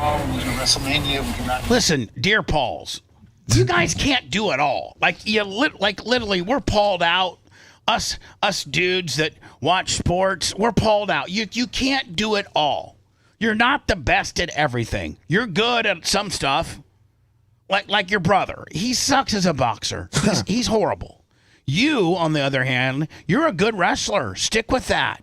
Raw, we can WrestleMania, we can. Listen, dear Pauls, you guys can't do it all. Like literally, we're Pauled out. Us dudes that watch sports, we're Pauled out. You can't do it all. You're not the best at everything. You're good at some stuff. Like your brother. He sucks as a boxer. He's horrible. You, on the other hand, you're a good wrestler. Stick with that.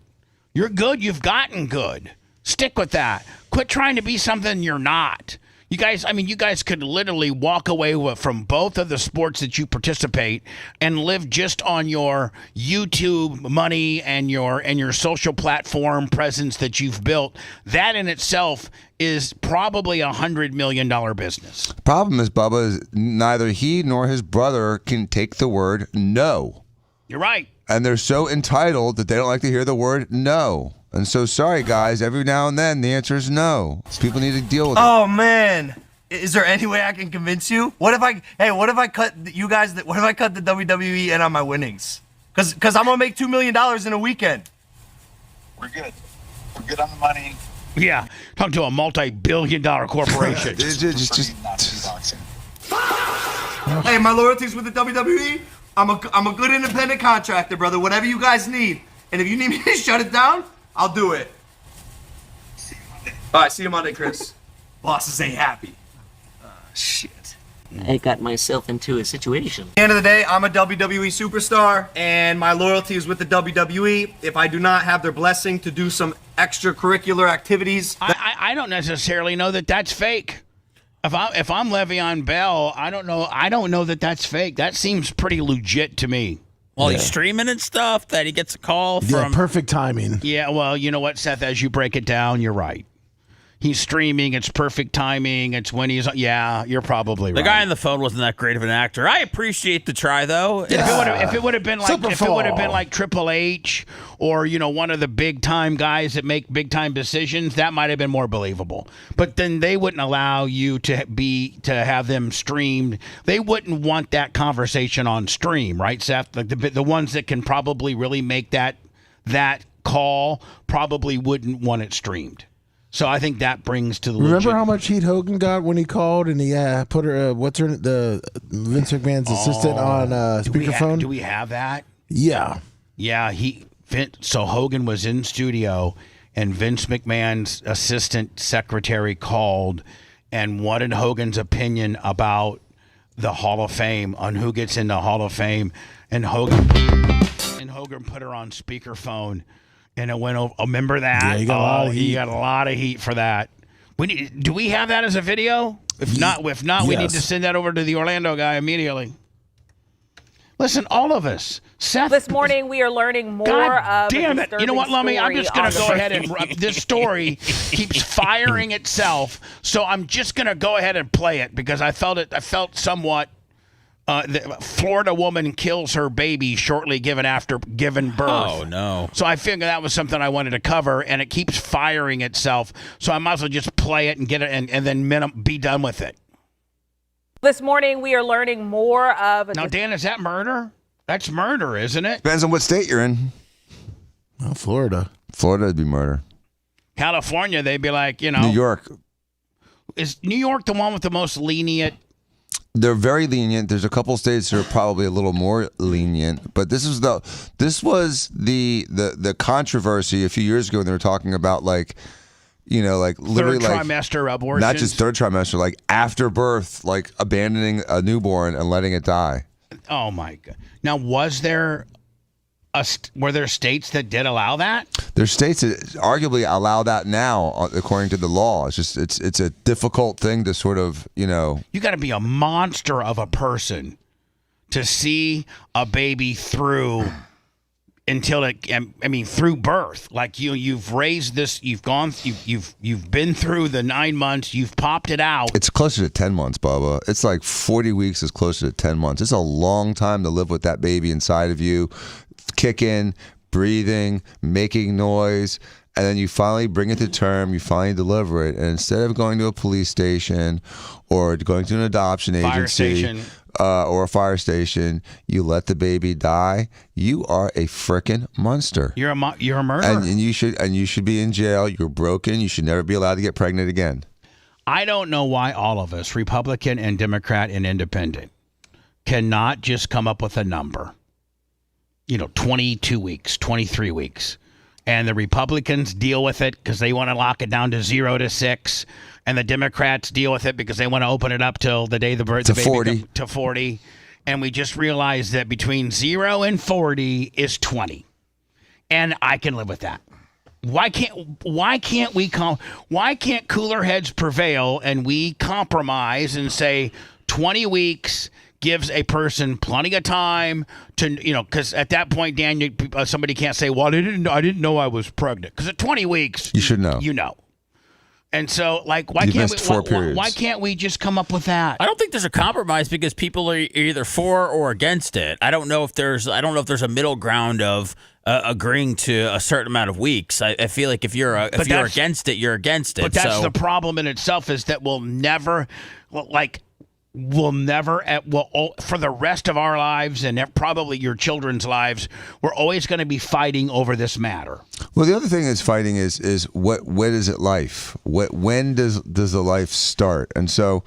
You're good. You've gotten good. Stick with that. Quit trying to be something you're not. You guys could literally walk away from both of the sports that you participate and live just on your YouTube money and your social platform presence that you've built. That in itself is probably $100 million business. Problem is, Bubba, is neither he nor his brother can take the word no. You're right. And they're so entitled that they don't like to hear the word no. And so, sorry, guys, every now and then the answer is no. People need to deal with it. Oh, man. Is there any way I can convince you? What if I cut you guys, what if I cut the WWE in on my winnings? Because I'm going to make $2 million in a weekend. We're good. We're good on the money. Yeah, talk to a multi-billion-dollar corporation. Hey, my loyalty's with the WWE. I'm a good independent contractor, brother. Whatever you guys need. And if you need me to shut it down, I'll do it. All right, see you Monday, Chris. Bosses ain't happy. Shit. I got myself into a situation. At the end of the day, I'm a WWE superstar, and my loyalty is with the WWE. If I do not have their blessing to do some extracurricular activities... I don't necessarily know that that's fake. If I'm Le'Veon Bell, I don't know that that's fake. That seems pretty legit to me. Well, he's streaming and stuff, that he gets a call from... Yeah, perfect timing. Yeah, well, you know what, Seth, as you break it down, you're right. He's streaming, it's perfect timing, it's when he's... Yeah, you're probably right. The guy on the phone wasn't that great of an actor. I appreciate the try, though. If it would have been like Triple H or, one of the big-time guys that make big-time decisions, that might have been more believable. But then they wouldn't allow you to have them streamed. They wouldn't want that conversation on stream, right, Seth? Like the ones that can probably really make that call probably wouldn't want it streamed. So I think that brings to the Remember how much heat Hogan got when he called and he put her the Vince McMahon's assistant on speakerphone? Do we have that? Yeah. Yeah, so Hogan was in studio and Vince McMahon's assistant secretary called and wanted Hogan's opinion about the Hall of Fame, on who gets in the Hall of Fame, and Hogan put her on speakerphone. And it went over. Remember that? Yeah, he got a lot of heat. He got a lot of heat for that. Do we have that as a video? If not, yes. We need to send that over to the Orlando guy immediately. Listen, all of us. Seth. This morning we are learning more God of. Damn it! You know what, Lummy? I'm just going to go ahead and this story keeps firing itself. So I'm just going to go ahead and play it because I felt somewhat. The Florida woman kills her baby shortly given birth. Oh, no. So I figured that was something I wanted to cover, and it keeps firing itself. So I might as well just play it and get it and then be done with it. This morning we are learning more of. Now, Dan, is that murder? That's murder, isn't it? Depends on what state you're in. Well, Florida. Florida would be murder. California, they'd be like, New York. Is New York the one with the most lenient? They're very lenient. There's a couple states that are probably a little more lenient, but this was the controversy a few years ago when they were talking about literally third trimester abortions. Not just third trimester, like after birth, like abandoning a newborn and letting it die. Oh my God! Now, were there states that did allow that? There's states that arguably allow that now, according to the law. It's just it's a difficult thing to sort of You got to be a monster of a person to see a baby through through birth. Like you've raised this, you've been through the 9 months, you've popped it out. It's closer to 10 months, Bubba. It's like 40 weeks is closer to 10 months. It's a long time to live with that baby inside of you. Kicking, breathing, making noise, and then you finally bring it to term, you finally deliver it, and instead of going to a police station or going to an adoption agency or a fire station, you let the baby die. You are a frickin' monster. You're a murderer. And you should be in jail. You're broken. You should never be allowed to get pregnant again. I don't know why all of us, Republican and Democrat and Independent, cannot just come up with a number. 22 weeks, 23 weeks. And the Republicans deal with it because they want to lock it down to 0 to 6. And the Democrats deal with it because they want to open it up till the day the baby to 40. To 40. And we just realized that between 0 and 40 is 20. And I can live with that. Why can't cooler heads prevail and we compromise and say 20 weeks gives a person plenty of time to, because at that point, Dan, somebody can't say, well, I didn't know I was pregnant. Because at 20 weeks, you should know. You know. And so, why can't we just come up with that? I don't think there's a compromise because people are either for or against it. I don't know if there's a middle ground of agreeing to a certain amount of weeks. I feel like if you're against it, you're against it. But that's the problem in itself is that we'll never for the rest of our lives and probably your children's lives, we're always going to be fighting over this matter. Well, the other thing is fighting is when is it life? When does the life start? And so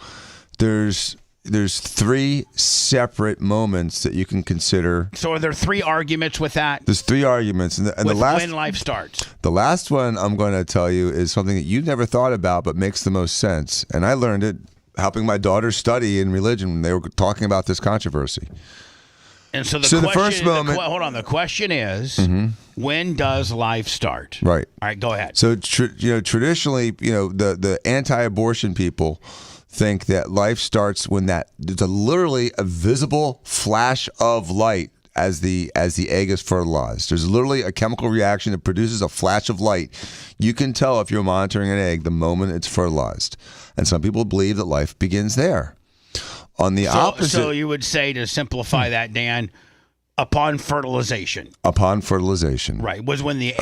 there's 3 separate moments that you can consider. So are there 3 arguments with that? There's 3 arguments, and the last when life starts. The last one I'm going to tell you is something that you've never thought about, but makes the most sense. And I learned it helping my daughter study in religion when they were talking about this controversy. And so the first moment. Hold on. The question is, when does life start? Right. All right. Go ahead. So traditionally, the anti-abortion people think that life starts when there's literally a visible flash of light as the egg is fertilized. There's literally a chemical reaction that produces a flash of light. You can tell if you're monitoring an egg the moment it's fertilized. And some people believe that life begins there. On the opposite. So you would say, to simplify that, Dan, upon fertilization. Upon fertilization. Right. Was when the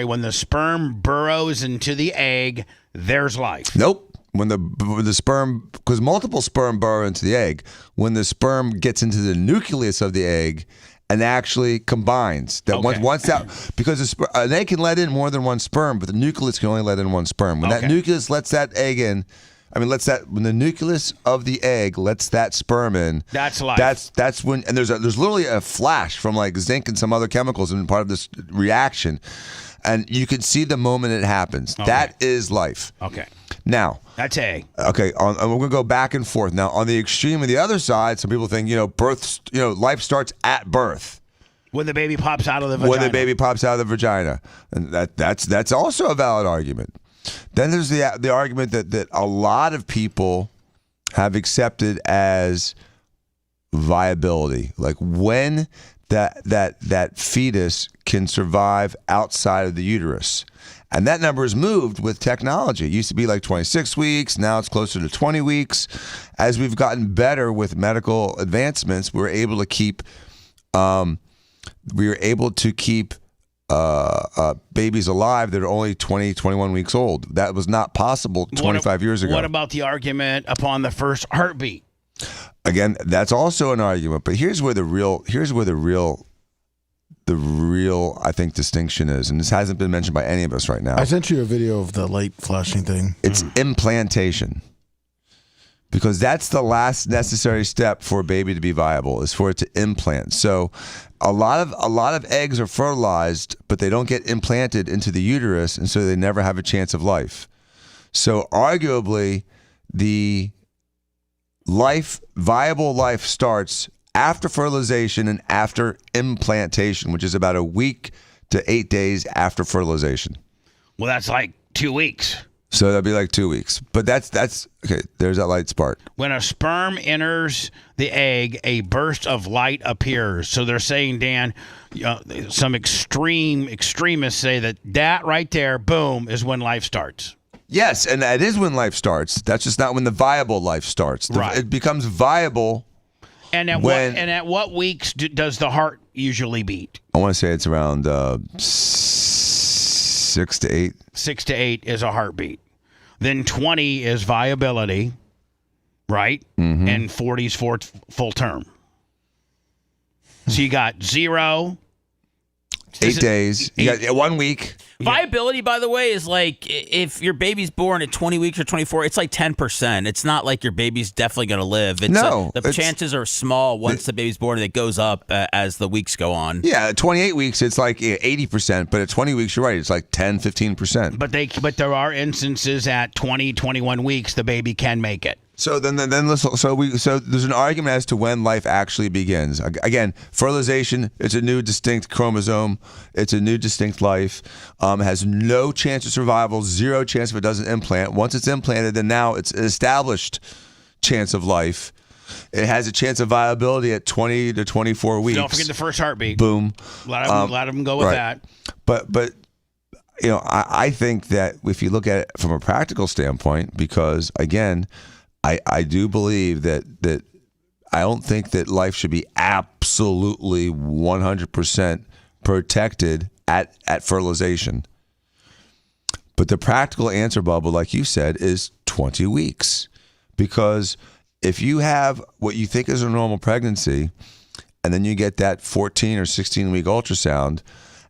when the sperm burrows into the egg, there's life. Nope. When the sperm, because multiple sperm burrow into the egg, when the sperm gets into the nucleus of the egg and actually combines, once that, because an egg can let in more than one sperm, but the nucleus can only let in one sperm. When that nucleus lets that egg in, when the nucleus of the egg lets that sperm in, that's life. That's when, and there's literally a flash from like zinc and some other chemicals in part of this reaction, and you can see the moment it happens. Okay. That is life. Okay. Now, that's A. Okay, and we're going to go back and forth. Now, on the extreme of the other side, some people think, life starts at birth. When the baby pops out of the vagina. When the baby pops out of the vagina. And that's also a valid argument. Then there's the argument that a lot of people have accepted as viability. Like when that fetus can survive outside of the uterus. And that number has moved with technology. It used to be like 26 weeks. Now it's closer to 20 weeks. As we've gotten better with medical advancements, we're able to keep babies alive that are only 20, 21 weeks old. That was not possible 25 years ago. What about the argument upon the first heartbeat? Again, that's also an argument. But here's where the real I think distinction is, and this hasn't been mentioned by any of us right now. I sent you a video of the light flashing thing. It's implantation, because that's the last necessary step for a baby to be viable, is for it to implant. So a lot of eggs are fertilized, but they don't get implanted into the uterus, and so they never have a chance of life. So arguably, the viable life starts after fertilization and after implantation, which is about a week to 8 days after fertilization. Well, that's like 2 weeks. So that'd be like 2 weeks. But that's okay. There's that light spark. When a sperm enters the egg, a burst of light appears. So they're saying, Dan, some extremists say that right there, boom, is when life starts. Yes, and that is when life starts. That's just not when the viable life starts. Right. It becomes viable. And at what weeks does the heart usually beat? I want to say it's around 6 to 8. 6 to 8 is a heartbeat. Then 20 is viability, right? Mm-hmm. And 40 is full term. So you got 0. 8 days. You got 1 week. Viability, by the way, is like if your baby's born at 20 weeks or 24, it's like 10%. It's not like your baby's definitely going to live. The chances are small once the baby's born, and it goes up as the weeks go on. Yeah, at 28 weeks, it's like 80%, but at 20 weeks, you're right, it's like 10, 15%. But there are instances at 20, 21 weeks the baby can make it. So then there's an argument as to when life actually begins. Again, fertilization, it's a new distinct chromosome. It's a new distinct life. Has no chance of survival, 0 chance if it doesn't implant. Once it's implanted, then now it's an established chance of life. It has a chance of viability at 20 to 24 weeks. Don't forget the first heartbeat. Boom. Let them go with that. But I think that if you look at it from a practical standpoint, because again, I do believe that I don't think that life should be absolutely 100% protected at fertilization. But the practical answer, Bubba, like you said, is 20 weeks. Because if you have what you think is a normal pregnancy, and then you get that 14 or 16-week ultrasound,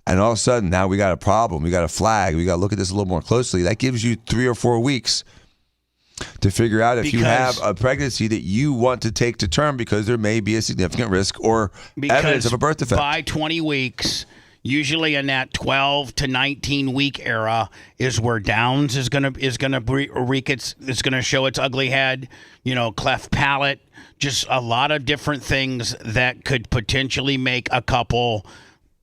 and all of a sudden now we got a problem, we got a flag, we got to look at this a little more closely, that gives you 3 or 4 weeks to figure out if you have a pregnancy that you want to take to term because there may be a significant risk or evidence of a birth defect. By 20 weeks, usually in that 12 to 19 week era, is where Downs is gonna wreak it's gonna show its ugly head. Cleft palate, just a lot of different things that could potentially make a couple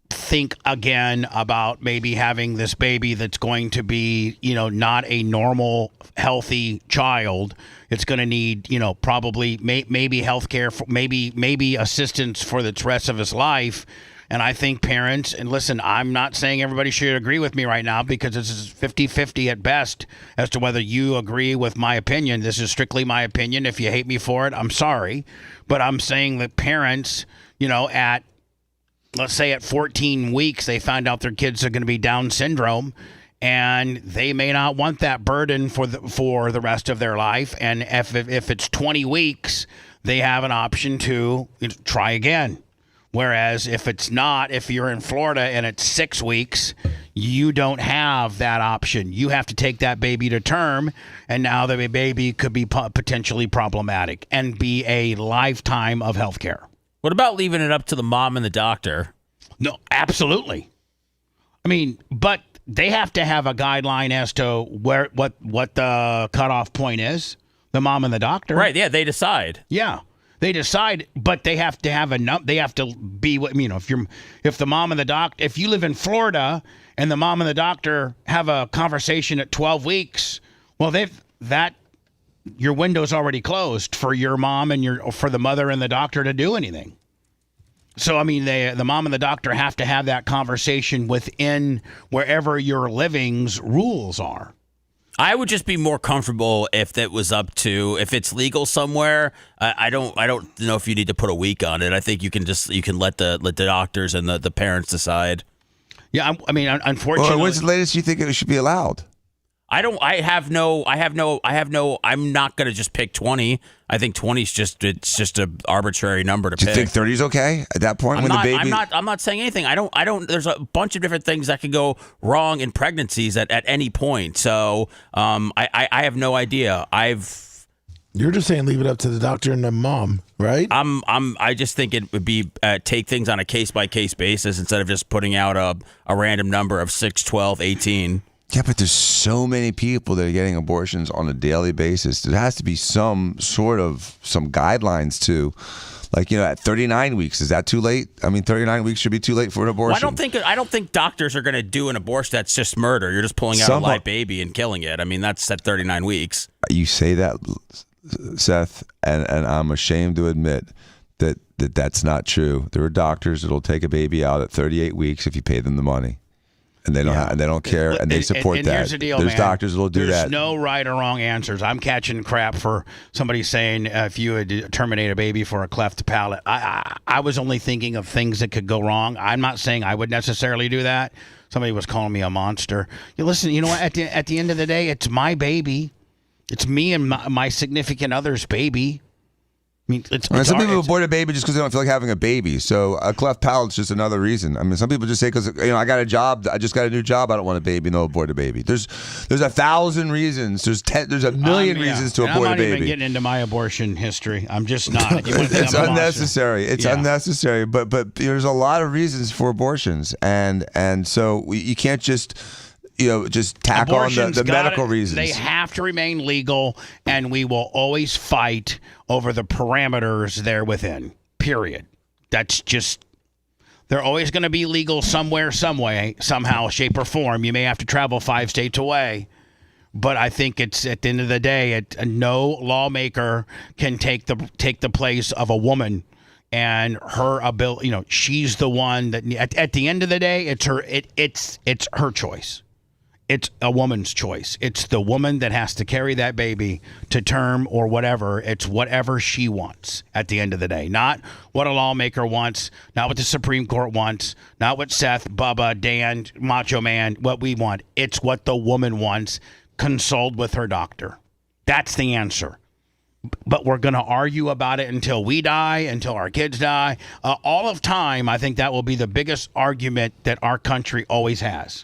think again about maybe having this baby that's going to be, not a normal, healthy child. It's going to need, probably maybe healthcare, maybe assistance for the rest of his life. And I think parents, and listen, I'm not saying everybody should agree with me right now because this is 50-50 at best as to whether you agree with my opinion. This is strictly my opinion. If you hate me for it, I'm sorry. But I'm saying that parents, let's say at 14 weeks, they find out their kids are going to be Down syndrome, and they may not want that burden for the rest of their life. And if it's 20 weeks, they have an option to try again. Whereas if it's not, if you're in Florida and it's 6 weeks, you don't have that option. You have to take that baby to term, and now the baby could be potentially problematic and be a lifetime of health care. What about leaving it up to the mom and the doctor? No, absolutely. I mean, but they have to have a guideline as to what the cutoff point is. The mom and the doctor, right? Yeah, they decide. Yeah, they decide, but they have to have they have to be what if the mom and the doctor, if you live in Florida and the mom and the doctor have a conversation at 12 weeks, well, your window's already closed for your mom and for the mother and the doctor to do anything. So, I mean, the mom and the doctor have to have that conversation within wherever your living's rules are. I would just be more comfortable if that was up to, if it's legal somewhere. I don't know if you need to put a week on it. I think you can let the doctors and the parents decide. Yeah, I mean, unfortunately. Well, what's the latest you think it should be allowed? I'm not going to just pick 20. I think 20 is just an arbitrary number to pick. Do you think 30 is okay at that point when the baby? I'm not saying anything. I don't, there's a bunch of different things that can go wrong in pregnancies at any point. So, I have no idea. You're just saying leave it up to the doctor and the mom, right? I just think it would be take things on a case by case basis instead of just putting out a random number of 6, 12, 18. Yeah, but there's so many people that are getting abortions on a daily basis. There has to be some guidelines too. Like, at 39 weeks, is that too late? I mean, 39 weeks should be too late for an abortion. Well, I don't think doctors are going to do an abortion that's just murder. You're just pulling out a live baby and killing it. I mean, that's at 39 weeks. You say that, Seth, and I'm ashamed to admit that's not true. There are doctors that'll take a baby out at 38 weeks if you pay them the money. And they don't care, and they support that. Here's the deal, There's man. doctors that will do that. There's no right or wrong answers. I'm catching crap for somebody saying if you would terminate a baby for a cleft palate. I was only thinking of things that could go wrong. I'm not saying I would necessarily do that. Somebody was calling me a monster. Listen, you know what? At the end of the day, it's my baby. It's me and my significant other's baby. I mean, it's some people abort a baby just because they don't feel like having a baby. So a cleft palate's just another reason. I mean, some people just say because I got a job, I just got a new job, I don't want a baby, and they'll abort a baby. There's 1,000 reasons. There's a million reasons to abort a baby. I'm not even getting into my abortion history. I'm just not. It's unnecessary. It's unnecessary. But there's a lot of reasons for abortions, and so you can't just tack on the medical reasons. They have to remain legal, and we will always fight over the parameters there within, period. That's just, they're always going to be legal somewhere, some way, somehow, shape, or form. You may have to travel 5 states away, but I think it's, at the end of the day, no lawmaker can take the place of a woman and her ability. She's the one that, at the end of the day, it's her choice. It's a woman's choice. It's the woman that has to carry that baby to term or whatever. It's whatever she wants at the end of the day. Not what a lawmaker wants, not what the Supreme Court wants, not what Seth, Bubba, Dan, Macho Man, what we want. It's what the woman wants. Consult with her doctor. That's the answer. But we're going to argue about it until we die, until our kids die. All of time, I think that will be the biggest argument that our country always has.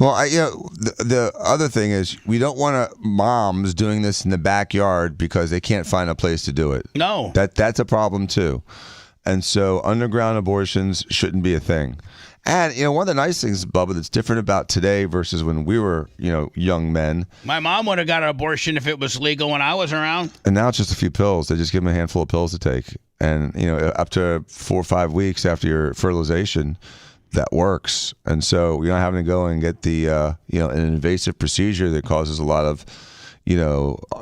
Well, the other thing is we don't want moms doing this in the backyard because they can't find a place to do it. No. That's a problem too. And so underground abortions shouldn't be a thing. And, one of the nice things, Bubba, that's different about today versus when we were, young men. My mom would have got an abortion if it was legal when I was around. And now it's just a few pills. They just give them a handful of pills to take. And, up to 4 or 5 weeks after your fertilization, that works. And so you're not having to go and get the an invasive procedure that causes a lot of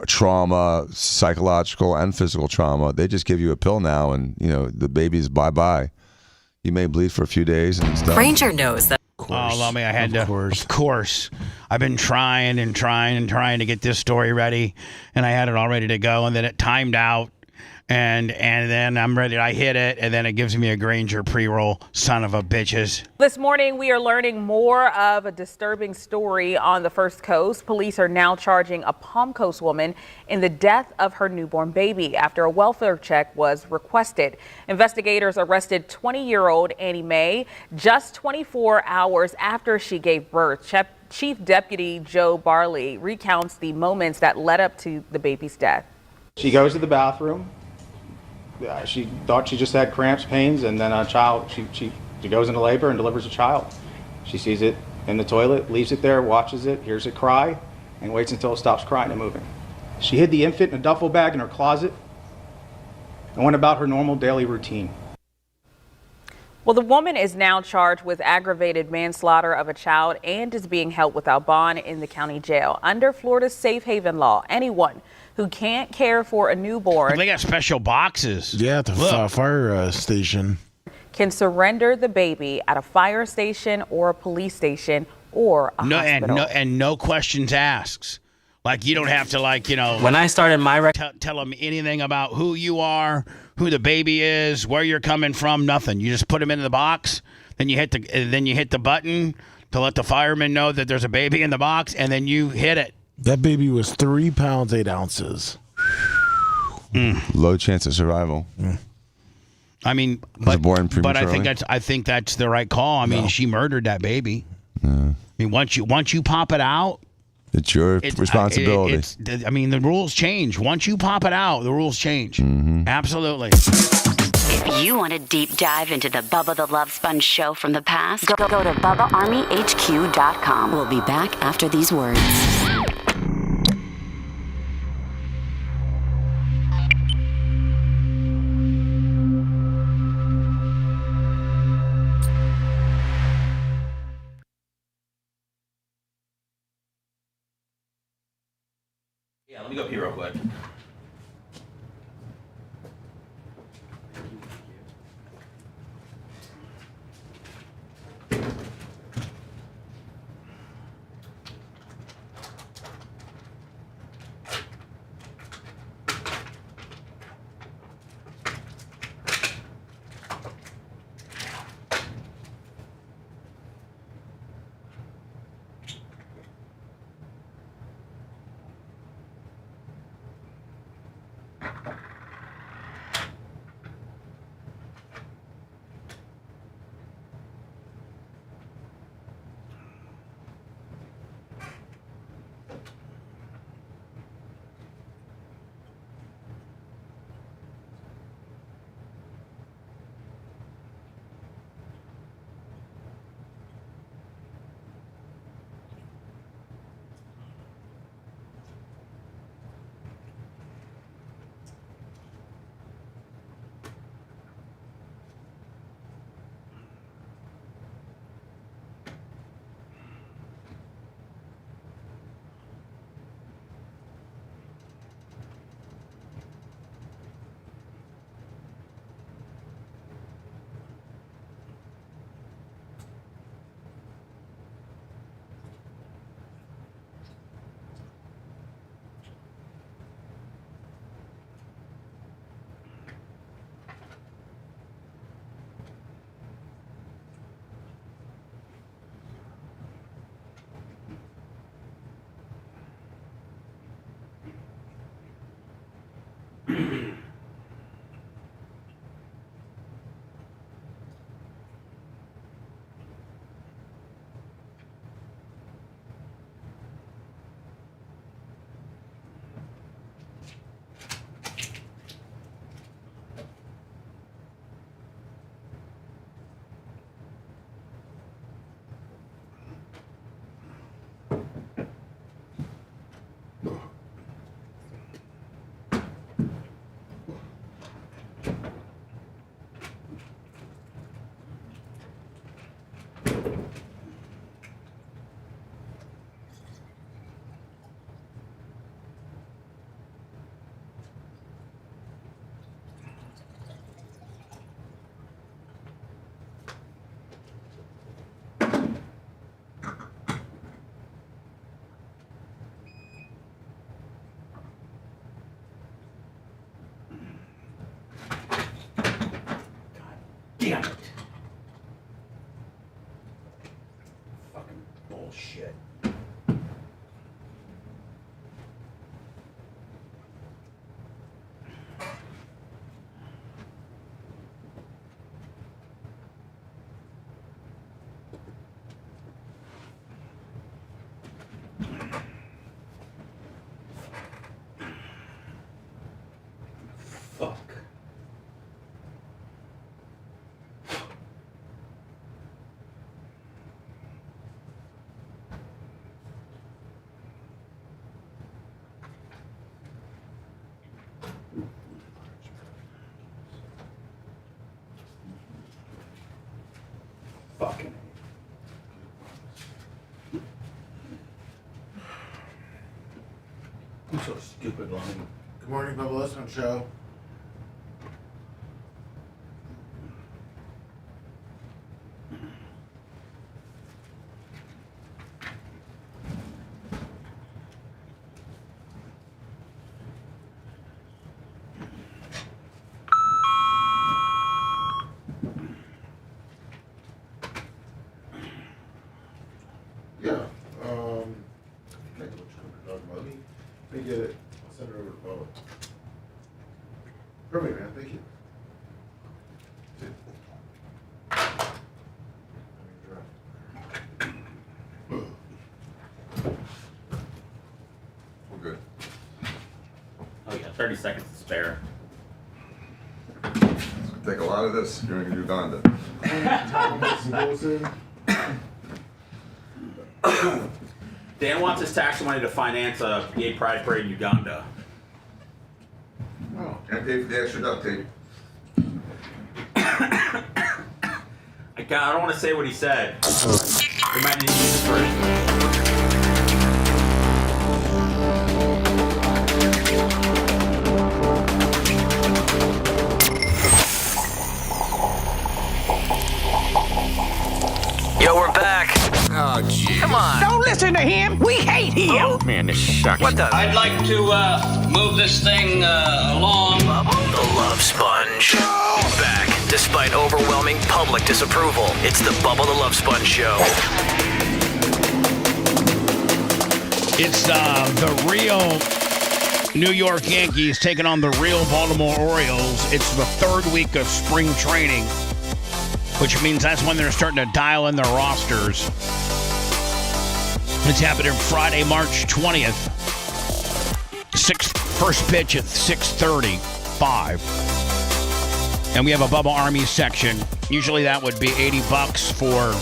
trauma, psychological and physical trauma. They just give you a pill now, and the baby's bye. You may bleed for a few days and it's done. Ranger knows that. Oh, Lummy, I had to. Of course. I've been trying to get this story ready, and I had it all ready to go, and then it timed out. And then I'm ready. I hit it, and then it gives me a Granger pre-roll. Son of a bitches. This morning, we are learning more of a disturbing story on the First Coast. Police are now charging a Palm Coast woman in the death of her newborn baby after a welfare check was requested. Investigators arrested 20-year-old Annie Mae just 24 hours after she gave birth. Chief Deputy Joe Barley recounts the moments that led up to the baby's death. She goes to the bathroom. She thought she just had cramps, pains, and then she goes into labor and delivers a child. She sees it in the toilet, leaves it there, watches it, hears it cry, and waits until it stops crying and moving. She hid the infant in a duffel bag in her closet and went about her normal daily routine. Well, the woman is now charged with aggravated manslaughter of a child and is being held without bond in the county jail. Under Florida's safe haven law, anyone who can't care for a newborn. They got special boxes. Yeah, at the fire station. Can surrender the baby at a fire station or a police station or a hospital. And no questions asked. Like, you don't have to, When I started my tell them anything about who you are, who the baby is, where you're coming from, nothing. You just put them in the box, then you hit the button to let the firemen know that there's a baby in the box, and then you hit it. That baby was 3 pounds, 8 ounces. Low chance of survival. I mean, born but prematurely? I think that's the right call. I mean, she murdered that baby. I mean, once you pop it out, it's your responsibility. The rules change. Once you pop it out, the rules change. Mm-hmm. Absolutely. If you want a deep dive into the Bubba the Love Sponge show from the past, go to BubbaArmyHQ.com. We'll be back after these words. Yeah, let me go pee real quick. Damn it. Fucking bullshit. Fuck. Fucking. I'm so stupid, Lonnie. Good morning, Bubba Listening Show. Yeah, I think I know what you're talking about. Let me get it. I'll send it over to Bubba. Perfect, man. Thank you. We're good. Oh, yeah, 30 seconds to spare. It's gonna take a lot of this. You're in Uganda. Dan wants his tax money to finance a gay pride parade in Uganda. Oh, can't pay for the extra duct tape. I don't want to say what he said. We might need to use it first. Yo, we're back. Oh, jeez. Come on. Don't listen to him. We hate him. Oh, man, this sucks. What the? I'd like to move this thing along. The Love Sponge. Back, despite overwhelming public disapproval. It's the Bubba the Love Sponge Show. It's the real New York Yankees taking on the real Baltimore Orioles. It's the third week of spring training, which means that's when they're starting to dial in their rosters. It's happening Friday, March 20th. First pitch at 6:35. And we have a Bubba Army section. Usually that would be $80 for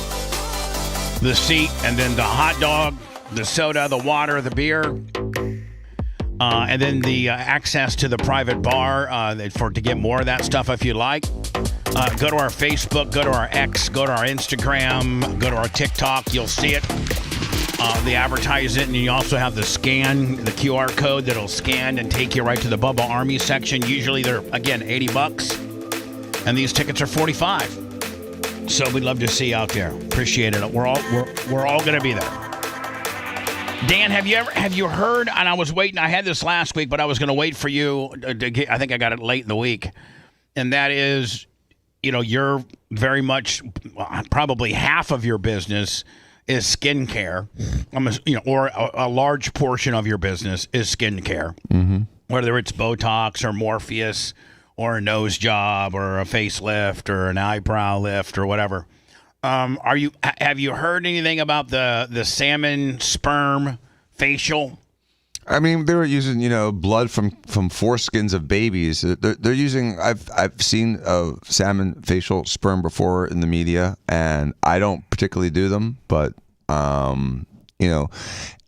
the seat, and then the hot dog, the soda, the water, the beer, and then the access to the private bar to get more of that stuff if you like. Go to our Facebook, go to our X, go to our Instagram, go to our TikTok. You'll see it. They advertise it, and you also have the QR code that'll scan and take you right to the Bubba Army section. Usually they're, again, $80, and these tickets are $45. So we'd love to see you out there. Appreciate it. We're all going to be there. Dan, have you heard? And I was waiting. I had this last week, but I was going to wait for you to get. I think I got it late in the week, and that is, you're very much, probably half of your business is skincare, or a large portion of your business is skincare, whether it's Botox or Morpheus or a nose job or a facelift or an eyebrow lift or whatever. Have you heard anything about the salmon sperm facial? I mean, they were using, blood from foreskins of babies. They're using. I've seen salmon facial sperm before in the media, and I don't particularly do them. But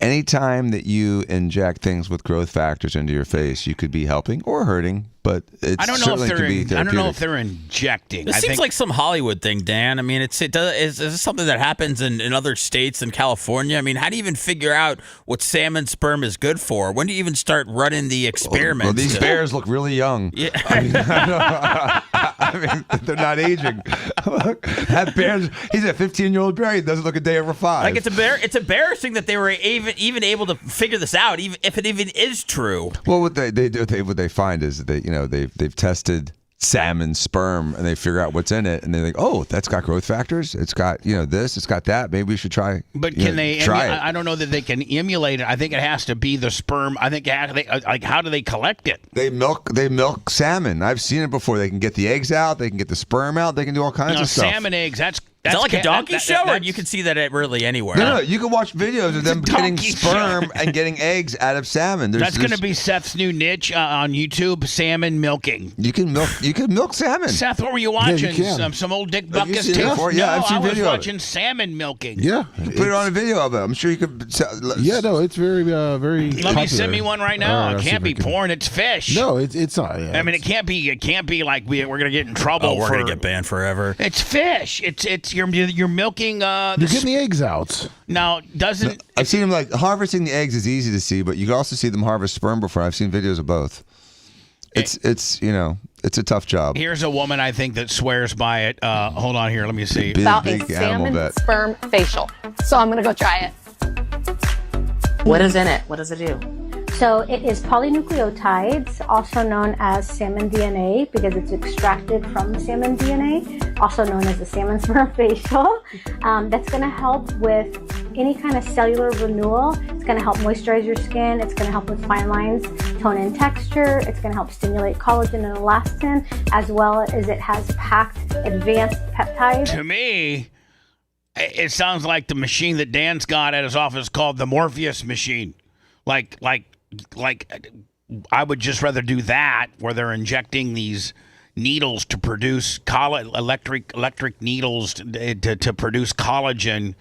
anytime that you inject things with growth factors into your face, you could be helping or hurting. But it certainly could be therapeutic. I don't know if they're injecting. It seems like some Hollywood thing, Dan. I mean, is this something that happens in other states in California? I mean, how do you even figure out what salmon sperm is good for? When do you even start running the experiments? Well, these bears look really young. Yeah. I mean, they're not aging. Look, that bear, he's a 15-year-old bear. He doesn't look a day over 5. Like, it's embarrassing that they were even able to figure this out, even if it even is true. Well, what they find is that they've tested salmon sperm, and they figure out what's in it, and they think, oh, that's got growth factors. It's got this. It's got that. Maybe we should try. But can they try it? I don't know that they can emulate it. I think it has to be the sperm. I think how do they collect it? They milk salmon. I've seen it before. They can get the eggs out. They can get the sperm out. They can do all kinds of stuff. Salmon eggs. Is that like a donkey show, or you can see that at really anywhere? No, you can watch videos of them getting sperm and getting eggs out of salmon. That's going to be Seth's new niche on YouTube: salmon milking. You can milk salmon. Seth, what were you watching? Yeah, Some old Dick Buckus seen it tape? before? Yeah, I've seen I was video of it. watching salmon milking. Yeah, you can put it on a video of it. I'm sure you could. Yeah, no, it's very very. Let me send me one right now. It can't be porn. porn. It's fish. No, it's not. Yeah, I mean, it can't be like we're going to get in trouble. We're going to get banned forever. It's fish. It's you're milking. You're getting the eggs out. Now, doesn't I've seen them like harvesting the eggs is easy to see, but you can also see them harvest sperm before. I've seen videos of both. It's a tough job. Here's a woman I think that swears by it. Hold on here, let me see. Big animal vet. Sperm facial. So I'm gonna go try it. What is in it? What does it do? So it is polynucleotides, also known as salmon DNA, because it's extracted from salmon DNA, also known as the salmon sperm facial. That's going to help with any kind of cellular renewal. It's going to help moisturize your skin. It's going to help with fine lines, tone and texture. It's going to help stimulate collagen and elastin, as well as it has packed advanced peptides. To me, it sounds like the machine that Dan's got at his office called the Morpheus machine. Like I would just rather do that, where they're injecting these needles to produce electric needles to produce collagen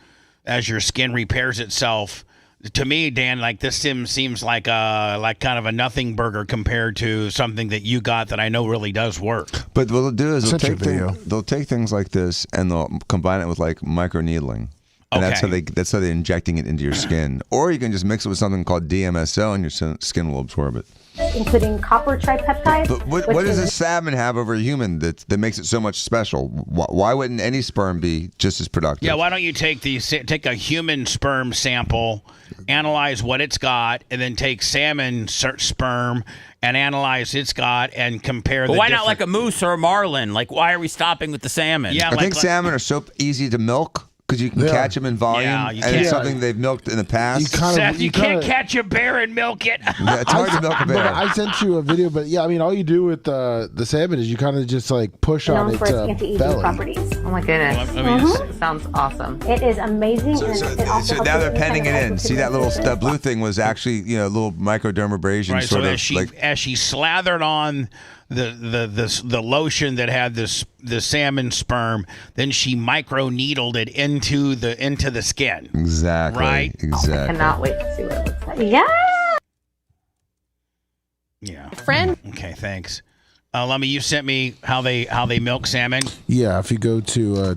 as your skin repairs itself. To me, Dan, like this seems like kind of a nothing burger compared to something that you got that I know really does work. But what they'll do is they'll take things like this and they'll combine it with like micro needling. And that's how they're injecting it into your skin. Or you can just mix it with something called DMSO and your skin will absorb it. Including copper tripeptide. But what does a salmon have over a human that makes it so much special? Why wouldn't any sperm be just as productive? Yeah, why don't you take a human sperm sample, analyze what it's got, and then take salmon sperm and analyze it's got and compare Why not like a moose or a marlin? Like, why are we stopping with the salmon? Yeah, I think salmon are so easy to milk. Because you can catch them in volume, and it's something they've milked in the past. Seth, you can't catch a bear and milk it. Yeah, it's hard to milk a bear. But I sent you a video, but yeah, I mean, all you do with the salmon is you kind of just like push on its belly. Properties. Oh my goodness. It sounds awesome. It is amazing. So now they're penning it in. See, that blue thing was actually a little microdermabrasion right, sort so of. As she slathered on the lotion that had the salmon sperm, then she micro needled it into the skin. Exactly. Right? Exactly. I cannot wait to see what it looks like. Yeah. Yeah. Friend. Okay, thanks. Lummy, you sent me how they milk salmon. Yeah, if you go to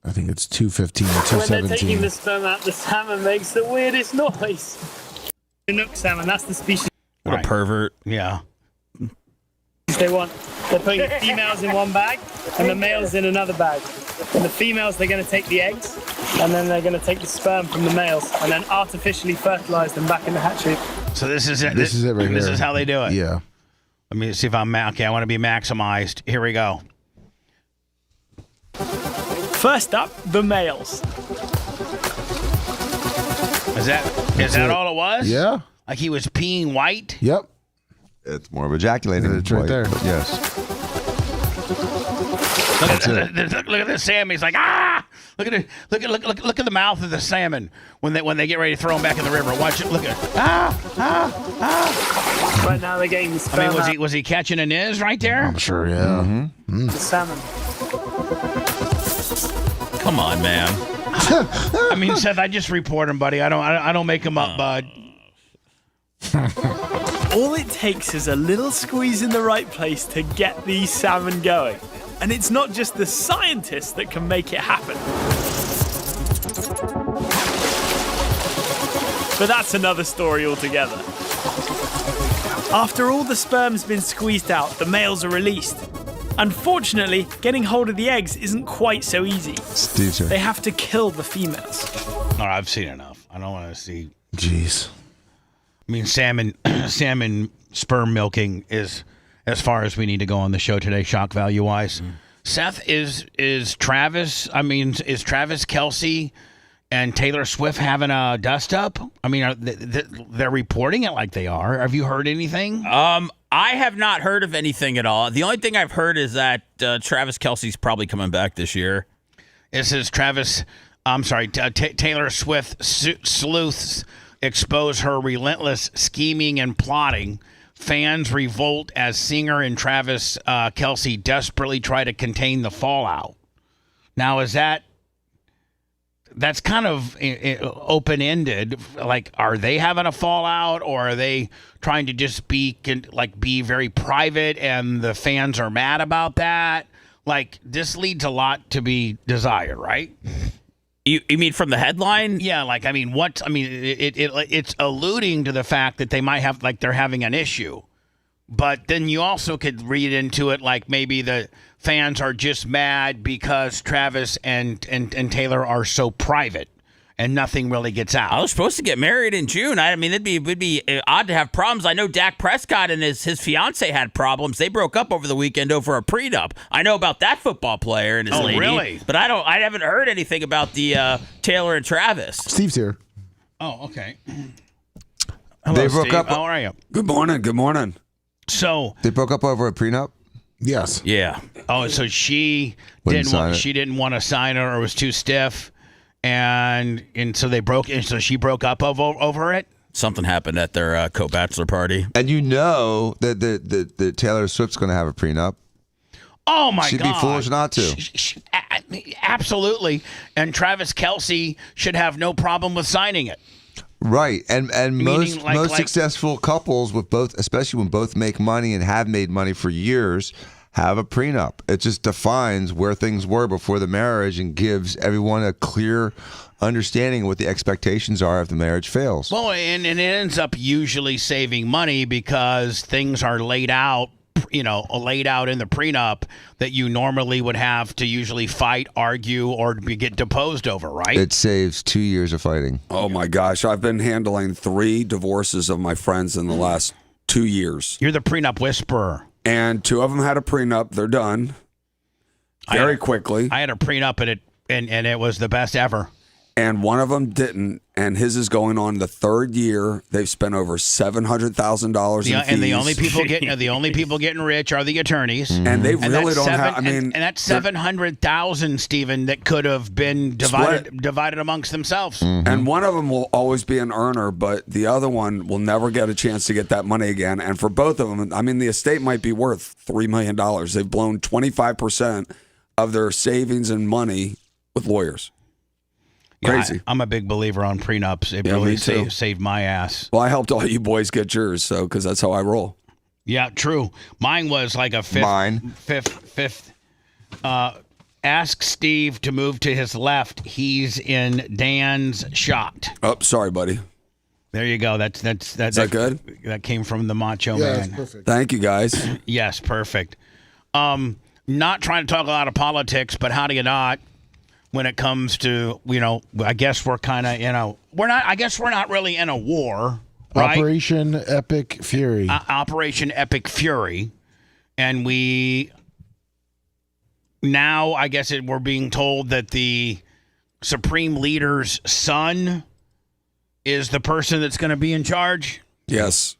I think it's 215 or 217. When they're taking the sperm out, the salmon makes the weirdest noise. Chinook salmon, that's the species. What a pervert. Yeah. They want. They're putting the females in one bag and the males in another bag. And the females, they're going to take the eggs and then they're going to take the sperm from the males and then artificially fertilize them back in the hatchery. So this is it. This is it right here. This is how they do it. Yeah. Let me see if I'm okay. I want to be maximized. Here we go. First up, the males. Is that all it was? Yeah. Like he was peeing white? Yep. It's more of ejaculating. It's right there. But yes. Look at the salmon. He's like, ah! Look at the mouth of the salmon when they get ready to throw him back in the river. Watch it. Look at Right now they're getting the sperm. I mean, was he catching a niz right there? I'm sure. Yeah. The salmon. Come on, man. I mean, Seth, I just report him, buddy. I don't make him up, bud. All it takes is a little squeeze in the right place to get these salmon going. And it's not just the scientists that can make it happen. But that's another story altogether. After all the sperm's been squeezed out, the males are released. Unfortunately, getting hold of the eggs isn't quite so easy. Steve, sir. They have to kill the females. All right, I've seen enough. I don't want to see. Jeez. I mean, salmon sperm milking is as far as we need to go on the show today, shock value wise. Seth, is Travis Kelce and Taylor Swift having a dust up? I mean, they're reporting it like they are. Have you heard anything? I have not heard of anything at all. The only thing I've heard is that Travis Kelce's probably coming back this year. This is Taylor Swift sleuths expose her relentless scheming and plotting. Fans revolt as singer and Travis Kelce desperately try to contain the fallout. Now, that's kind of open-ended. Like, are they having a fallout, or are they trying to just be very private and the fans are mad about that? Like, this leaves a lot to be desired, right? You mean from the headline? Yeah, it's alluding to the fact that they might have, they're having an issue. But then you also could read into it like maybe the fans are just mad because Travis and Taylor are so private and nothing really gets out. I was supposed to get married in June. I mean, it'd be odd to have problems. I know Dak Prescott and his fiance had problems. They broke up over the weekend over a prenup. I know about that football player and his lady. Really? But I haven't heard anything about the Taylor and Travis. Steve's here. Oh, okay. Hello, they broke Steve. up. How are you? Good morning. Good morning. So they broke up over a prenup? Yes. Yeah. Oh, so she didn't want to sign it, or it was too stiff. And so so she broke up over it. Something happened at their co-bachelor party. And you know that Taylor Swift's going to have a prenup. Oh my God! She'd be foolish not to. Absolutely. And Travis Kelce should have no problem with signing it. Right. And most successful couples with both, especially when both make money and have made money for years, have a prenup. It just defines where things were before the marriage and gives everyone a clear understanding of what the expectations are if the marriage fails. Well, and it ends up usually saving money because things are laid out in the prenup that you normally would have to usually fight, argue, or get deposed over, right? It saves 2 years of fighting. Oh my gosh. I've been handling 3 divorces of my friends in the last 2 years. You're the prenup whisperer. And 2 of them had a prenup. They're done very quickly. I had a prenup and it was the best ever. And one of them didn't, and his is going on the 3rd year. They've spent over $700,000 in fees. And the only people getting rich are the attorneys. And they really don't have. And that's $700,000, Stephen, that could have been divided amongst themselves. Mm-hmm. And one of them will always be an earner, but the other one will never get a chance to get that money again. And for both of them, I mean, the estate might be worth $3 million. They've blown 25% of their savings and money with lawyers. Crazy. I'm a big believer on prenups. It really saved my ass. Well, I helped all you boys get yours, because that's how I roll. Yeah, true. Mine was like a fifth. Ask Steve to move to his left. He's in Dan's shot. Oh, sorry, buddy. There you go. Is that good? That came from the Macho Man. That's perfect. Thank you, guys. Yes, perfect. Not trying to talk a lot of politics, but how do you not? When it comes to, I guess we're kind of we're not really in a war, right? Operation Epic Fury. Operation Epic Fury. And we're being told that the Supreme Leader's son is the person that's going to be in charge. Yes.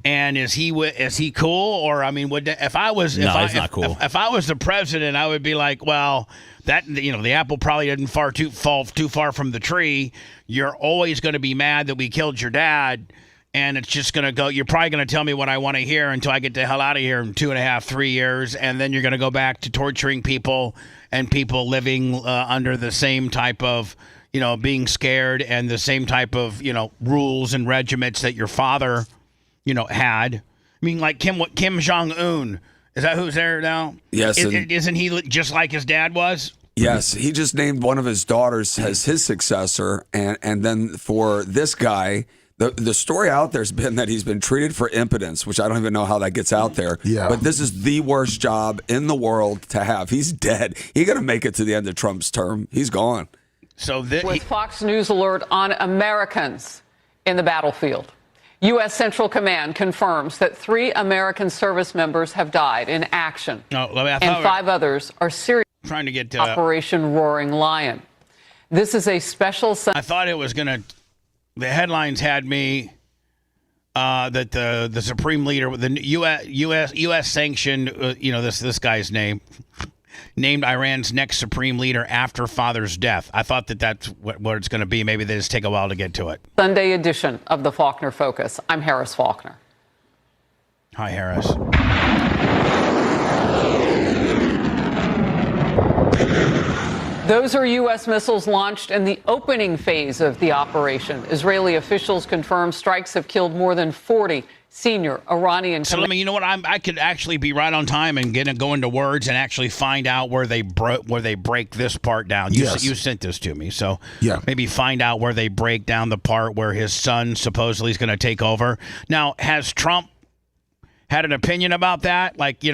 And is he cool? Or if I was not cool. If I was the president, I would be like, well, that the apple probably didn't fall too far from the tree. You're always going to be mad that we killed your dad, and it's just going to go. You're probably going to tell me what I want to hear until I get the hell out of here in 2.5, 3 years, and then you're going to go back to torturing people and people living under the same type of being scared and the same type of rules and regiments that your father had. I mean, like Kim Jong-un. Is that who's there now? Yes. Isn't he just like his dad was? Yes. He just named one of his daughters as his successor. And then for this guy, the story out there has been that he's been treated for impotence, which I don't even know how that gets out there. Yeah. But this is the worst job in the world to have. He's dead. He's going to make it to the end of Trump's term. He's gone. So with Fox News alert on Americans in the battlefield. U.S. Central Command confirms that 3 American service members have died in action, and 5 others are seriously trying to get Operation Roaring Lion. This is a special. I thought it was gonna. The headlines had me that the Supreme Leader, the U.S. sanctioned, this guy's name. Named Iran's next supreme leader after father's death. I thought that's what it's going to be. Maybe they just take a while to get to it. Sunday edition of the Faulkner Focus. I'm Harris Faulkner. Hi, Harris. Those are U.S. missiles launched in the opening phase of the operation. Israeli officials confirm strikes have killed more than 40 senior Iranian. So you know what? I could actually be right on time and go into words and actually find out where they break this part down. You sent this to me, so maybe find out where they break down the part where his son supposedly is going to take over. Now, has Trump had an opinion about that? That ain't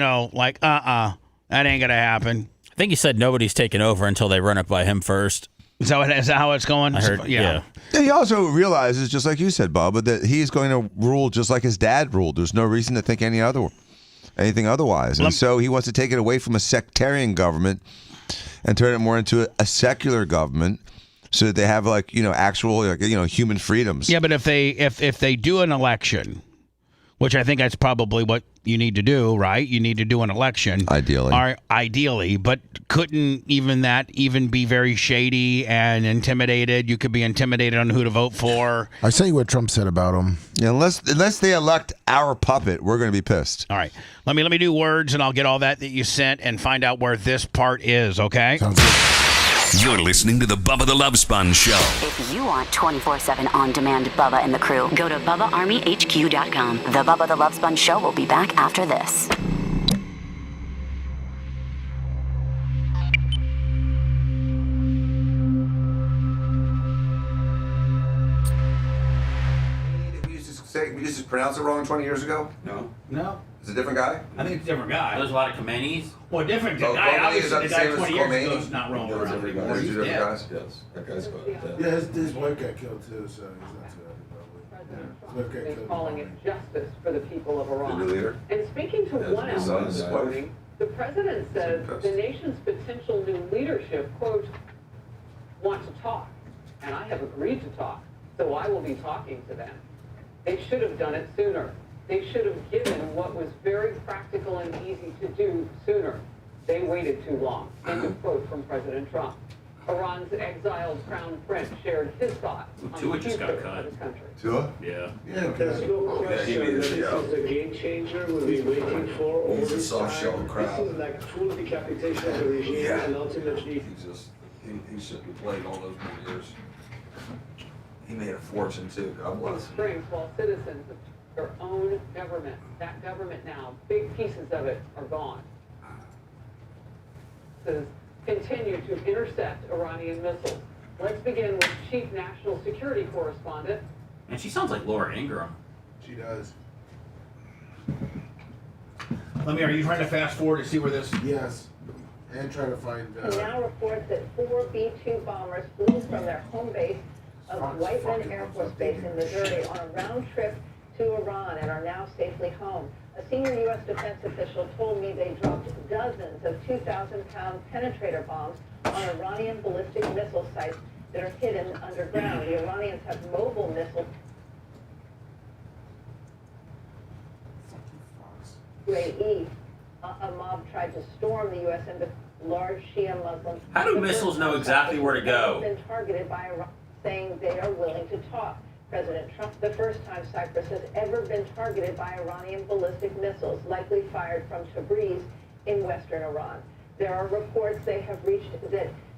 going to happen. I think he said nobody's taking over until they run it by him first. Is that how it's going? I heard, yeah. He also realizes, just like you said, Bubba, that he's going to rule just like his dad ruled. There's no reason to think anything otherwise. And so he wants to take it away from a sectarian government and turn it more into a secular government so that they have actual human freedoms. Yeah, but if they do an election, which I think that's probably what you need to do, right? You need to do an election. Ideally. But couldn't even be very shady and intimidated? You could be intimidated on who to vote for. I tell you what Trump said about him. Yeah, unless they elect our puppet, we're going to be pissed. All right. Let me do words, and I'll get all that you sent and find out where this part is, okay? Sounds good. You're listening to the Bubba the Love Sponge Show. If you want 24/7 on-demand Bubba and the crew, go to BubbaArmyHQ.com. The Bubba the Love Sponge Show will be back after this. We used to pronounce it wrong 20 years ago? No. It's a different guy? I think it's a different guy. There's a lot of Khamenei's. Well, different guy. Khamenei, obviously, the guy 20 years ago is not rolling around. Two different guys? Yes. That guy's Yeah, his wife got killed too, so he's not too happy about it. Calling it justice for the people of Iran. The new leader? And speaking to one outlet this morning, wife? the president says the nation's potential new leadership, quote, want to talk. And I have agreed to talk, so I will be talking to them. They should have done it sooner. They should have given what was very practical and easy to do sooner. They waited too long. End of quote from President Trump. Iran's exiled crown prince shared his thoughts on the future of his country. Tua? Yeah. There's no question that this is a game changer. We've been waiting for all He's a this soft shell time. crowd. This is like full decapitation of the regime, and ultimately. He should be playing all those many years. He made a fortune too. God bless him. Springs, while citizens of their own government, that government now, big pieces of it are gone. Continue to intercept Iranian missiles. Let's begin with Chief National Security Correspondent. And she sounds like Laura Ingraham. She does. Are you trying to fast forward to see where this? Yes. And try to find. And now reports that 4 B-2 bombers flew from their home base of Whiteman Air Force Base in Missouri on a round trip to Iran and are now safely home. A senior U.S. defense official told me they dropped dozens of 2,000-pound penetrator bombs on Iranian ballistic missile sites that are hidden underground. The Iranians have mobile missiles. UAE, a mob tried to storm the U.S. embassy. Large Shia Muslims. How do missiles know exactly where to go? Been targeted by Iran, saying they are willing to talk. President Trump, the first time Cyprus has ever been targeted by Iranian ballistic missiles, likely fired from Tabriz in western Iran. There are reports that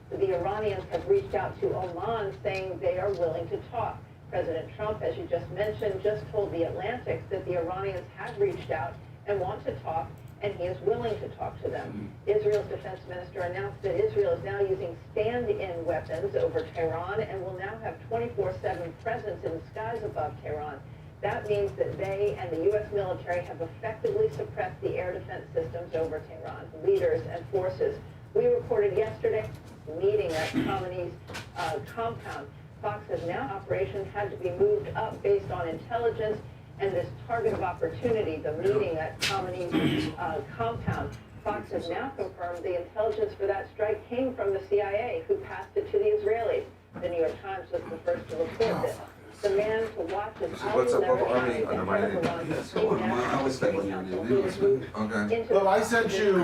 the Iranians have reached out to Oman, saying they are willing to talk. President Trump, as you just mentioned, just told The Atlantic that the Iranians have reached out and want to talk, and he is willing to talk to them. Israel's defense minister announced that Israel is now using stand-in weapons over Tehran and will now have 24/7 presence in the skies above Tehran. That means that they and the U.S. military have effectively suppressed the air defense systems over Tehran, leaders and forces. We reported yesterday meeting at Khamenei's compound. Fox says now operation had to be moved up based on intelligence and this target of opportunity, the meeting at Khamenei's compound. Fox has now confirmed the intelligence for that strike came from the CIA, who passed it to the Israelis. The New York Times was the first to report this. The man to watch is What's up, Bubba Army under my name? I was thinking your name. Okay. Look, I sent you.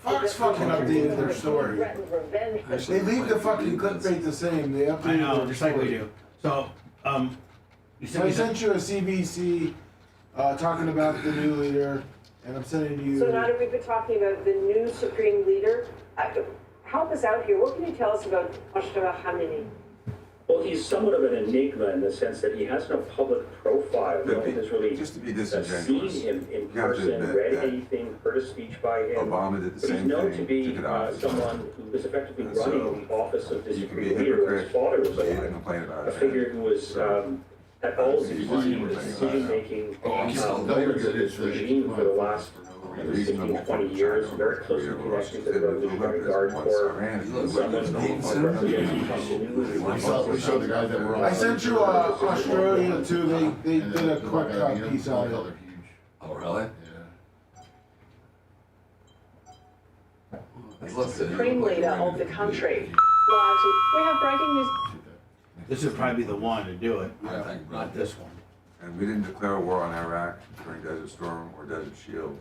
Fox fucking updated their story. They leave the fucking clickbait the same. They update. I know, just like we do. So, So I sent you a CBC talking about the new leader, and I'm sending you. So now that we've been talking about the new supreme leader, help us out here. What can you tell us about Mojtaba Khamenei? Well, he's somewhat of an enigma in the sense that he has no public profile. No one has really seen him in person, read anything, heard a speech by him. Obama did the but same he's known thing. to be someone who is effectively running the office of the supreme leader. His father was a figure who was at all the decision-making moments of his regime for the last 15, 20 years, very closely connected to the Revolutionary Guard Corps, someone who represents continuity. I sent you Australia too. They did a quick piece on it. Oh, really? Supreme leader of the country. We have breaking news. this would probably be the one to do it, not this one. And we didn't declare war on Iraq during Desert Storm or Desert Shield.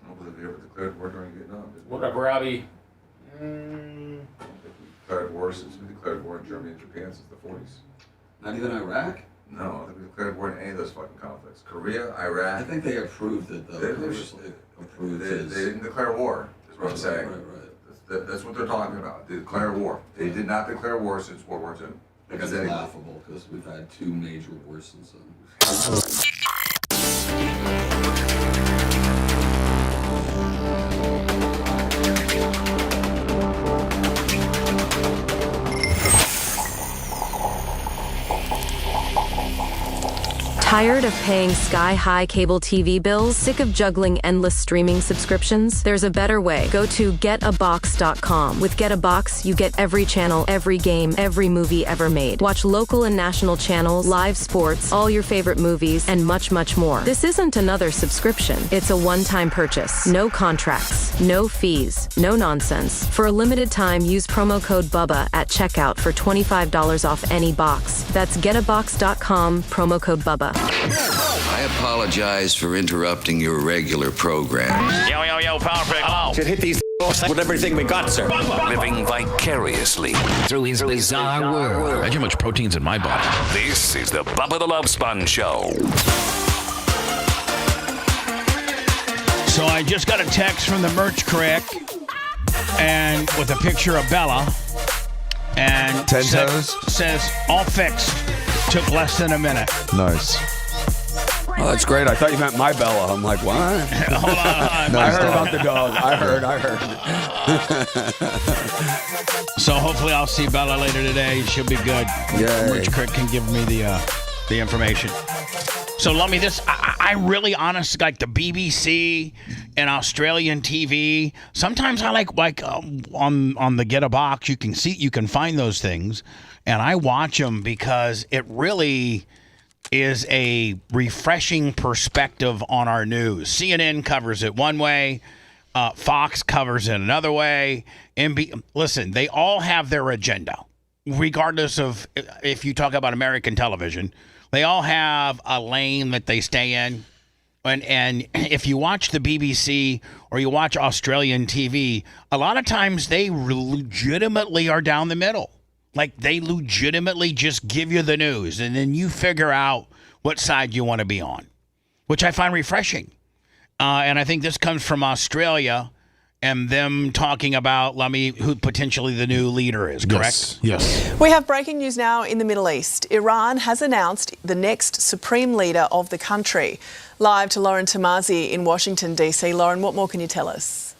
I don't believe we ever declared war during Vietnam, did we? What up, Robbie? I think we declared war in Germany and Japan since the 40s. Not even Iraq? No, I don't think we declared war in any of those fucking conflicts. Korea, Iraq. I think they approved it though. They didn't declare war, is what I'm saying. Right. That's what they're talking about. They declare war. They did not declare war since World War II. Because it's laughable because we've had 2 major wars since then. Tired of paying sky-high cable TV bills? Sick of juggling endless streaming subscriptions? There's a better way. Go to getabox.com. With Get a Box, you get every channel, every game, every movie ever made. Watch local and national channels, live sports, all your favorite movies, and much, much more. This isn't another subscription. It's a one-time purchase. No contracts, no fees, no nonsense. For a limited time, use promo code BUBBA at checkout for $25 off any box. That's getabox.com, promo code BUBBA. I apologize for interrupting your regular program. Yo, Power Hello. Should hit these with everything we got, sir. Living vicariously through his bizarre world. Imagine how much protein's in my body. This is the Bubba the Love Sponge Show. So I just got a text from the merch crick, and with a picture of Bella, and says all fixed. Took less than a minute. Nice. Oh, that's great. I thought you meant my Bella. I'm like, what? Hold on. I heard about the dog. I heard. So hopefully I'll see Bella later today. She'll be good. Yay. Rich Crick can give me the information. So let me this. I really honestly like the BBC and Australian TV. Sometimes I like on the Get a Box. You can find those things, and I watch them because it really is a refreshing perspective on our news. CNN covers it one way, Fox covers it another way. Listen, they all have their agenda, regardless of if you talk about American television. They all have a lane that they stay in. And if you watch the BBC or you watch Australian TV, a lot of times they legitimately are down the middle. Like they legitimately just give you the news and then you figure out what side you want to be on, which I find refreshing. And I think this comes from Australia and them talking about, who potentially the new leader is, correct? Yes. We have breaking news now in the Middle East. Iran has announced the next supreme leader of the country. Live to Lauren Tamazi in Washington, D.C. Lauren, what more can you tell us?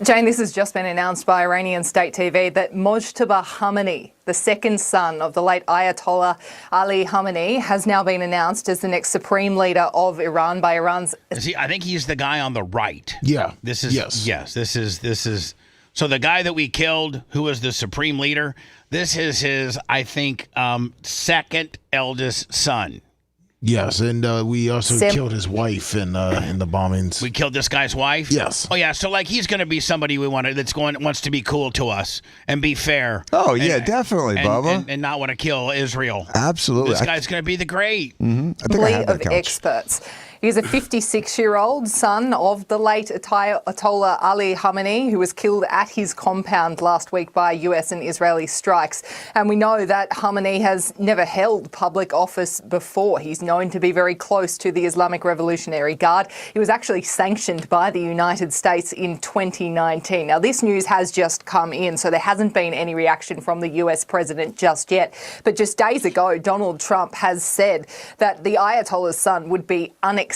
Jane, this has just been announced by Iranian state TV that Mojtaba Khamenei, the second son of the late Ayatollah Ali Khamenei, has now been announced as the next supreme leader of Iran by Iran's... I think he's the guy on the right. Yeah. This is this is so the guy that we killed, who was the supreme leader, this is his, I think, second eldest son. Yes, and we also killed his wife in the bombings. We killed this guy's wife? Yes. Oh, yeah, so, like, he's going to be somebody we want wants to be cool to us and be fair. Oh, yeah, definitely, Bubba. And not want to kill Israel. Absolutely. This guy's going to be the great. Mm-hmm. I think I have that of experts. He's a 56-year-old son of the late Ayatollah Ali Khamenei, who was killed at his compound last week by US and Israeli strikes. And we know that Khamenei has never held public office before. He's known to be very close to the Islamic Revolutionary Guard. He was actually sanctioned by the United States in 2019. Now, this news has just come in, so there hasn't been any reaction from the US president just yet. But just days ago, Donald Trump has said that the Ayatollah's son would be unacceptable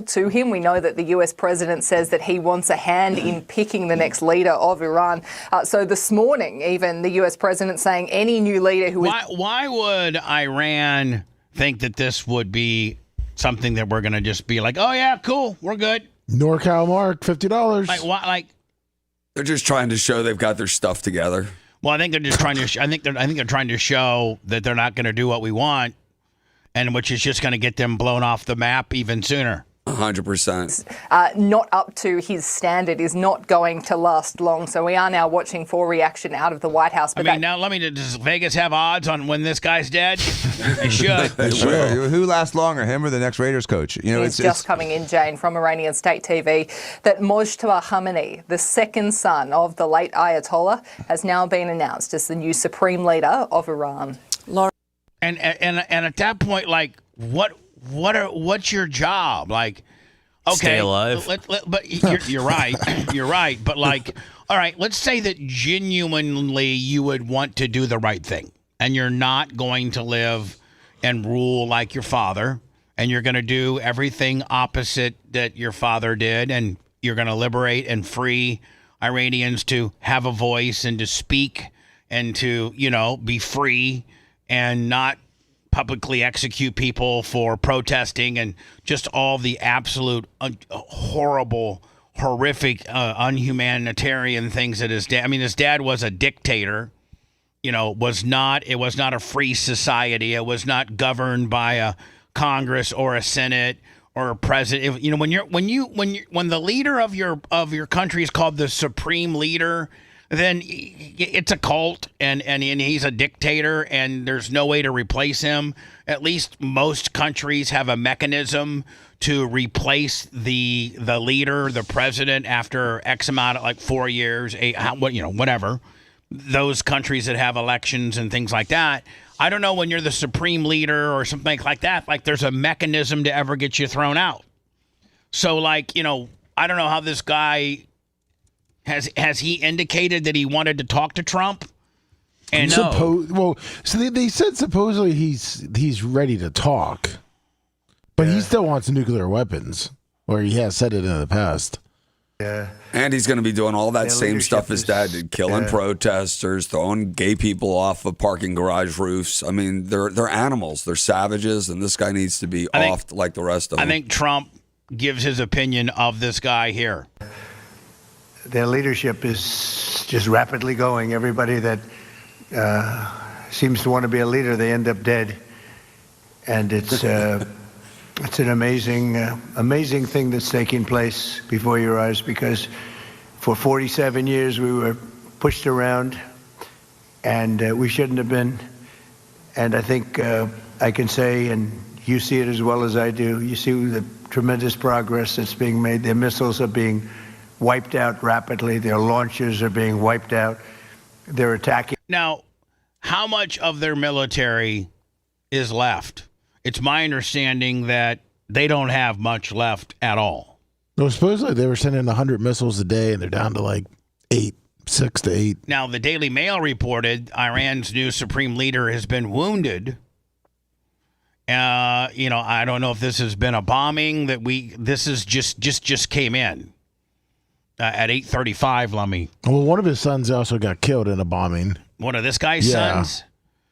to him. We know that the US president says that he wants a hand in picking the next leader of Iran. So this morning, even the US president saying any new leader who... Why would Iran think that this would be something that we're going to just be like, oh, yeah, cool, we're good? NorCal Mark, $50. Like, what? Like, they're just trying to show they've got their stuff together. Well, I think they're just trying to. I think they're trying to show that they're not going to do what we want, and which is just going to get them blown off the map even sooner. 100%. Not up to his standard, is not going to last long. So we are now watching for reaction out of the White House. But now let me. Does Vegas have odds on when this guy's dead? They should. Who lasts longer, him or the next Raiders coach? You know, it's just coming in, Jane, from Iranian state TV, that Mojtaba Khamenei, the second son of the late Ayatollah, has now been announced as the new supreme leader of Iran. And at that point, like, what's your job? Like, okay, stay alive. But you're right. You're right. But like, all right, let's say that genuinely you would want to do the right thing, and you're not going to live and rule like your father, and you're going to do everything opposite that your father did, and you're going to liberate and free Iranians to have a voice and to speak and to, be free and not publicly execute people for protesting and just all the absolute horrible, horrific, unhumanitarian things that his dad. I mean, his dad was a dictator. It was not a free society. It was not governed by a Congress or a Senate or a president. When the leader of your country is called the supreme leader, then it's a cult, and he's a dictator, and there's no way to replace him. At least most countries have a mechanism to replace the leader, the president, after X amount of, like, 4 years, whatever. Those countries that have elections and things like that. I don't know when you're the supreme leader or something like that. Like, there's a mechanism to ever get you thrown out. So, like, I don't know how this guy... Has he indicated that he wanted to talk to Trump? And so they said supposedly he's ready to talk, but he still wants nuclear weapons, or he has said it in the past. Yeah, and he's going to be doing all that same stuff his dad did, killing protesters, throwing gay people off of parking garage roofs. I mean, they're animals, they're savages, and this guy needs to be off like the rest of them. I think Trump gives his opinion of this guy here. Their leadership is just rapidly going. Everybody that seems to want to be a leader, they end up dead. And it's an amazing thing that's taking place before your eyes, because for 47 years we were pushed around, and we shouldn't have been. And I think I can say, and you see it as well as I do, you see the tremendous progress that's being made. Their missiles are being wiped out rapidly. Their launchers are being wiped out. They're attacking. Now, how much of their military is left? It's my understanding that they don't have much left at all. Well, supposedly they were sending 100 missiles a day, and they're down to like 6 to 8. Now, the Daily Mail reported Iran's new supreme leader has been wounded. I don't know if this has been a bombing this is just came in. at 8:35, Lummy. Well, one of his sons also got killed in a bombing. One of this guy's sons?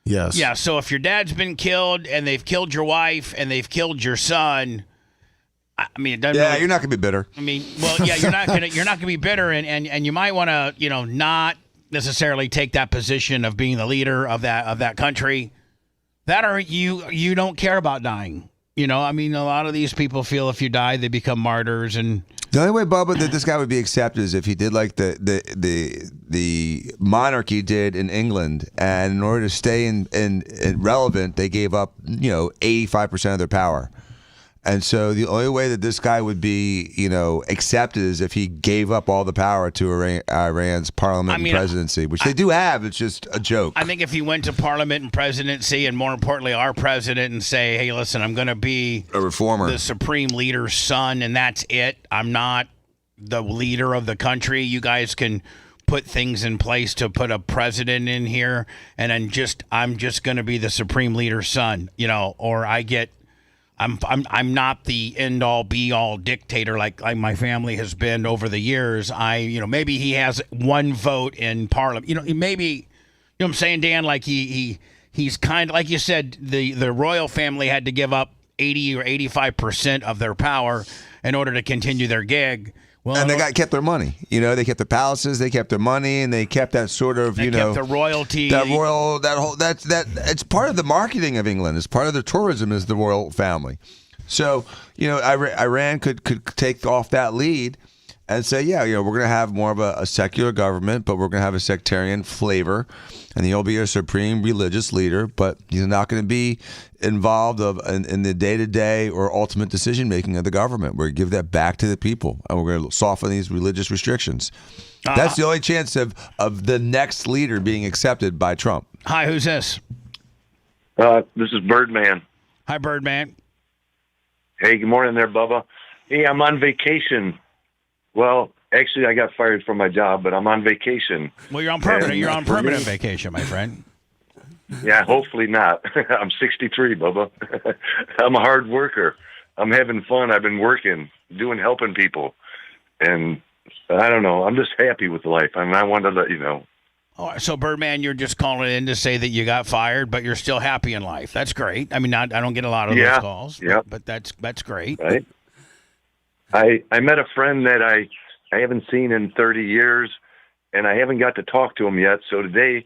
Yes. Yeah, so if your dad's been killed and they've killed your wife and they've killed your son, I mean, it doesn't. Yeah, really, you're not gonna be bitter. I mean, well, yeah, you're not gonna be bitter, and you might want to, not necessarily take that position of being the leader of that country. That or you don't care about dying. I mean, a lot of these people feel if you die, they become martyrs, and the only way, Bubba, that this guy would be accepted is if he did like the monarchy did in England, and in order to stay in relevant, they gave up 85% of their power. And so the only way that this guy would be, accepted is if he gave up all the power to Iran's parliament and presidency, which they do have. It's just a joke. I think if he went to parliament and presidency, and more importantly, our president, and say, hey, listen, I'm going to be a reformer, the supreme leader's son, and that's it. I'm not the leader of the country. You guys can put things in place to put a president in here, and then I'm just going to be the supreme leader's son, or I'm not the end all be all dictator like my family has been over the years. Maybe he has one vote in parliament. Maybe what I'm saying, Dan, like he's kind of like you said, the royal family had to give up 80 or 85% of their power in order to continue their gig. Well, and they kept their money. They kept their palaces, they kept their money, and they kept that sort of, kept the royalty. It's part of the marketing of England. It's part of their tourism is the royal family. So, Iran could take off that lead and say, we're going to have more of a secular government, but we're going to have a sectarian flavor, and he'll be a supreme religious leader, but he's not going to be involved in the day-to-day or ultimate decision-making of the government. We're going to give that back to the people, and we're going to soften these religious restrictions. That's the only chance of the next leader being accepted by Trump. Hi, who's this? This is Birdman. Hi, Birdman. Hey, good morning there, Bubba. Hey, I'm on vacation. Well, actually, I got fired from my job, but I'm on vacation. Well, you're on permanent vacation, my friend. Yeah, hopefully not. I'm 63, Bubba. I'm a hard worker. I'm having fun. I've been working, helping people. And I don't know. I'm just happy with life. I mean, I wanted to let you know. All right, so, Birdman, you're just calling in to say that you got fired, but you're still happy in life. That's great. I mean, I don't get a lot of those calls, but that's great. Right. I met a friend that I haven't seen in 30 years, and I haven't got to talk to him yet. So today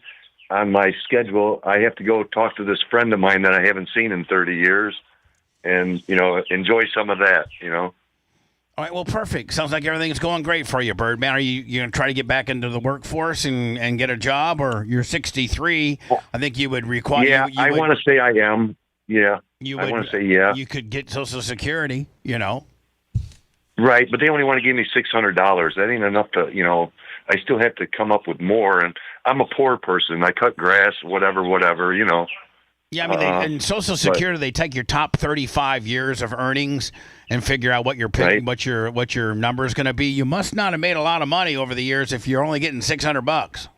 on my schedule, I have to go talk to this friend of mine that I haven't seen in 30 years and, enjoy some of that, All right, well, perfect. Sounds like everything's going great for you, Birdman. Are you going to try to get back into the workforce and get a job, or you're 63? I think you would require... Yeah, I want to say I am. Yeah, I want to say yeah. You could get Social Security, Right, but they only want to give me $600. That ain't enough to, I still have to come up with more. And I'm a poor person. I cut grass, whatever. Yeah, I mean, in Social Security, they take your top 35 years of earnings and figure out what you're paying, what your number is going to be. You must not have made a lot of money over the years if you're only getting $600.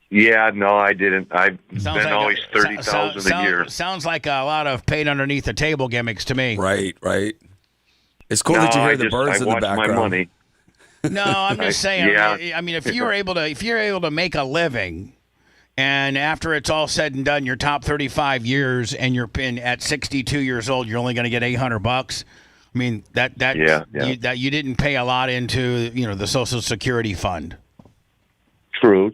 Yeah, no, I didn't. I've been always $30,000 a year. Sounds like a lot of paid underneath the table gimmicks to me. Right. It's cool that you hear the birds in the background. My money. No, I'm just saying. I mean, if you're able to make a living, and after it's all said and done, your top 35 years, and you're at 62 years old, you're only going to get $800. I mean, that you didn't pay a lot into the Social Security fund. True.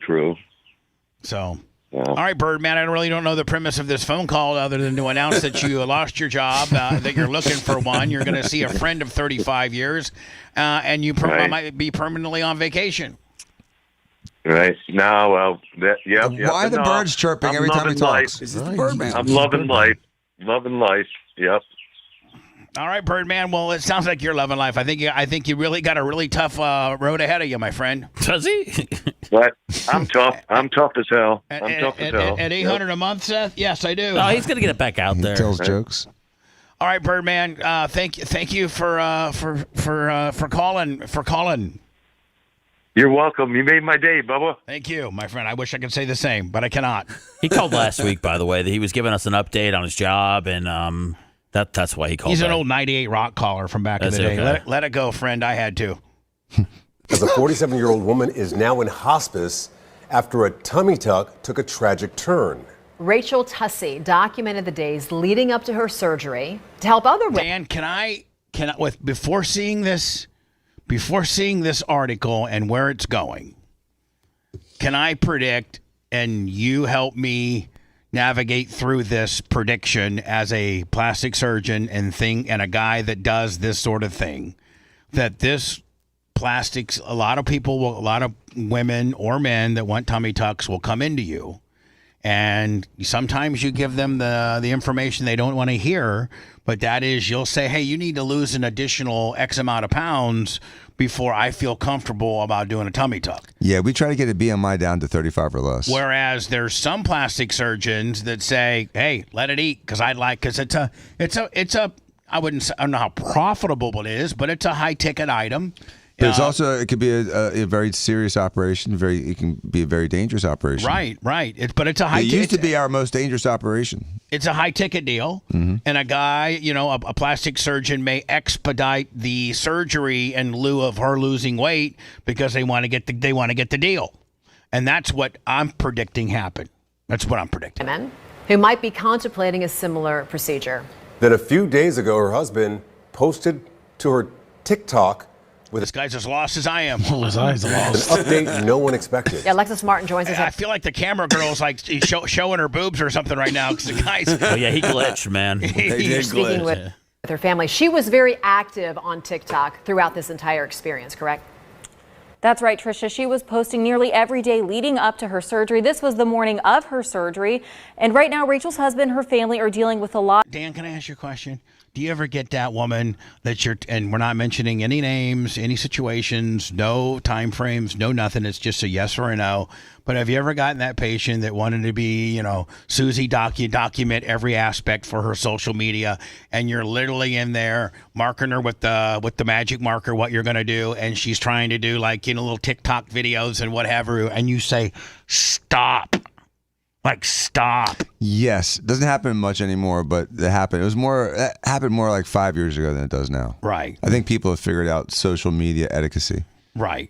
So. Yeah. All right, Birdman, I really don't know the premise of this phone call other than to announce that you lost your job, that you're looking for one. You're going to see a friend of 35 years, and you might be permanently on vacation. Right. No, well, Why the birds chirping every time he talks? This is the Birdman. I'm loving life. Yep. All right, Birdman. Well, it sounds like you're loving life. I think you really got a really tough road ahead of you, my friend. Does he? But I'm tough. I'm tough as hell. At $800 a month, Seth? Yes, I do. Oh, he's gonna get it back out there. He tells jokes. All right, Birdman. Thank you for calling. You're welcome. You made my day, Bubba. Thank you, my friend. I wish I could say the same, but I cannot. He called last week, by the way, that he was giving us an update on his job, and that's why he called. He's an old 98 rock caller from back in the day. Okay. Let it go, friend. I had to. as a 47-year-old woman is now in hospice after a tummy tuck took a tragic turn. Rachel Tussey documented the days leading up to her surgery to help other women. Dan, before seeing this article and where it's going, can I predict, and you help me navigate through this prediction as a plastic surgeon and a guy that does this sort of thing, that this plastics, a lot of women or men that want tummy tucks will come into you, and sometimes you give them the information they don't want to hear, but that is, you'll say, hey, you need to lose an additional X amount of pounds before I feel comfortable about doing a tummy tuck. Yeah, we try to get a BMI down to 35 or less. Whereas there's some plastic surgeons that say, hey, let it eat, because I don't know how profitable it is, but it's a high ticket item. But it's also, it could be a very serious operation. It can be a very dangerous operation. Right. But it's a high. It used to be our most dangerous operation. It's a high ticket deal, and a guy, a plastic surgeon may expedite the surgery in lieu of her losing weight because they want to get the deal, and that's what I'm predicting happened. That's what I'm predicting. Women who might be contemplating a similar procedure. Then a few days ago, her husband posted to her TikTok with this guy's as lost as I am. His eyes are lost. An update no one expected. Yeah, Alexis Martin joins us. I feel like the camera girl's like showing her boobs or something right now, because the guy's. Oh yeah, he glitched, man. Speaking with her family, she was very active on TikTok throughout this entire experience. Correct? That's right, Tricia. She was posting nearly every day leading up to her surgery. This was the morning of her surgery, and right now, Rachel's husband, her family are dealing with a lot. Dan, can I ask you a question? Do you ever get that woman that and we're not mentioning any names, any situations, no time frames, no nothing. It's just a yes or a no. But have you ever gotten that patient that wanted to be, Susie document every aspect for her social media, and you're literally in there marking her with the magic marker what you're going to do, and she's trying to do little TikTok videos and whatever, and you say, stop. Stop. Yes. It doesn't happen much anymore, but it happened. It happened more like 5 years ago than it does now. Right. I think people have figured out social media etiquette. Right.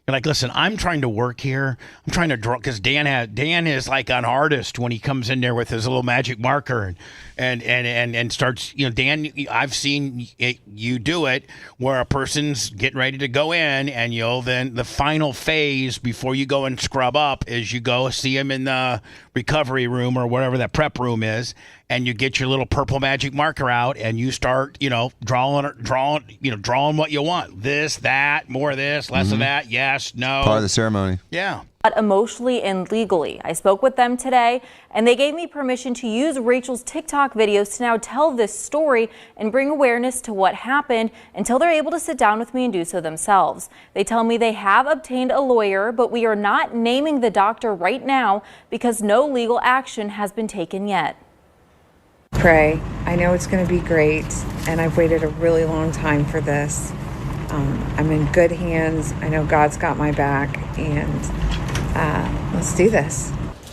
You're like, listen, I'm trying to work here. I'm trying to draw, because Dan is like an artist when he comes in there with his little magic marker and starts, Dan, I've seen you do it where a person's getting ready to go in, and then the final phase before you go and scrub up is you go see him in the recovery room or whatever that prep room is, and you get your little purple magic marker out and you start, drawing what you want. This, that, more of this, less of that. Yes, no. Part of the ceremony. Yeah. Emotionally and legally. I spoke with them today, and they gave me permission to use Rachel's TikTok videos to now tell this story and bring awareness to what happened until they're able to sit down with me and do so themselves. They tell me they have obtained a lawyer, but we are not naming the doctor right now because no legal action has been taken yet. Pray. I know it's going to be great, and I've waited a really long time for this. I'm in good hands. I know God's got my back, and let's do this.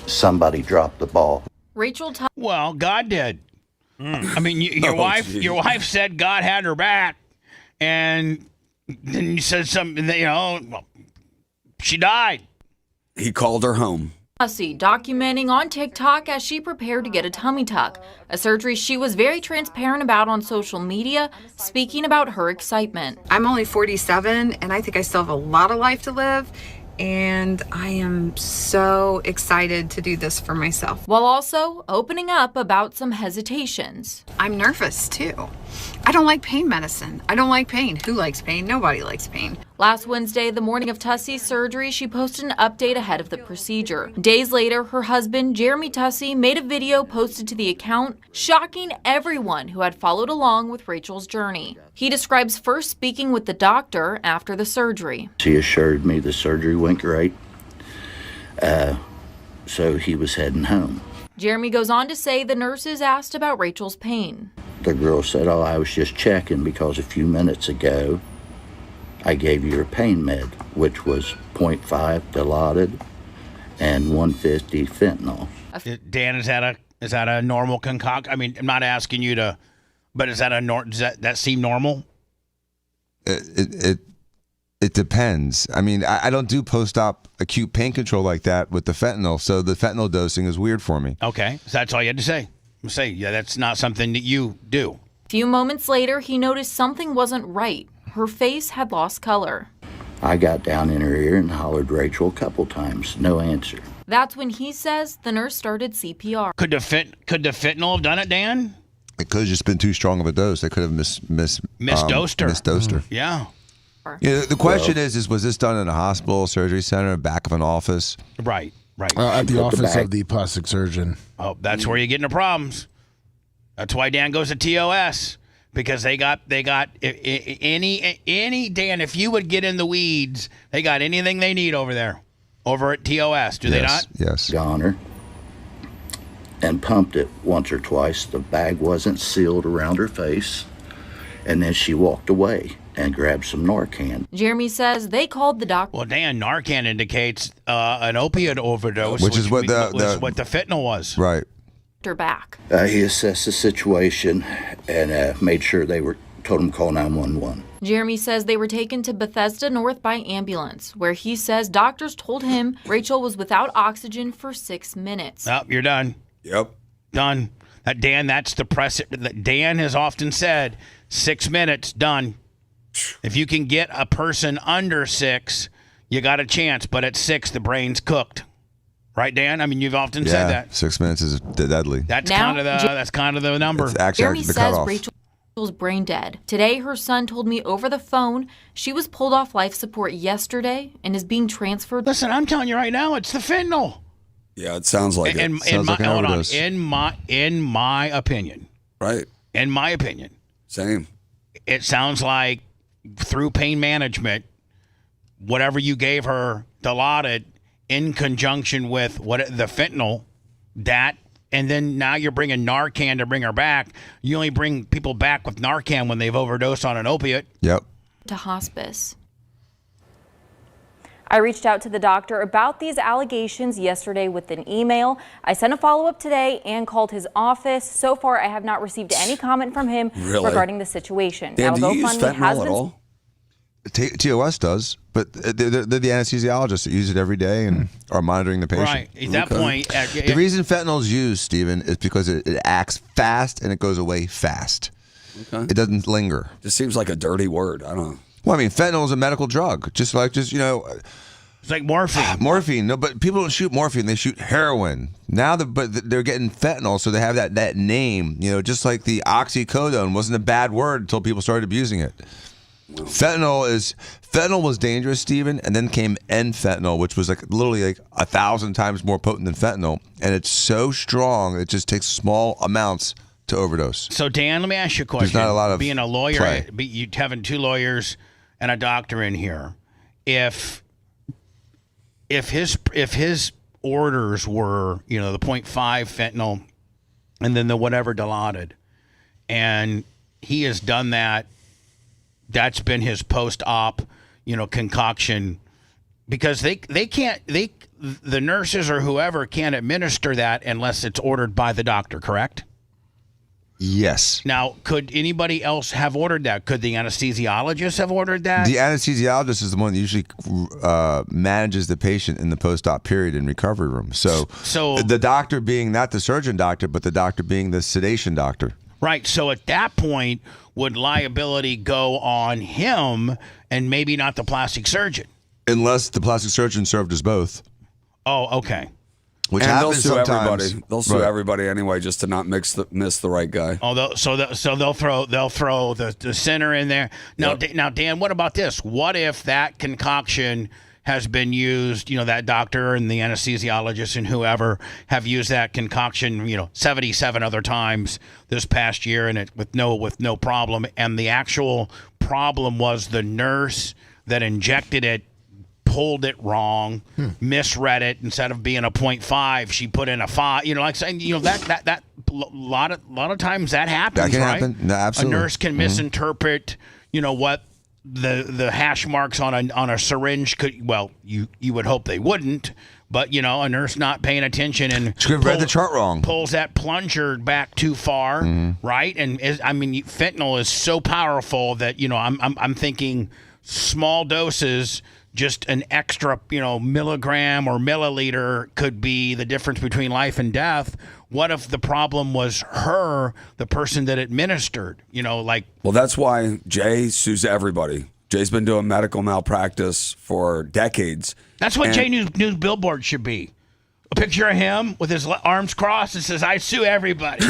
Somebody dropped the ball. Rachel. Well, God did. I mean, your wife said God had her back, and then you said something that she died. He called her home. Tussey documenting on TikTok as she prepared to get a tummy tuck, a surgery she was very transparent about on social media, speaking about her excitement. I'm only 47, and I think I still have a lot of life to live, and I am so excited to do this for myself. While also opening up about some hesitations. I'm nervous, too. I don't like pain medicine. I don't like pain. Who likes pain? Nobody likes pain. Last Wednesday, the morning of Tussey's surgery, she posted an update ahead of the procedure. Days later, her husband, Jeremy Tussey, made a video posted to the account, shocking everyone who had followed along with Rachel's journey. He describes first speaking with the doctor after the surgery. She assured me the surgery went great, so he was heading home. Jeremy goes on to say the nurses asked about Rachel's pain. The girl said, I was just checking because a few minutes ago I gave you your pain med, which was 0.5 Dilaudid and 150 fentanyl. Dan, is that a normal concoction? I mean, I'm not asking you to, but does that seem normal? It depends. I mean, I don't do post-op acute pain control like that with the fentanyl, so the fentanyl dosing is weird for me. Okay, so that's all you had to say. Yeah, that's not something that you do. A few moments later, he noticed something wasn't right. Her face had lost color. I got down in her ear and hollered Rachel a couple times. No answer. That's when he says the nurse started CPR. Could the fentanyl have done it, Dan? It could have just been too strong of a dose. They could have misdosed her. Misdosed her. Yeah. Yeah, the question is, was this done in a hospital, surgery center, back of an office? Right. At the office of the plastic surgeon. Oh, that's where you get into problems. That's why Dan goes to TOS, because they got any Dan. If you would get in the weeds, they got anything they need over there, over at TOS. Do they not? Yes. Got her and pumped it once or twice. The bag wasn't sealed around her face, and then she walked away and grabbed some Narcan. Jeremy says they called the doctor. Well, Dan, Narcan indicates an opiate overdose, which is what the fentanyl was. Right. Back. He assessed the situation and made sure told him to call 911. Jeremy says they were taken to Bethesda North by ambulance, where he says doctors told him Rachel was without oxygen for 6 minutes. Oh, you're done. Yep. Done. Dan, that's the precedent that Dan has often said. 6 minutes, done. If you can get a person under 6, you got a chance. But at 6, the brain's cooked. Right, Dan? I mean, you've often said that. 6 minutes is deadly. That's kind of the number. It's actually Jeremy the says cutoff. Rachel's brain dead. Today, her son told me over the phone she was pulled off life support yesterday and is being transferred. Listen, I'm telling you right now, it's the fentanyl. Yeah, it sounds like it. Sounds like an overdose. In my opinion. Right. In my opinion. Same. It sounds like through pain management, whatever you gave her Dilaudid in conjunction with the fentanyl, and then now you're bringing Narcan to bring her back. You only bring people back with Narcan when they've overdosed on an opiate. Yep. To hospice. I reached out to the doctor about these allegations yesterday with an email. I sent a follow-up today and called his office. So far, I have not received any comment from him regarding the situation. Dan, do you use fentanyl at all? TOS does, but they're the anesthesiologists that use it every day and are monitoring the patient. Right. At that point, the reason fentanyl is used, Stephen, is because it acts fast and it goes away fast. Okay. It doesn't linger. Just seems like a dirty word. I don't know. Well, I mean, fentanyl is a medical drug, just it's like morphine. Morphine, no, but people don't shoot morphine; they shoot heroin. Now, but they're getting fentanyl, so they have that name. Just like the oxycodone wasn't a bad word until people started abusing it. Fentanyl was dangerous, Stephen, and then came N-fentanyl, which was literally 1,000 times more potent than fentanyl, and it's so strong it just takes small amounts to overdose. So, Dan, let me ask you a question. There's not a lot of being a lawyer, play. You having 2 lawyers and a doctor in here. If his orders were, the 0.5 fentanyl and then the whatever Dilaudid, and he has done that. That's been his post-op, concoction, because the nurses or whoever can't administer that unless it's ordered by the doctor, correct? Yes. Now, could anybody else have ordered that? Could the anesthesiologist have ordered that? The anesthesiologist is the one that usually manages the patient in the post-op period in recovery room. So the doctor being not the surgeon doctor, but the doctor being the sedation doctor. Right. So at that point, would liability go on him and maybe not the plastic surgeon? Unless the plastic surgeon served as both. Oh, okay. Which and happens they'll sue sometimes. everybody. They'll sue everybody anyway, just to not miss the right guy. Oh, so they'll throw the center in there. Now, now, Dan, what about this? What if that concoction has been used? That doctor and the anesthesiologist and whoever have used that concoction, 77 other times this past year, and it with no problem. And the actual problem was the nurse that injected it pulled it wrong, misread it. Instead of being a 0.5, she put in a 5. That a lot of times that happens. That can right? happen. No, absolutely. A nurse can misinterpret, what the hash marks on a syringe could. Well, you would hope they wouldn't, but a nurse not paying attention and she could have read the chart wrong. Pulls that plunger back too far, right? And fentanyl is so powerful that I'm thinking small doses, just an extra, milligram or milliliter could be the difference between life and death. What if the problem was her, the person that administered, Well, that's why Jay sues everybody. Jay's been doing medical malpractice for decades. That's what Jay News Billboard should be. A picture of him with his arms crossed and says, "I sue everybody."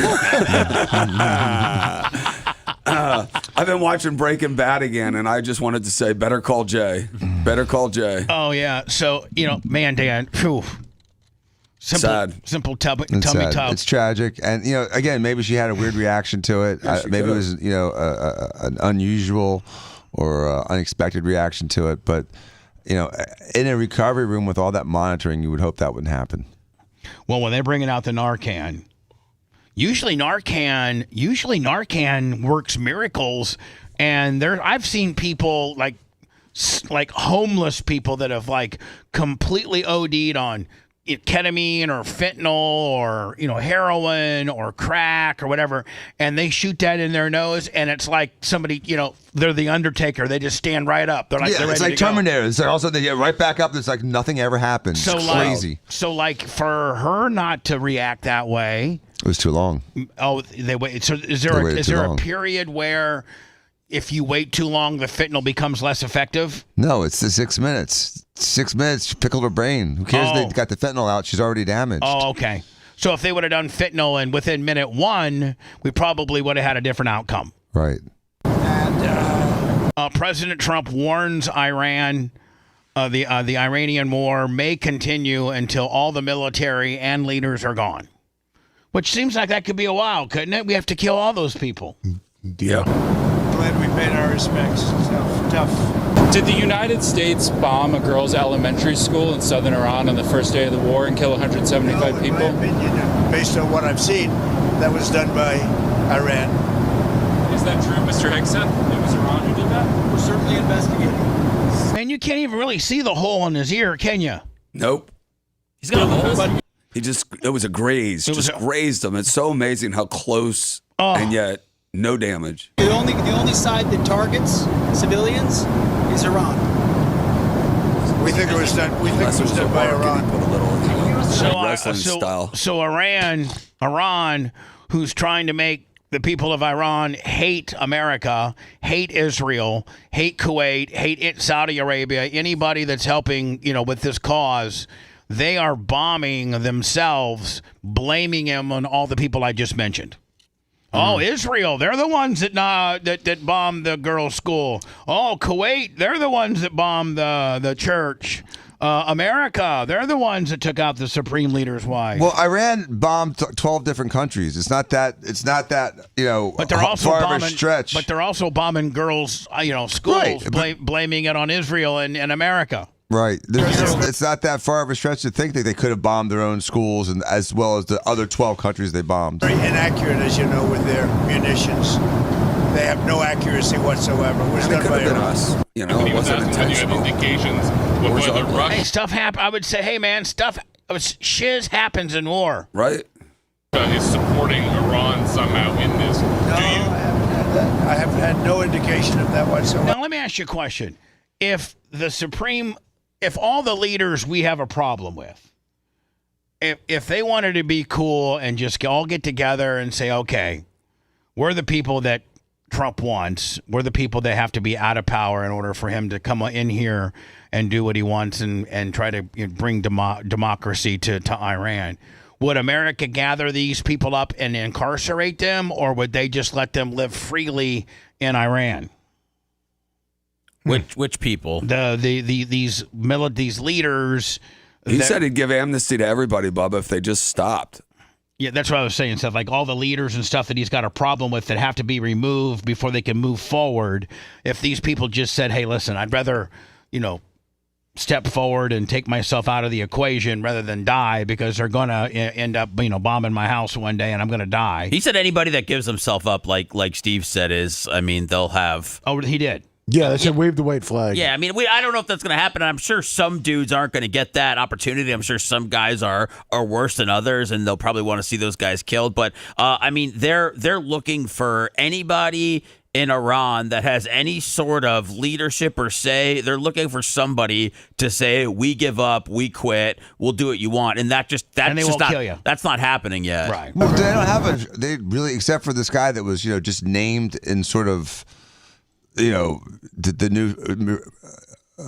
I've been watching Breaking Bad again, and I just wanted to say, better call Jay. Better call Jay. Oh, yeah. So, man, Dan, phew. Simple tummy tub. It's tragic. And, again, maybe she had a weird reaction to it. Maybe it was, an unusual or unexpected reaction to it. But, in a recovery room with all that monitoring, you would hope that wouldn't happen. Well, when they're bringing out the Narcan, usually Narcan works miracles. And I've seen people like homeless people that have completely OD'd on ketamine or fentanyl or heroin or crack or whatever, and they shoot that in their nose, and it's like somebody they're the Undertaker. They just stand right up. They're they're it's ready like to Terminator. It's also they get right back up. It's like nothing ever happened. So it's crazy. So for her not to react that way, it was too long. Oh, they wait. So is there a period where if you wait too long, the fentanyl becomes less effective? No, it's the 6 minutes. 6 minutes, she pickled her brain. Who cares if they got the fentanyl out? She's already damaged. Oh, okay. So if they would have done fentanyl and within minute 1, we probably would have had a different outcome. Right. And President Trump warns Iran the Iranian war may continue until all the military and leaders are gone. Which seems like that could be a while, couldn't it? We have to kill all those people. Yeah. Glad we paid our respects. Tough. Did the United States bomb a girls' elementary school in southern Iran on the first day of the war and kill 175 people? In my opinion, based on what I've seen, that was done by Iran. Is that true, Mr. Hickson? It was Iran who did that? We're certainly investigating. Man, you can't even really see the hole in his ear, can you? Nope. He's got a hole. It was a graze. Grazed him. It's so amazing how close and yet no damage. The only side that targets civilians is Iran. We think it was done. We think it was done by Iran. So Iran, who's trying to make the people of Iran hate America, hate Israel, hate Kuwait, hate Saudi Arabia, anybody that's helping, with this cause, they are bombing themselves, blaming him on all the people I just mentioned. Oh, Israel, they're the ones that bombed the girls' school. Oh, Kuwait, they're the ones that bombed the church. America, they're the ones that took out the supreme leader's wife. Well, Iran bombed 12 different countries. It's not that but they're also far bombing, of a stretch. But they're also bombing girls, schools, right, blaming it on Israel and America. Right. It's not that far of a stretch to think that they could have bombed their own schools and as well as the other 12 countries they bombed. Very inaccurate, as you know, with their munitions. They have no accuracy whatsoever. It was done by us. It wasn't intentional. Hey, stuff happens. I would say, hey, man, shiz happens in war. Right. Is supporting Iran somehow in this? No, I haven't had that. I have had no indication of that whatsoever. Now, let me ask you a question. If all the leaders we have a problem with, if they wanted to be cool and just all get together and say, okay, we're the people that Trump wants, we're the people that have to be out of power in order for him to come in here and do what he wants and try to bring democracy to Iran, would America gather these people up and incarcerate them, or would they just let them live freely in Iran? Which people? These leaders. He said he'd give amnesty to everybody, Bubba, if they just stopped. Yeah, that's what I was saying. Stuff like all the leaders and stuff that he's got a problem with that have to be removed before they can move forward. If these people just said, "Hey, listen, I'd rather, step forward and take myself out of the equation rather than die because they're gonna end up, bombing my house one day and I'm gonna die." He said anybody that gives himself up, like Steve said, they'll have. Oh, he did. Yeah, they said wave the white flag. Yeah, I don't know if that's going to happen. I'm sure some dudes aren't going to get that opportunity. I'm sure some guys are worse than others, and they'll probably want to see those guys killed. But they're looking for anybody in Iran that has any sort of leadership or say. They're looking for somebody to say, we give up, we quit, we'll do what you want. And that's and they just won't not, kill you. That's not happening yet. Right. Well, they don't have they really, except for this guy that was, just named in sort of, the new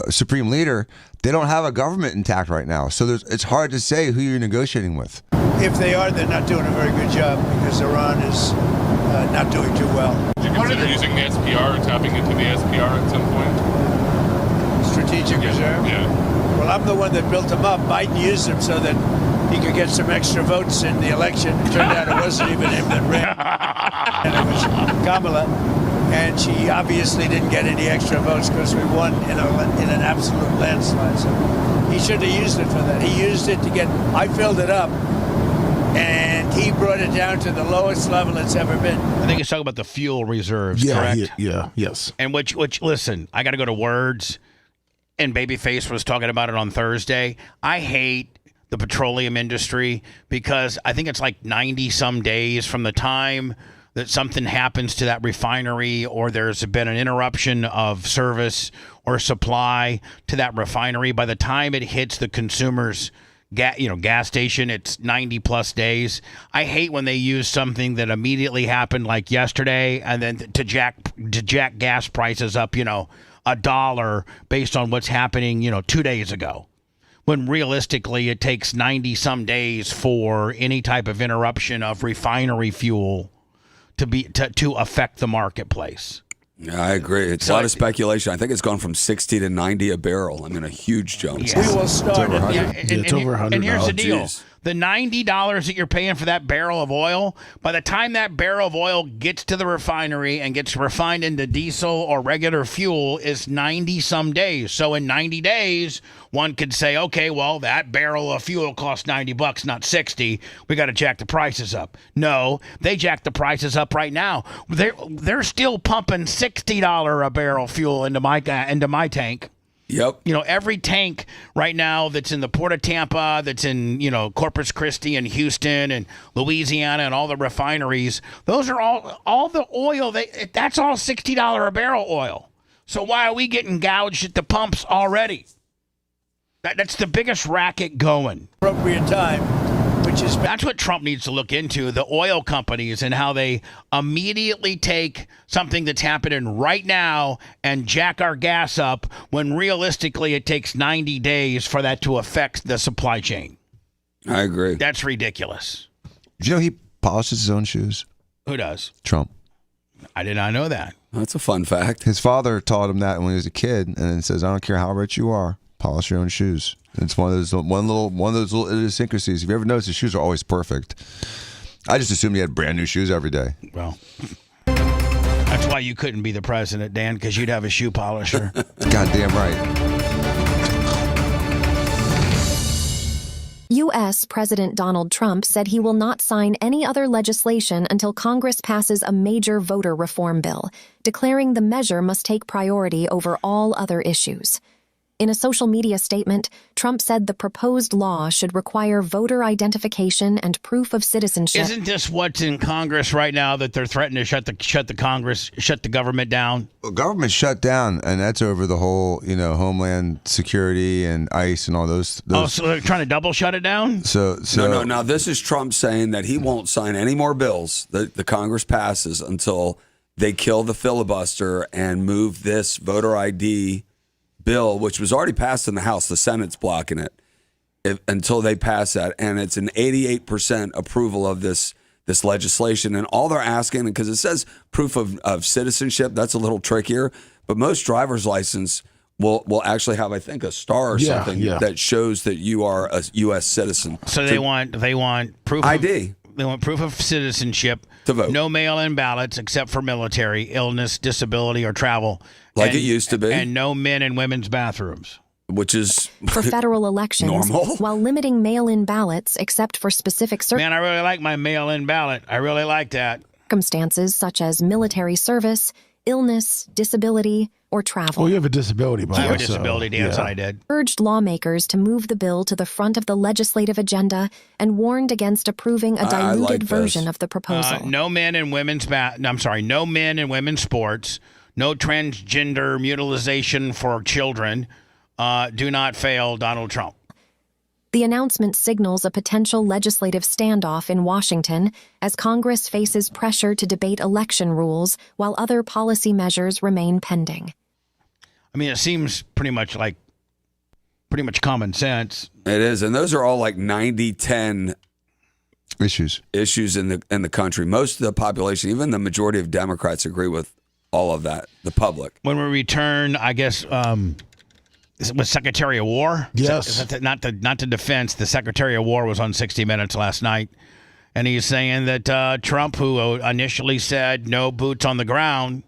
supreme leader. They don't have a government intact right now. So it's hard to say who you're negotiating with. If they are, they're not doing a very good job because Iran is not doing too well. Did you consider using the SPR or tapping into the SPR at some point? Strategic reserve? Yeah. Well, I'm the one that built them up. Biden used them so that he could get some extra votes in the election. It turned out it wasn't even him that ran. And it was Kamala. And she obviously didn't get any extra votes because we won in an absolute landslide. So he should have used it for that. He used it to I filled it up. And he brought it down to the lowest level it's ever been. I think he's talking about the fuel reserves, correct? Yes. And which, listen, I got to go to Words, and Babyface was talking about it on Thursday. I hate the petroleum industry because I think it's like 90-some days from the time that something happens to that refinery or there's been an interruption of service or supply to that refinery. By the time it hits the consumer's gas station, it's 90+ days. I hate when they use something that immediately happened like yesterday and then to jack gas prices up, $1 based on what's happening, 2 days ago. When realistically it takes 90-some days for any type of interruption of refinery fuel to affect the marketplace. Yeah, I agree. It's a lot of speculation. I think it's gone from 60 to 90 a barrel. I mean, a huge jump. Yeah. We will start it's over $100. And here's the deal. Geez. The $90 that you're paying for that barrel of oil, by the time that barrel of oil gets to the refinery and gets refined into diesel or regular fuel is 90-some days. So in 90 days, one could say, okay, well, that barrel of fuel costs $90, not 60. We got to jack the prices up. No, they jack the prices up right now. They're still pumping $60 a barrel fuel into my tank. Yep. Every tank right now that's in the Port of Tampa, that's in, Corpus Christi and Houston and Louisiana and all the refineries, those are all the oil. That's all $60 a barrel oil. So why are we getting gouged at the pumps already? That's the biggest racket going. Appropriate time. That's what Trump needs to look into, the oil companies and how they immediately take something that's happening right now and jack our gas up when realistically it takes 90 days for that to affect the supply chain. I agree. That's ridiculous. Did you know he polishes his own shoes? Who does? Trump. I did not know that. That's a fun fact. His father taught him that when he was a kid, and it says, I don't care how rich you are, polish your own shoes. It's one of those little idiosyncrasies. If you ever notice, his shoes are always perfect. I just assumed he had brand new shoes every day. Well, that's why you couldn't be the president, Dan, because you'd have a shoe polisher. Goddamn right. U.S. President Donald Trump said he will not sign any other legislation until Congress passes a major voter reform bill, declaring the measure must take priority over all other issues. In a social media statement, Trump said the proposed law should require voter identification and proof of citizenship. Isn't this what's in Congress right now, that they're threatening to shut the government down? Well, government shut down, and that's over the whole, Homeland Security and ICE and all those. Oh, so they're trying to double shut it down? So No. Now, this is Trump saying that he won't sign any more bills that the Congress passes until they kill the filibuster and move this voter ID bill, which was already passed in the House. The Senate's blocking it until they pass that. And it's an 88% approval of this legislation. And all they're asking, because it says proof of citizenship, that's a little trickier. But most driver's license will actually have, I think, a star or something that shows that you are a U.S. citizen. So they want proof ID. They want proof of citizenship to vote. No mail-in ballots except for military, illness, disability, or travel. Like it used to be. And no men in women's bathrooms. Which is for federal elections, normal, while limiting mail-in ballots except for specific Man, I really like my mail-in ballot. I really like that. Circumstances such as military service, illness, disability, or travel. Well, you have a disability, by I have a disability, Dan, so I did. Urged lawmakers to move the bill to the front of the legislative agenda and warned against approving a diluted version of the proposal. No men in women's no men in women's sports, no transgender mutilization for children. Do not fail Donald Trump. The announcement signals a potential legislative standoff in Washington as Congress faces pressure to debate election rules while other policy measures remain pending. I mean, it seems pretty much common sense. It is, and those are all like 90-10 issues in the country. Most of the population, even the majority of Democrats, agree with all of that. The public. When we return, I guess. Was Secretary of War? Yes. Not the defense. The Secretary of War was on 60 Minutes last night, and he's saying that Trump, who initially said no boots on the ground,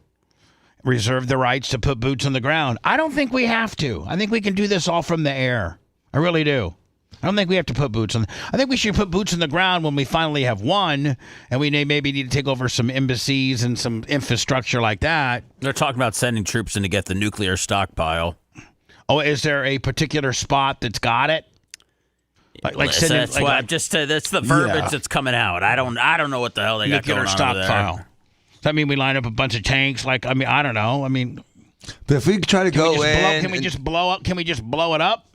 reserved the rights to put boots on the ground. I don't think we have to. I think we can do this all from the air. I really do. I don't think we have to put boots on. I think we should put boots on the ground when we finally have won, and we maybe need to take over some embassies and some infrastructure like that. They're talking about sending troops in to get the nuclear stockpile. Oh, is there a particular spot that's got it? That's the verbiage that's coming out. I don't know what the hell they got going on stockpile. Does that mean we line up a bunch of tanks? I don't know. But if we try to can we just blow up? Can we just blow it up?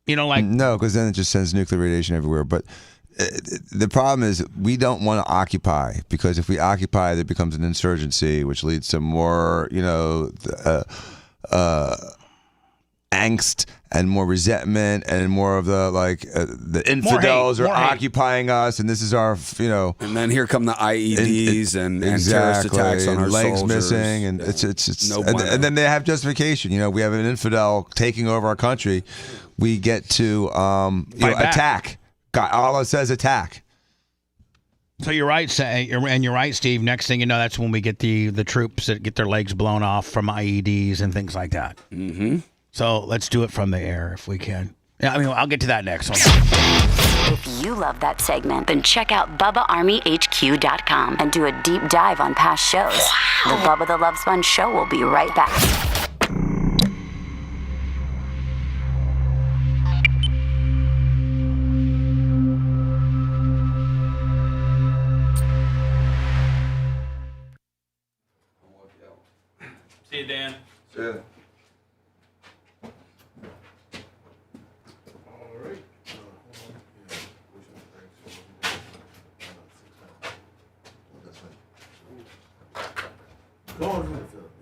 No, because then it just sends nuclear radiation everywhere. But the problem is we don't want to occupy, because if we occupy, there becomes an insurgency, which leads to more, angst and more resentment and more of the infidels are occupying us, and this is our, And then here come the IEDs and terrorist attacks on our legs soldiers. missing, and and then they have justification. We have an infidel taking over our country. We get to attack. God, Allah says attack. So you're right, and you're right, Steve. Next thing you know, that's when we get the troops that get their legs blown off from IEDs and things like that. Mm-hmm. So let's do it from the air if we can. Yeah, I'll get to that next. If you love that segment, then check out BubbaArmyHQ.com and do a deep dive on past shows. The Bubba the Love Sponge Show will be right back. See you, Dan. See ya. Going from the Philippines.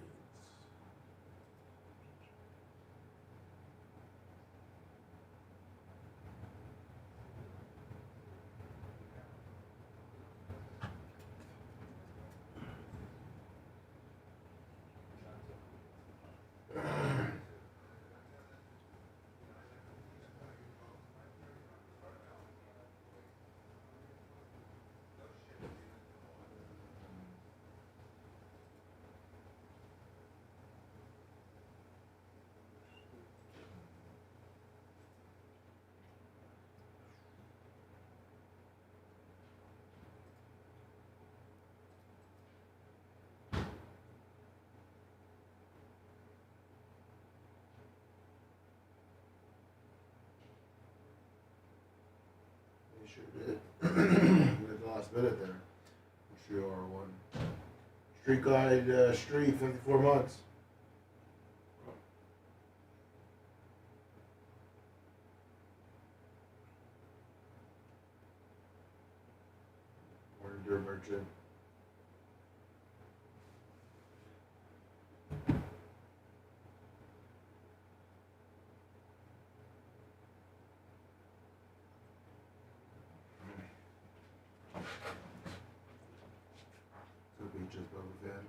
Sure did. With the last minute there. Sure one. Street Guide Street, 54 months. Morning, Dear Merchant. Just Bubba fan.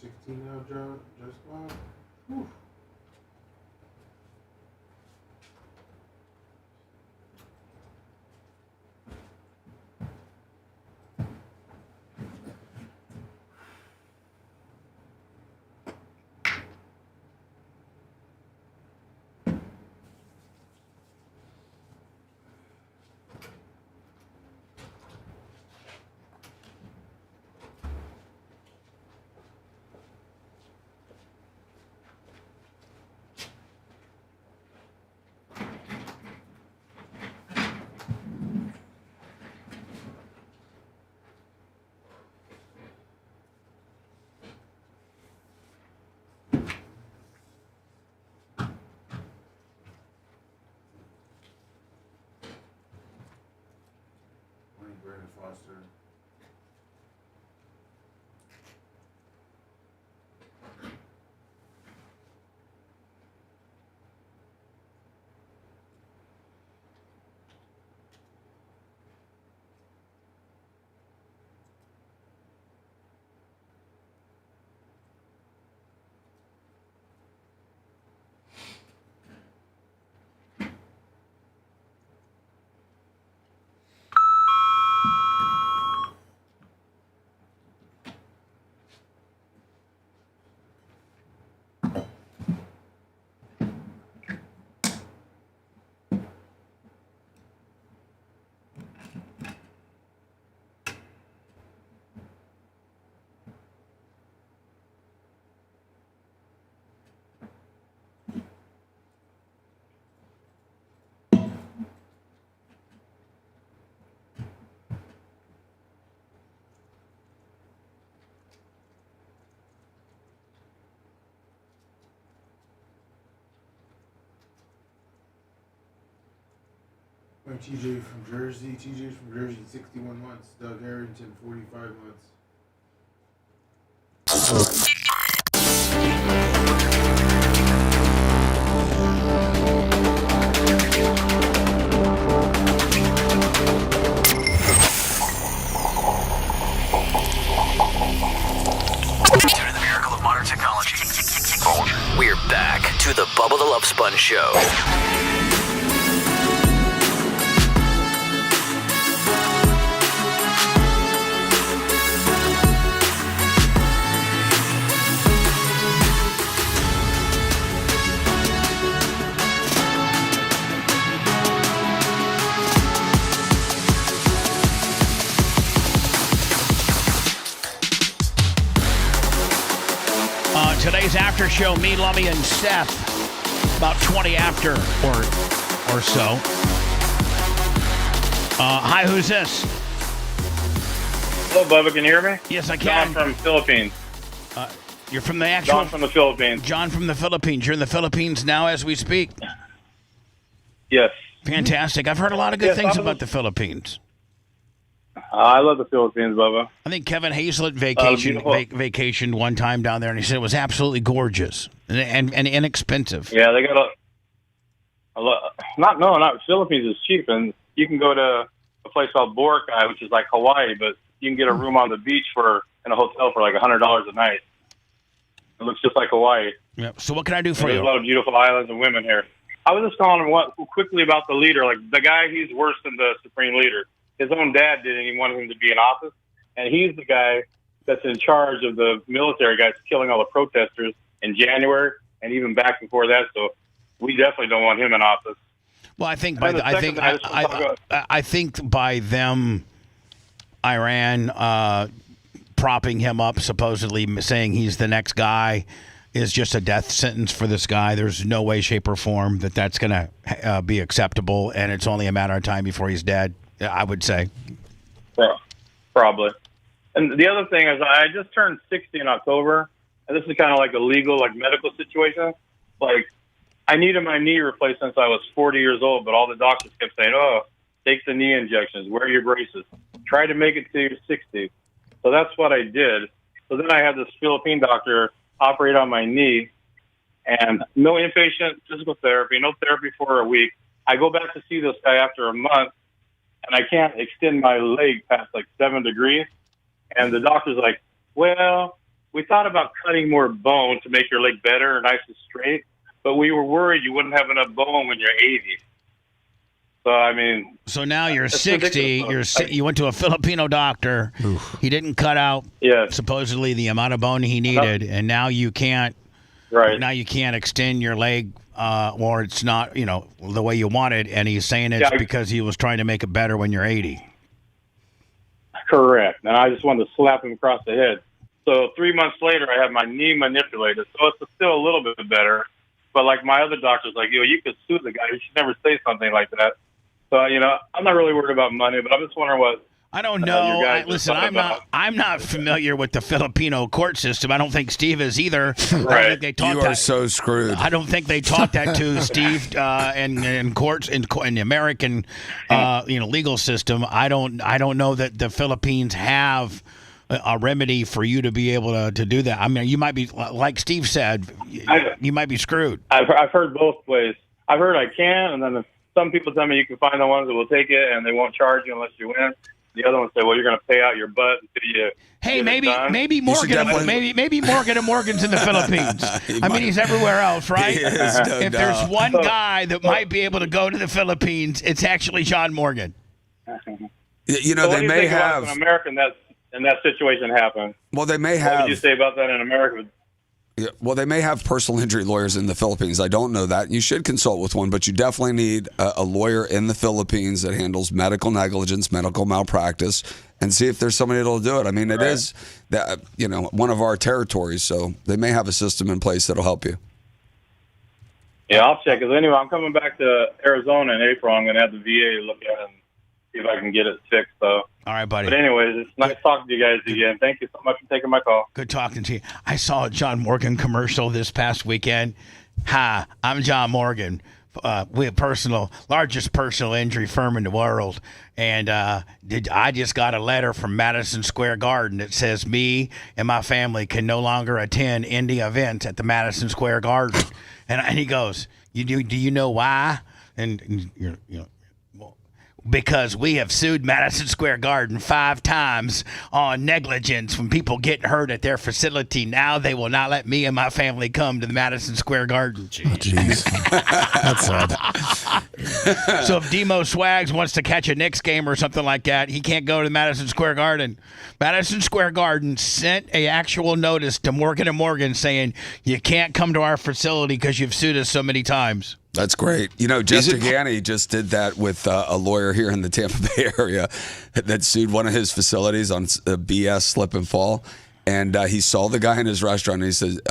16 now, John. Just about. Whew. Brandon Foster. TJ from Jersey. TJ from Jersey, 61 months. Doug Harrington, 45 months. Due to the miracle of modern technology, we're back to the Bubba the Love Sponge Show. Today's after show, me, Lummy, and Seth, about 20 after or so. Hi, who's this? Hello, Bubba. Can you hear me? Yes, I can. John from Philippines. You're from the actual... John from the Philippines. John from the Philippines. You're in the Philippines now as we speak? Yes. Fantastic. I've heard a lot of good things about the Philippines. I love the Philippines, Bubba. I think Kevin Hazlett vacationed one time down there, and he said it was absolutely gorgeous and inexpensive. Yeah, they got a lot. Not Philippines is cheap, and you can go to a place called Boracay, which is like Hawaii, but you can get a room on the beach in a hotel for like $100 a night. It looks just like Hawaii. Yeah. So what can I do for you? There's a lot of beautiful islands and women here. I was just calling quickly about the leader. Like the guy, he's worse than the supreme leader. His own dad didn't even want him to be in office, and he's the guy that's in charge of the military guys killing all the protesters in January and even back before that. So we definitely don't want him in office. Well, I think by them, Iran propping him up, supposedly saying he's the next guy, is just a death sentence for this guy. There's no way, shape, or form that's going to be acceptable, and it's only a matter of time before he's dead. I would say. Probably. And the other thing is I just turned 60 in October, and this is kind of like a legal, medical situation. Like, I needed my knee replaced since I was 40 years old, but all the doctors kept saying, take the knee injections, wear your braces, try to make it to your 60. So that's what I did. So then I had this Philippine doctor operate on my knee, and no inpatient physical therapy, no therapy for a week. I go back to see this guy after a month, and I can't extend my leg past 7 degrees. And the doctor's like, well, we thought about cutting more bone to make your leg better and nice and straight, but we were worried you wouldn't have enough bone when you're 80. So, I mean... So now you're 60, ridiculous. you went to a Filipino doctor. Oof. He didn't cut out supposedly the amount of bone he needed, and now you can't... Right. Now you can't extend your leg, or it's not, the way you want it, and he's saying it's because he was trying to make it better when you're 80. Correct. And I just wanted to slap him across the head. So 3 months later, I had my knee manipulated. So it's still a little bit better. But like my other doctor's like, you could sue the guy. You should never say something like that. So, I'm not really worried about money, but I'm just wondering what... I don't know. Listen, I'm not familiar with the Filipino court system. I don't think Steve is either. Right. You are so screwed. I don't think they taught that to Steve in courts in the American legal system. I don't know that the Philippines have a remedy for you to be able to do that. I mean, you might be, like Steve said, you might be screwed. I've heard both ways. I've heard I can, and then some people tell me you can find the ones that will take it and they won't charge you unless you win. The other ones say, well, you're going to pay out your butt until you. Hey, maybe Morgan, maybe Morgan and Morgan's in the Philippines. I mean, he's everywhere else, right? If there's one guy that might be able to go to the Philippines, it's actually John Morgan. They may have an American in that situation happen. Well, they may have. What would you say about that in America? Yeah, well, they may have personal injury lawyers in the Philippines. I don't know that. You should consult with one, but you definitely need a lawyer in the Philippines that handles medical negligence, medical malpractice, and see if there's somebody that'll do it. I mean, it is that one of our territories, so they may have a system in place that'll help you. Yeah, I'll check. Because anyway, I'm coming back to Arizona in April. I'm going to have the VA look at it and see if I can get it fixed. So. All right, buddy. But anyways, it's nice talking to you guys again. Thank you so much for taking my call. Good talking to you. I saw a John Morgan commercial this past weekend. Hi, I'm John Morgan. We're largest personal injury firm in the world. And I just got a letter from Madison Square Garden that says me and my family can no longer attend indie events at the Madison Square Garden. And he goes, do you know why? And because we have sued Madison Square Garden 5 times on negligence from people getting hurt at their facility. Now they will not let me and my family come to the Madison Square Garden. Jeez. That's sad. So if Demo Swags wants to catch a Knicks game or something like that, he can't go to Madison Square Garden. Madison Square Garden sent a actual notice to Morgan & Morgan saying, you can't come to our facility because you've sued us so many times. That's great. Jeff Tagani just did that with a lawyer here in the Tampa Bay area that sued one of his facilities on a BS slip and fall. And he saw the guy in his restaurant and he says,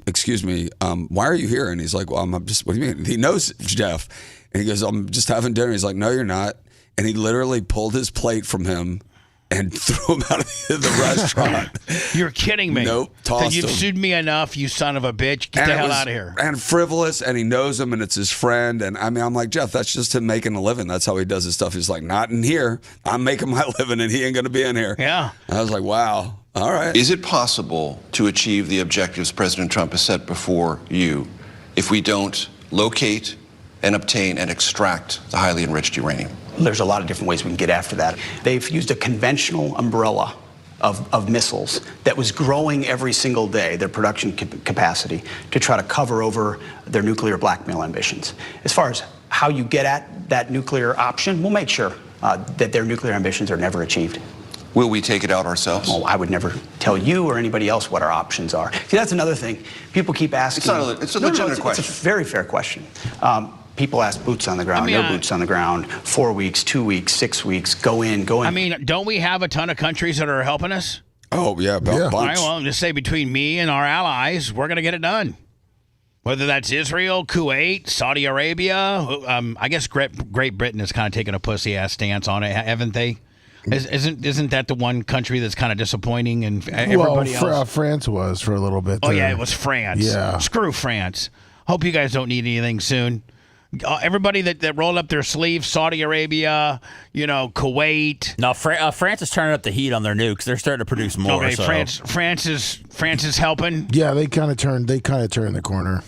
excuse me, why are you here? And he's like, well, I'm just, what do you mean? He knows Jeff. And he goes, I'm just having dinner. He's like, no, you're not. And he literally pulled his plate from him and threw him out of the restaurant. You're kidding me. Nope. Tossed You've him. sued me enough, you son of a bitch. Get the hell out of here. And frivolous, and he knows him, and it's his friend. And I mean, I'm like, Jeff, that's just him making a living. That's how he does his stuff. He's like, not in here. I'm making my living, and he ain't going to be in here. Yeah. I was like, wow. All right. Is it possible to achieve the objectives President Trump has set before you if we don't locate and obtain and extract the highly enriched uranium? There's a lot of different ways we can get after that. They've used a conventional umbrella of missiles that was growing every single day, their production capacity, to try to cover over their nuclear blackmail ambitions. As far as how you get at that nuclear option, we'll make sure that their nuclear ambitions are never achieved. Will we take it out ourselves? Oh, I would never tell you or anybody else what our options are. See, that's another thing. People keep asking. It's a legitimate question. It's a very fair question. People ask boots on the ground, no boots on the ground, 4 weeks, 2 weeks, 6 weeks, go in. I mean, don't we have a ton of countries that are helping us? Oh, yeah, All right, well, just say between me and our allies, we're going to get it done. Whether that's Israel, Kuwait, Saudi Arabia, I guess Great Britain has kind of taken a pussy-ass stance on it, haven't they? Isn't that the one country that's kind of disappointing and everybody else? France was for a little bit. Oh, yeah, it was France. Yeah. Screw France. Hope you guys don't need anything soon. Everybody that rolled up their sleeves, Saudi Arabia, Kuwait. No, France is turning up the heat on their nukes. They're starting to produce more. Okay, so. France is helping. Yeah, they kind of turned the corner.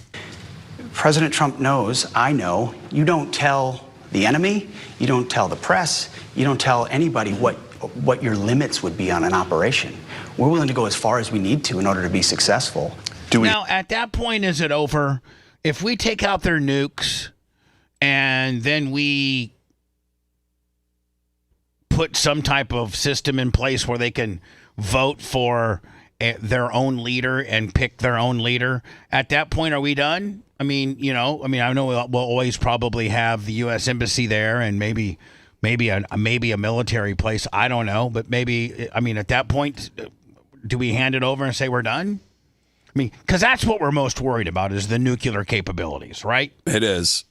President Trump knows, I know, you don't tell the enemy, you don't tell the press, you don't tell anybody what your limits would be on an operation. We're willing to go as far as we need to in order to be successful. Now, at that point, is it over? If we take out their nukes and then we put some type of system in place where they can vote for their own leader and pick their own leader, at that point, are we done? I mean, I know we'll always probably have the U.S. Embassy there and maybe a military place. I don't know, but maybe, at that point, do we hand it over and say we're done? Because that's what we're most worried about is the nuclear capabilities, right? It is.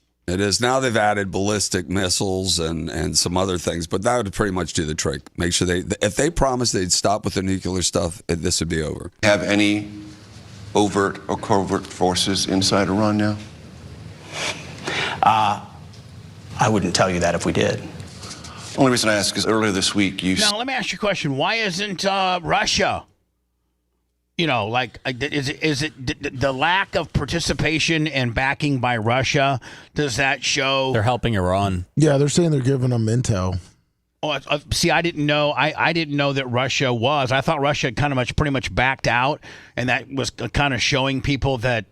Now they've added ballistic missiles and some other things, but that would pretty much do the trick. Make sure if they promised they'd stop with the nuclear stuff, this would be over. Have any overt or covert forces inside Iran now? I wouldn't tell you that if we did. Only reason I ask is earlier this week Now, let me ask you a question. Why isn't Russia? Is it the lack of participation and backing by Russia? Does that show they're helping Iran? Yeah, they're saying they're giving them intel. Oh, see, I didn't know. I didn't know that Russia was. I thought Russia had pretty much backed out, and that was kind of showing people that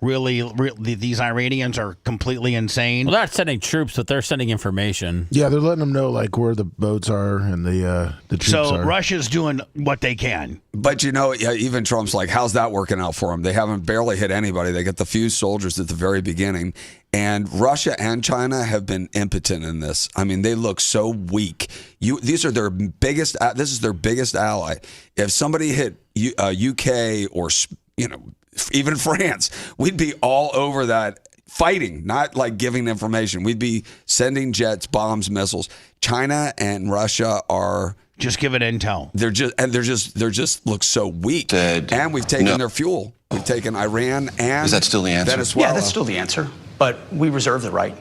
really these Iranians are completely insane. Well, they're not sending troops, but they're sending information. Yeah, they're letting them know where the boats are and the troops are. So Russia's doing what they can. But even Trump's like, how's that working out for them? They haven't barely hit anybody. They got the few soldiers at the very beginning. And Russia and China have been impotent in this. They look so weak. This is their biggest ally. If somebody hit UK or even France, we'd be all over that fighting, not like giving information. We'd be sending jets, bombs, missiles. China and Russia are just giving intel. They're just look so weak. And we've taken their fuel. We've taken Iran and is that still the answer? Venezuela. Yeah, that's still the answer. But we reserve the right.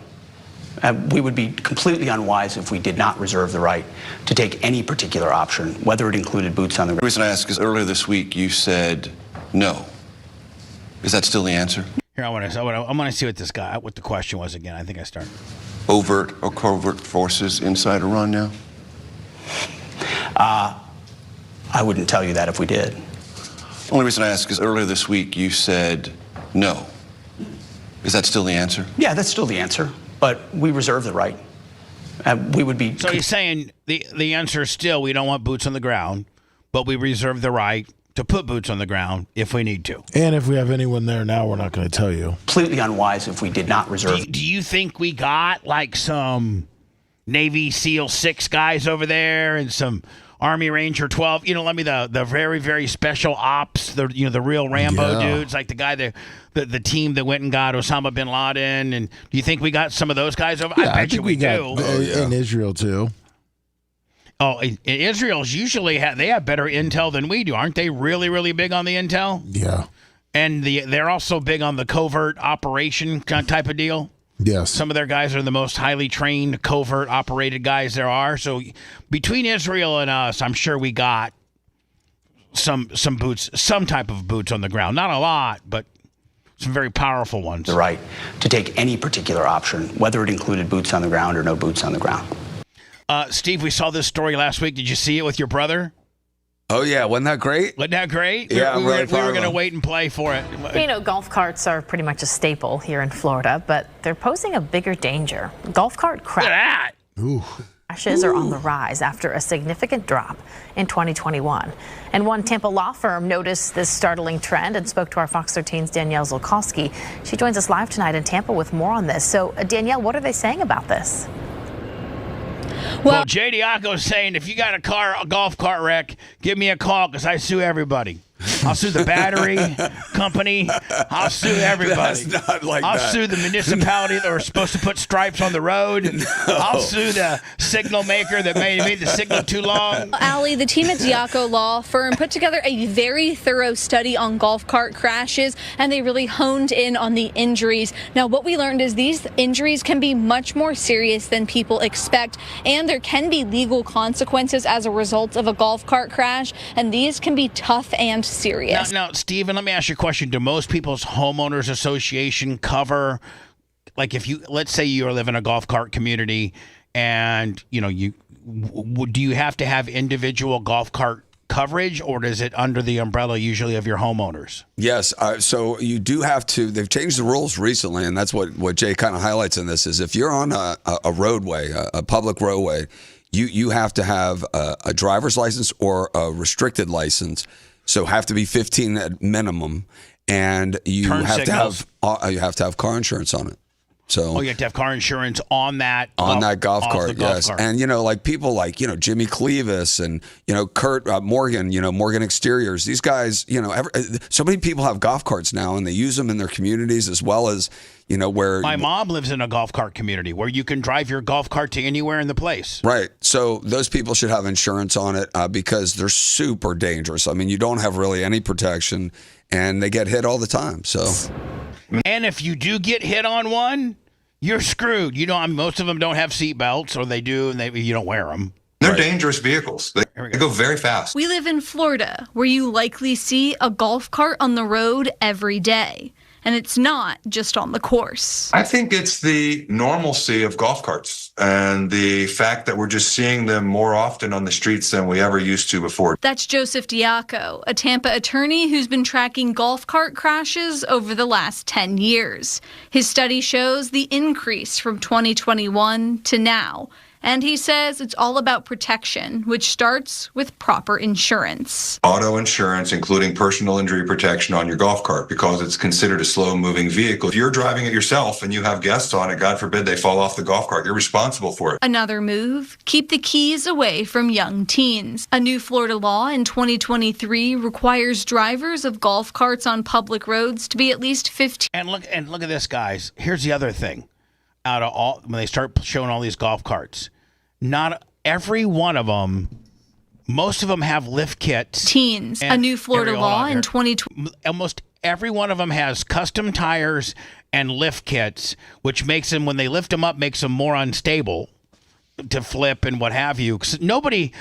We would be completely unwise if we did not reserve the right to take any particular option, whether it included boots on the ground. The reason I ask is earlier this week you said no. Is that still the answer? Here, I want to see what the question was again. I think I started. Overt or covert forces inside Iran now? I wouldn't tell you that if we did. Only reason I ask is earlier this week you said no. Is that still the answer? Yeah, that's still the answer. But we reserve the right. We would be. So he's saying the answer is still we don't want boots on the ground, but we reserve the right to put boots on the ground if we need to. And if we have anyone there now, we're not going to tell you. Completely unwise if we did not reserve. Do you think we got some Navy SEAL 6 guys over there and some Army Ranger 12, the very, very special ops, the real Rambo dudes, like the guy the team that went and got Osama bin Laden, and do you think we got some of those guys over? Yeah, I bet you we do. In Israel too. Oh, in Israel's usually they have better intel than we do, aren't they? Really, really big on the intel. Yeah, and they're also big on the covert operation type of deal. Yes. Some of their guys are the most highly trained, covert operated guys there are. So between Israel and us, I'm sure we got some boots, some type of boots on the ground. Not a lot, but some very powerful ones. The right to take any particular option, whether it included boots on the ground or no boots on the ground. Steve, we saw this story last week. Did you see it with your brother? Oh, yeah. Wasn't that great? Wasn't that great? Yeah, we were going to wait and play for it. Golf carts are pretty much a staple here in Florida, but they're posing a bigger danger. Golf cart crashes are on the rise after a significant drop in 2021. And one Tampa law firm noticed this startling trend and spoke to our Fox 13's Danielle Zolkowski. She joins us live tonight in Tampa with more on this. So, Danielle, what are they saying about this? Well, Jay Diaco's saying if you got a golf cart wreck, give me a call because I sue everybody. I'll sue the battery company. I'll sue everybody. That's not like I'll that. sue the municipality that were supposed to put stripes on the road. No. I'll sue the signal maker that made the signal too long. Allie, the team at Diaco Law Firm put together a very thorough study on golf cart crashes, and they really honed in on the injuries. Now, what we learned is these injuries can be much more serious than people expect, and there can be legal consequences as a result of a golf cart crash, and these can be tough and serious. Now, Stephen, let me ask you a question. Do most people's homeowners association cover like if you, let's say you live in a golf cart community, and do you have to have individual golf cart coverage, or is it under the umbrella usually of your homeowners? Yes. So you do have to. They've changed the rules recently, and that's what Jay kind of highlights in this is if you're on a roadway, a public roadway, you have to have a driver's license or a restricted license. So have to be 15 at minimum, and you have to have car insurance on it. So you have to have car insurance on that golf cart, yes. Cart. And like people like Jimmy Clevis and Kurt Morgan, Morgan Exteriors. These guys, so many people have golf carts now, and they use them in their communities as well as where my mom lives in a golf cart community where you can drive your golf cart to anywhere in the place. Right. So those people should have insurance on it because they're super dangerous. I mean, you don't have really any protection, and they get hit all the time. So. And if you do get hit on one, you're screwed. Most of them don't have seat belts, or they do, and you don't wear them. They're dangerous vehicles. They go very fast. We live in Florida, where you likely see a golf cart on the road every day. And it's not just on the course. I think it's the normalcy of golf carts and the fact that we're just seeing them more often on the streets than we ever used to before. That's Joseph Diaco, a Tampa attorney who's been tracking golf cart crashes over the last 10 years. His study shows the increase from 2021 to now. And he says it's all about protection, which starts with proper insurance. Auto insurance, including personal injury protection on your golf cart, because it's considered a slow-moving vehicle. If you're driving it yourself and you have guests on it, God forbid they fall off the golf cart, you're responsible for it. Another move, keep the keys away from young teens. A new Florida law in 2023 requires drivers of golf carts on public roads to be at least 15. And look at this, guys. Here's the other thing. Out of all, when they start showing all these golf carts, not every one of them, most of them have lift kits. Teens, a new Florida law in 2020. Almost every one of them has custom tires and lift kits, which makes them, when they lift them up, makes them more unstable to flip and what have you. 'Cause nobody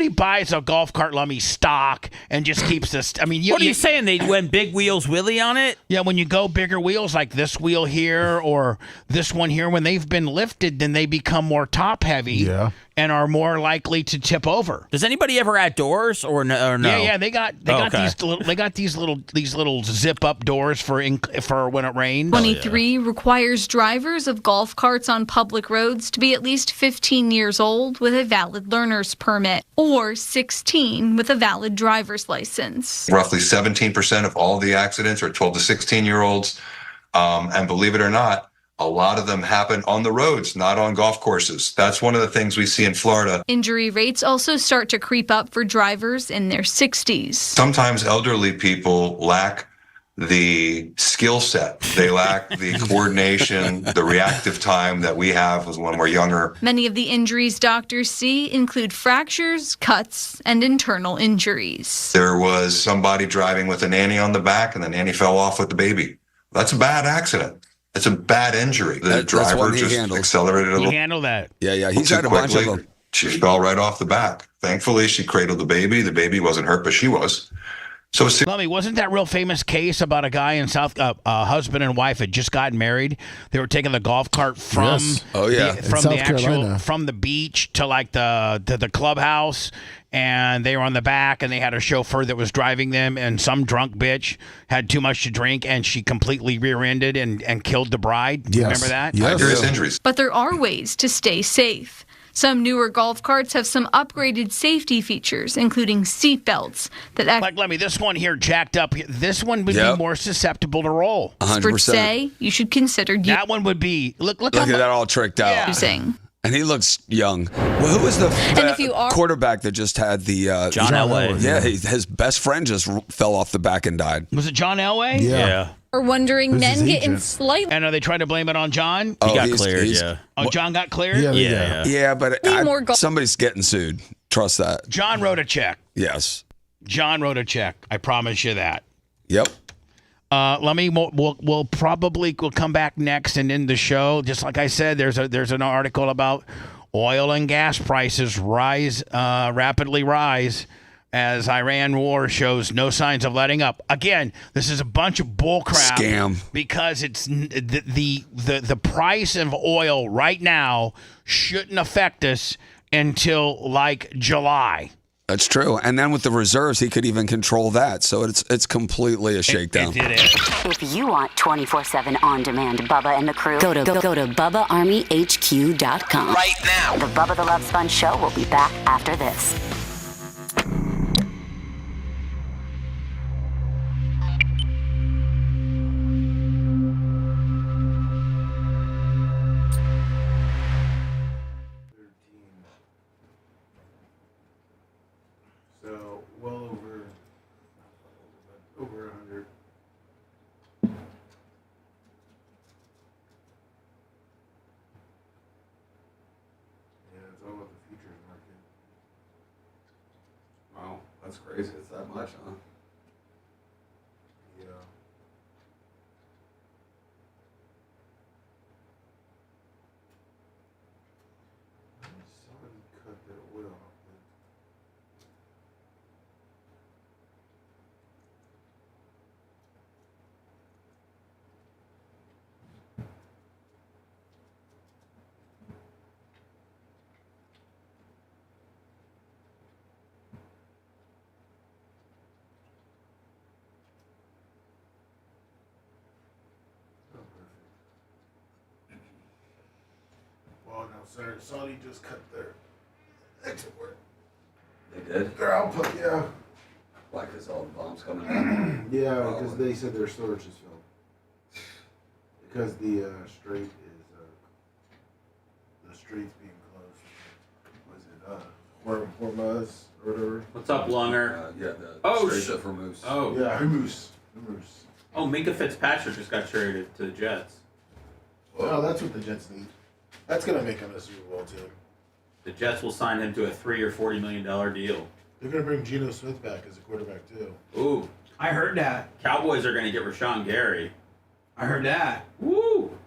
buys a golf cart, Lummy, stock and just keeps this. I mean, what are you saying? They went big wheels wheelie on it? Yeah, when you go bigger wheels like this wheel here or this one here, when they've been lifted, then they become more top heavy. Yeah. And are more likely to tip over. Does anybody ever add doors or no? Yeah, they got these little zip up doors for when it rains. 23 requires drivers of golf carts on public roads to be at least 15 years old with a valid learner's permit or 16 with a valid driver's license. Roughly 17% of all the accidents are 12 to 16-year-olds. And believe it or not, a lot of them happen on the roads, not on golf courses. That's one of the things we see in Florida. Injury rates also start to creep up for drivers in their 60s. Sometimes elderly people lack the skill set. They lack the coordination, the reactive time that we have when we're younger. Many of the injuries doctors see include fractures, cuts, and internal injuries. There was somebody driving with a nanny on the back, and the nanny fell off with the baby. That's a bad accident. It's a bad injury. The driver just accelerated a little. He handled that. Yeah. He's had a bunch of them. She fell right off the back. Thankfully, she cradled the baby. The baby wasn't hurt, but she was. So, Lummy, wasn't that real famous case about a guy in husband and wife had just gotten married? They were taking the golf cart from from the beach to like the clubhouse, and they were on the back, and they had a chauffeur that was driving them, and some drunk bitch had too much to drink, and she completely rear-ended and killed the bride. Yes. Remember that? Yes. Serious injuries. But there are ways to stay safe. Some newer golf carts have some upgraded safety features, including seat belts that act. Like, Lemmy, this one here jacked up. This one would be more susceptible to roll. 100%. Experts say you should consider. That one would be. Look at that all tricked out. Using. And he looks young. Well, who was the if you are- quarterback that just had the John Elway? Yeah, his best friend just fell off the back and died. Was it John Elway? Yeah. Or wondering men get in slightly. And are they trying to blame it on John? He got cleared. Yeah. Oh, John got cleared? Yeah, but somebody's getting sued. Trust that. John wrote a check. Yes. John wrote a check. I promise you that. Yep. We'll probably come back next and end the show. Just like I said, there's an article about oil and gas prices rapidly rise. as Iran war shows no signs of letting up. Again, this is a bunch of bullcrap. Scam. Because it's the price of oil right now shouldn't affect us until like July. That's true. And then with the reserves, he could even control that. So it's completely a shakedown. It is. If you want 24/7 on-demand Bubba and the crew, go to BubbaArmyHQ.com. Right now. The Bubba the Love Sponge Show will be back after this. So well over 100. Yeah, it's all about the futures market. Wow, that's crazy. It's that much, huh? Yeah. Somebody cut that oil off. Well, no, sir. Saudi just cut their export. They did? Their output, yeah. Why? Because all the bombs coming down? Yeah, because they said their storage is filled. Because the strait is, the strait's being closed. Was it, Hormuz or whatever? What's up, Lunger? Yeah, the Strait of Hormuz. Oh. Yeah, Hormuz. Oh, Minka Fitzpatrick just got traded to the Jets. Well, that's what the Jets need. That's going to make them a Super Bowl team. The Jets will sign him to a $3 or $40 million deal. They're going to bring Geno Smith back as a quarterback, too. Ooh. I heard that. Cowboys are going to get Rashawn Gary. I heard that. Woo!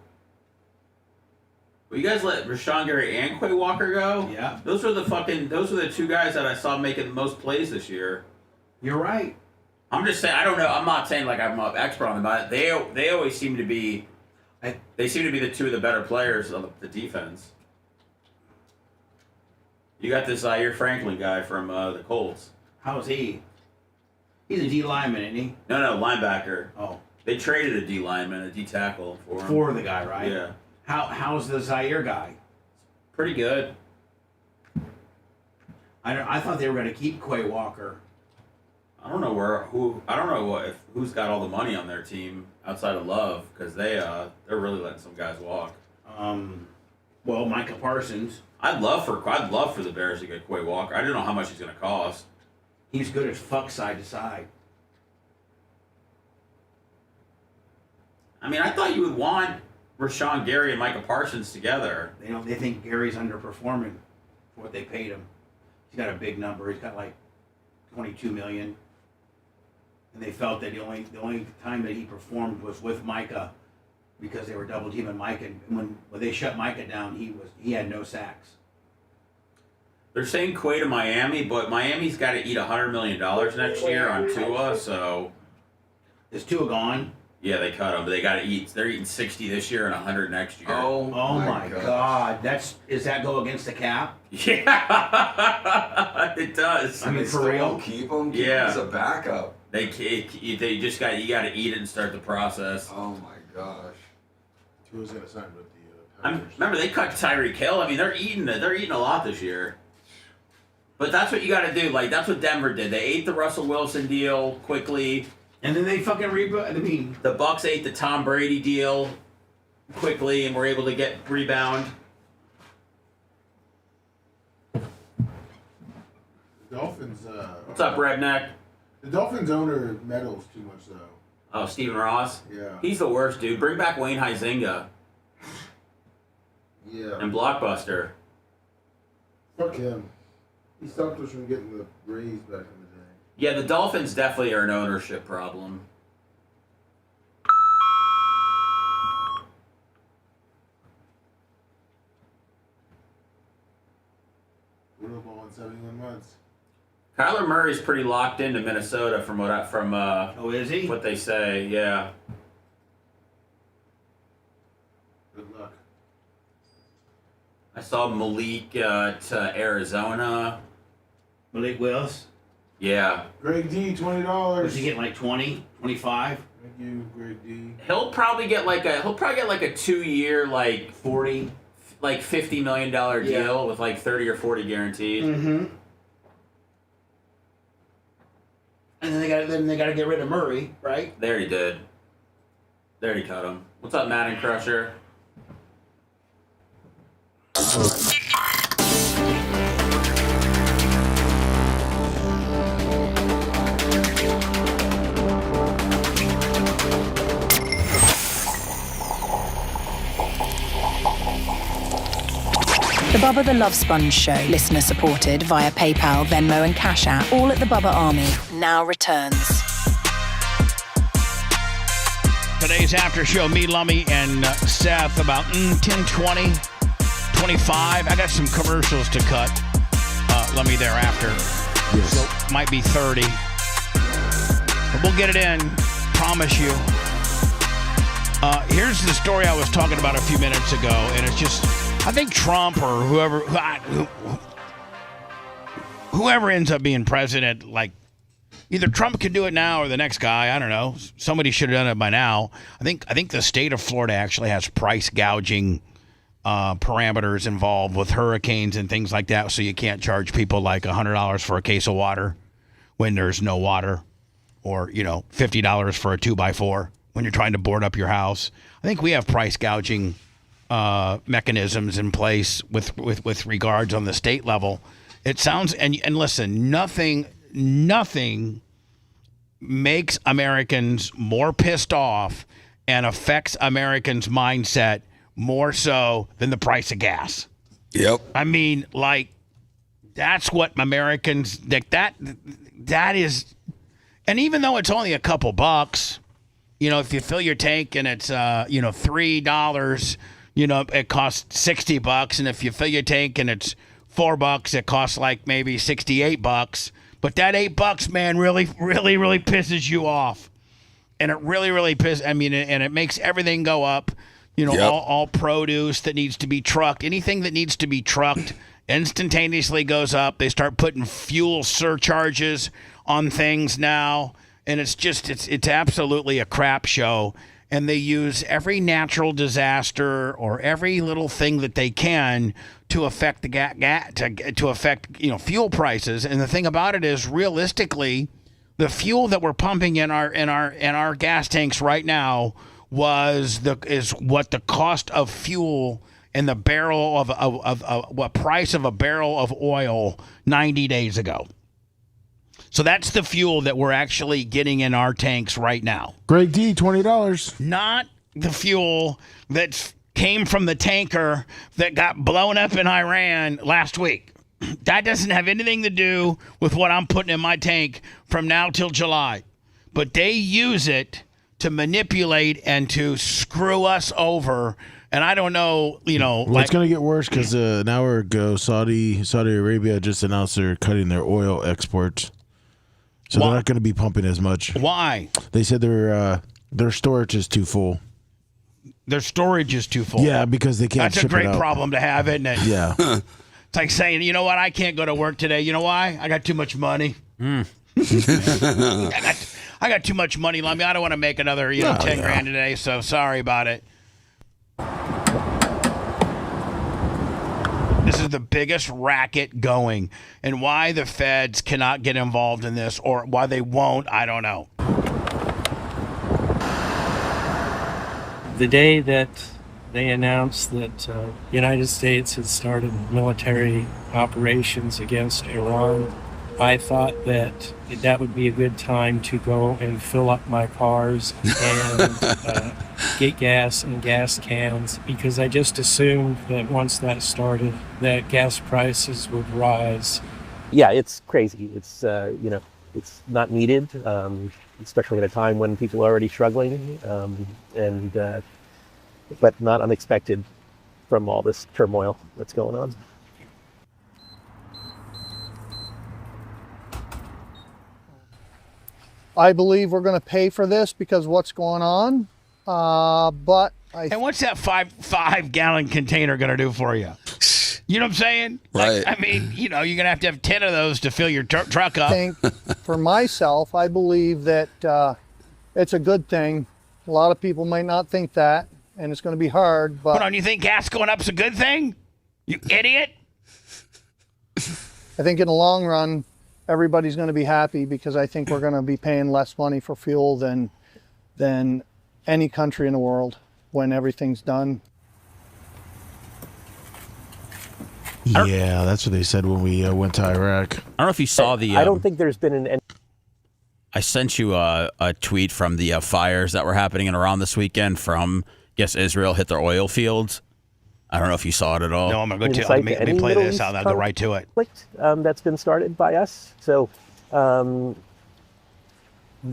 Will you guys let Rashawn Gary and Quay Walker go? Yeah. Those are the two guys that I saw making the most plays this year. You're right. I'm just saying, I don't know. I'm not saying like I'm an expert on them, but they always seem to be, they seem to be the two of the better players of the defense. You got this Zaire Franklin guy from the Colts. How's he? He's a D lineman, isn't he? No, linebacker. Oh. They traded a D lineman, a D tackle for him. For the guy, right? Yeah. How's the Zaire guy? Pretty good. I thought they were going to keep Quay Walker. I don't know who's got all the money on their team outside of Love, because they're really letting some guys walk. Well, Micah Parsons. I'd love for the Bears to get Quay Walker. I don't know how much he's going to cost. He's good as fuck side to side. I mean, I thought you would want Rashawn Gary and Micah Parsons together. They think Gary's underperforming for what they paid him. He's got a big number. He's got like $22 million. And they felt that the only time that he performed was with Micah, because they were double teaming Micah. And when they shut Micah down, he had no sacks. They're saying Quay to Miami, but Miami's got to eat $100 million next year on Tua. So is Tua gone? Yeah, they cut him, but they got to eat. They're eating 60 this year and 100 next year. Oh my God! Does that go against the cap? Yeah, it does. I mean, for real? Keep him. Yeah, him as a backup. You got to eat it and start the process. Oh my gosh. Tua's gonna sign with the. Remember they cut Tyreek Hill. I mean, they're eating it. They're eating a lot this year. But that's what you got to do. Like that's what Denver did. They ate the Russell Wilson deal quickly. And then they fucking the Bucks ate the Tom Brady deal quickly and were able to rebound. The Dolphins. What's up, Redneck? The Dolphins owner meddles too much, though. Oh, Stephen Ross? Yeah. He's the worst, dude. Bring back Wayne Huizenga. Yeah. And Blockbuster. Fuck him. He stopped us from getting the Rays back in the day. Yeah, the Dolphins definitely are an ownership problem. Winnable in 71 months. Kyler Murray's pretty locked into Minnesota from oh, is he? What they say, yeah. Good luck. I saw Malik to Arizona. Malik Willis? Yeah. Greg D, $20. Was he getting like 20, 25? Thank you, Greg D. He'll probably get like a 2-year like 40, like $50 million deal with like 30 or 40 guaranteed. Mm-hmm. And then they got to get rid of Murray, right? They already did. They already cut him. What's up, Madden Crusher? The Bubba the Love Sponge Show, listener supported via PayPal, Venmo and Cash App, all at the Bubba Army, now returns. Today's after show, me, Lummy, and Seth, about 10:20, 25. I got some commercials to cut, Lummy, thereafter. Yes. So, might be 30. But we'll get it in, promise you. Here's the story I was talking about a few minutes ago, and it's just, I think Trump or whoever ends up being president, like, either Trump can do it now or the next guy. I don't know. Somebody should have done it by now. I think the state of Florida actually has price gouging parameters involved with hurricanes and things like that, so you can't charge people like $100 for a case of water when there's no water, or $50 for a 2x4 when you're trying to board up your house. I think we have price gouging mechanisms in place with regards on the state level. It sounds and listen, nothing makes Americans more pissed off and affects Americans' mindset more so than the price of gas. Yep. I mean, like, that's what Americans that is, and even though it's only a couple bucks, if you fill your tank and it's $3, it costs $60, and if you fill your tank and it's $4, it costs like maybe $68. But that $8, man, really pisses you off, and it really pisses. I mean, and it makes everything go up. Yep. All produce that needs to be trucked, anything that needs to be trucked, instantaneously goes up. They start putting fuel surcharges on things now, and it's absolutely a crap show. And they use every natural disaster or every little thing that they can to affect to affect fuel prices. And the thing about it is, realistically, the fuel that we're pumping in our gas tanks right now is what the cost of fuel and the barrel of what price of a barrel of oil 90 days ago. So that's the fuel that we're actually getting in our tanks right now. Greg D, $20. Not the fuel that came from the tanker that got blown up in Iran last week. That doesn't have anything to do with what I'm putting in my tank from now till July. But they use it to manipulate and to screw us over. And I don't know, Well, it's going to get worse because an hour ago, Saudi Arabia just announced they're cutting their oil exports. So they're not going to be pumping as much. Why? They said their storage is too full. Their storage is too full. Yeah, because they can't That's ship a great it out. problem to have, isn't it? Yeah. It's like saying, you know what, I can't go to work today. You know why? I got too much money. I got too much money, Lummy. I don't want to make another 10 grand today, so sorry about it. This is the biggest racket going. And why the feds cannot get involved in this, or why they won't, I don't know. The day that they announced that the United States had started military operations against Iran, I thought that would be a good time to go and fill up my cars and get gas in gas cans, because I just assumed that once that started, that gas prices would rise. Yeah, it's crazy. It's it's not needed, especially at a time when people are already struggling, but not unexpected from all this turmoil that's going on. I believe we're going to pay for this because of what's going on. But and what's that five-gallon container going to do for you? You know what I'm saying? Right. Like, I mean, you're going to have 10 of those to fill your truck up. I think for myself, I believe that it's a good thing. A lot of people might not think that, and it's going to be hard. But Hold on, you think gas going up's a good thing? You idiot. I think in the long run, everybody's going to be happy because I think we're going to be paying less money for fuel than any country in the world when everything's done. Yeah, that's what they said when we went to Iraq. I don't know if you saw the. I don't think there's been an. I sent you a tweet from the fires that were happening in Iran this weekend from, Israel hit their oil fields. I don't know if you saw it at all. No, I'm going to go let me play this out. I'll go right to it. That's been started by us. So the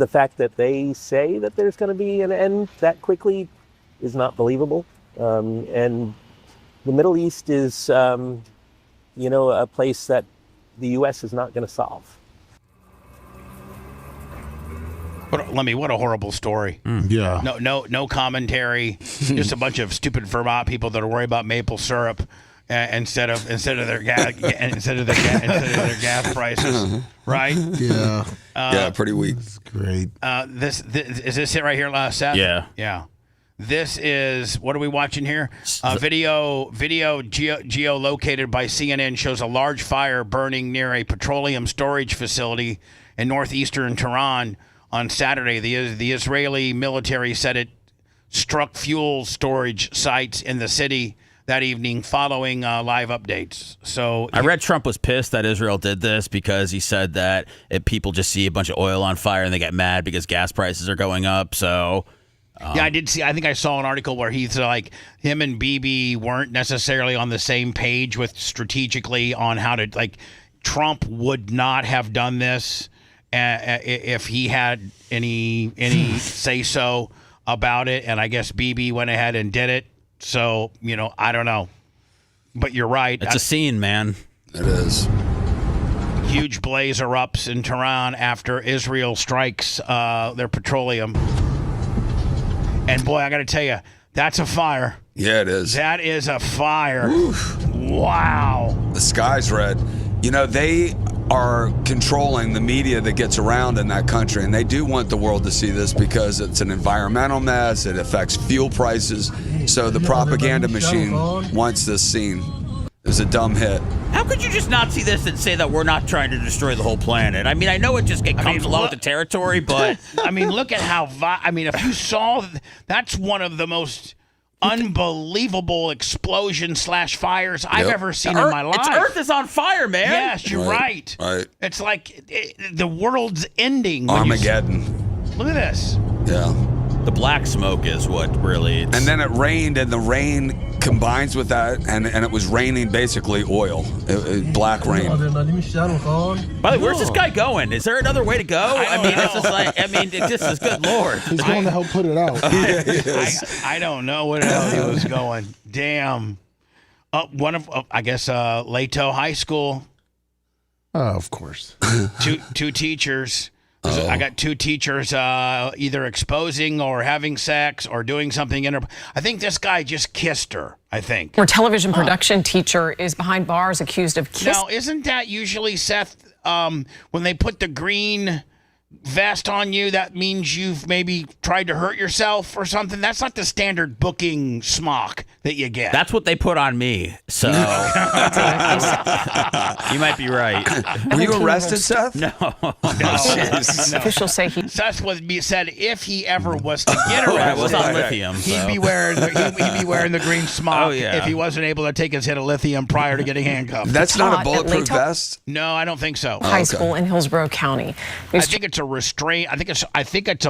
fact that they say that there's going to be an end that quickly is not believable. And the Middle East is, a place that the U.S. is not going to solve. What a horrible story. Yeah. No commentary. Just a bunch of stupid Vermont people that are worried about maple syrup instead of their gas prices, right? Yeah. Pretty weak. That's great. This is this it right here, Seth? Yeah. This is, what are we watching here? Video geolocated by CNN shows a large fire burning near a petroleum storage facility in northeastern Tehran. On Saturday, the Israeli military said it struck fuel storage sites in the city that evening following live updates. So I read Trump was pissed that Israel did this because he said that if people just see a bunch of oil on fire and they get mad because gas prices are going up. So I did see. I think I saw an article where he's like him and Bibi weren't necessarily on the same page with strategically on how to Trump would not have done this. If he had any say so about it, and I guess Bibi went ahead and did it. So I don't know, but you're right. It's a scene, man. It is. Huge blaze erupts in Tehran after Israel strikes their petroleum, and boy, I got to tell you, that's a fire. Yeah, it is. That is a fire. Oof. Wow. The sky's red. They are controlling the media that gets around in that country, and they do want the world to see this because it's an environmental mess. It affects fuel prices. So the propaganda machine wants this scene. It was a dumb hit. How could you just not see this and say that we're not trying to destroy the whole planet? I mean, I know it comes along with the territory, but I mean, look at how. If you saw, that's one of the most unbelievable explosion/fires I've ever seen in my life. Earth is on fire, man. Yes, you're right. Right. It's like the world's ending. Armageddon. Look at this. Yeah. The black smoke is what really. And then it rained, and the rain combines with that, and it was raining basically oil, black rain. By the way, where's this guy going? Is there another way to go? It's just is good Lord. He's going to help put it out. I don't know where the hell he was going. Damn. Leto High School. Of course. Two teachers. I got two teachers either exposing or having sex or doing something I think this guy just kissed her, I think. Our television production teacher is behind bars accused of kissing. Now, isn't that usually, Seth, when they put the green vest on you, that means you've maybe tried to hurt yourself or something? That's not the standard booking smock that you get. That's what they put on me. So you might be right. Were you arrested, Seth? No. Officials say Seth said if he ever was to get arrested, it was on lithium. He'd be wearing the green smock if he wasn't able to take his hit of lithium prior to getting handcuffed. That's not a bulletproof vest? No, I don't think so. High school in Hillsborough County. I think it's a restraint. I think it's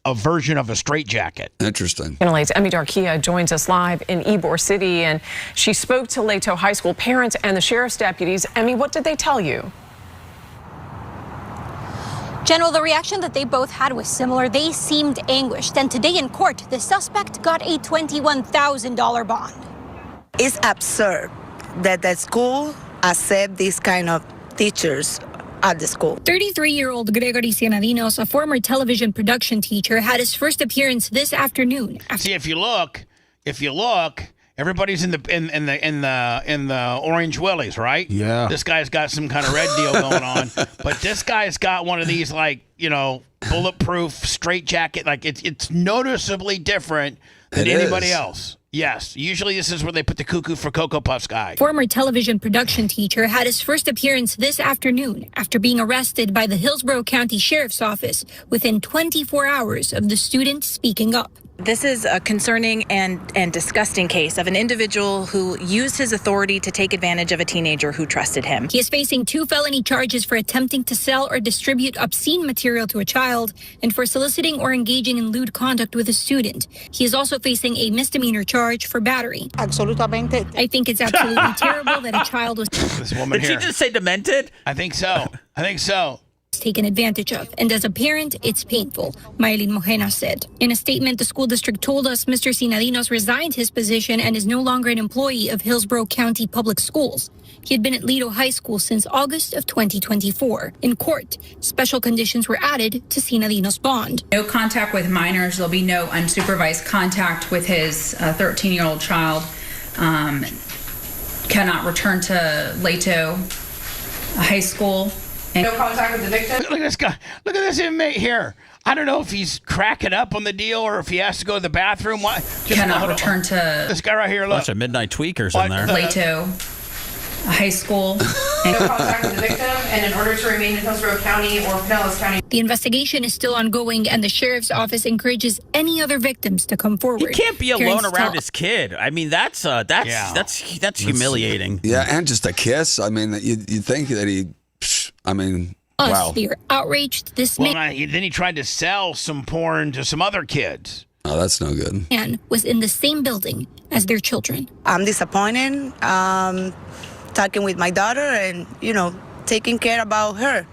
a version of a straitjacket. Interesting. Emily's Emmy Darkia joins us live in Ybor City, and she spoke to Leto High School parents and the sheriff's deputies. Emmy, what did they tell you? General, the reaction that they both had was similar. They seemed anguished. And today in court, the suspect got a $21,000 bond. It's absurd that the school accept these kind of teachers at the school. 33-year-old Gregory Cienadinos, a former television production teacher, had his first appearance this afternoon. See, if you look, everybody's in the orange willies, right? Yeah. This guy's got some kind of red deal going on, but this guy's got one of these bulletproof straight jacket. Like it's noticeably different than anybody else. Yes. Usually this is where they put the cuckoo for Cocoa Puffs guy. Former television production teacher had his first appearance this afternoon after being arrested by the Hillsborough County Sheriff's Office within 24 hours of the student speaking up. This is a concerning and disgusting case of an individual who used his authority to take advantage of a teenager who trusted him. He is facing 2 felony charges for attempting to sell or distribute obscene material to a child and for soliciting or engaging in lewd conduct with a student. He is also facing a misdemeanor charge for battery. Absolutamente. I think it's absolutely terrible that a child was This woman Did she just say demented? I think so. taken advantage of, and as a parent, it's painful, Maylin Mojena said. In a statement, the school district told us Mr. Cienadinos resigned his position and is no longer an employee of Hillsborough County Public Schools. He had been at Lido High School since August of 2024. In court, special conditions were added to Cienadinos' bond. No contact with minors. There'll be no unsupervised contact with his 13-year-old child. Cannot return to Leto High School. And no contact with the victim. Look at this guy. Look at this inmate here. I don't know if he's cracking up on the deal or if he has to go to the bathroom. What? Cannot return to this guy right here. Look. Bunch of midnight tweakers in there. Leto High School. And no contact with the victim, and in order to remain in Hillsborough County or Pinellas County. The investigation is still ongoing, and the sheriff's office encourages any other victims to come forward. He can't be alone around his kid. I mean, that's humiliating. Yeah, and just a kiss. I mean, you'd think that wow. They are outraged. This then he tried to sell some porn to some other kids. Oh, that's no good. Man was in the same building as their children. I'm disappointed. Talking with my daughter and, taking care about her.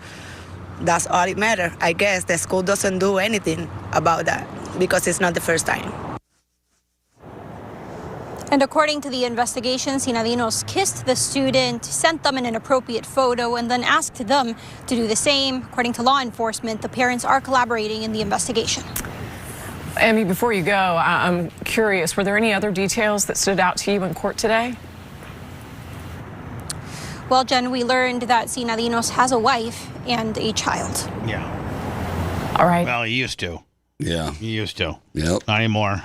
That's all it matters. I guess the school doesn't do anything about that because it's not the first time. And according to the investigation, Cienadinos kissed the student, sent them an inappropriate photo, and then asked them to do the same. According to law enforcement, the parents are collaborating in the investigation. Emmy, before you go, I'm curious, were there any other details that stood out to you in court today? Well, Jen, we learned that Cienadinos has a wife and a child. Yeah. All right. Well, he used to. Yeah. He used to. Yep. Not anymore.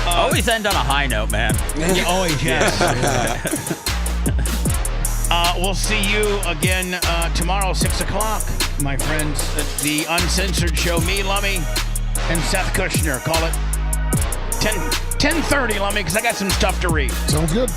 Always end on a high note, man. You always, yes. We'll see you again tomorrow, 6 o'clock, my friends. At the Uncensored Show. Me, Lummy, and Seth Kushner. Call it 10:30, Lummy, because I got some stuff to read. Sounds good.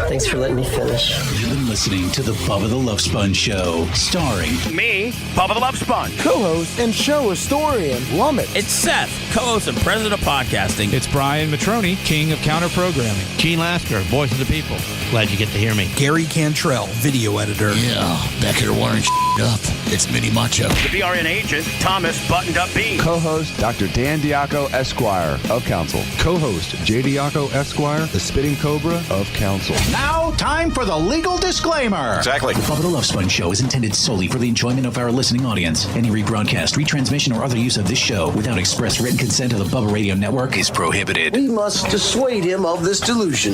Thanks for letting me finish. You've been listening to the Bubba the Love Sponge Show, starring me, Bubba the Love Sponge, co-host and show historian, Lummit. It's Seth, co-host and president of podcasting. It's Brian Matroni, king of counter programming. Gene Lasker, voice of the people. Glad you get to hear me. Gary Cantrell, video editor. Yeah, back here wiring up. It's Mini Macho. The BRN agent, Thomas Buttoned Up B. Co-host, Dr. Dan Diaco, Esquire of Council. Co-host, J. Diaco, Esquire, the Spitting Cobra of Council. Now, time for the legal disclaimer. Exactly. The Bubba the Love Sponge Show is intended solely for the enjoyment of our listening audience. Any rebroadcast, retransmission, or other use of this show without express written consent of the Bubba Radio Network is prohibited. We must dissuade him of this delusion.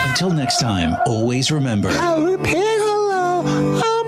Until next time, always remember. I'll repeat hello.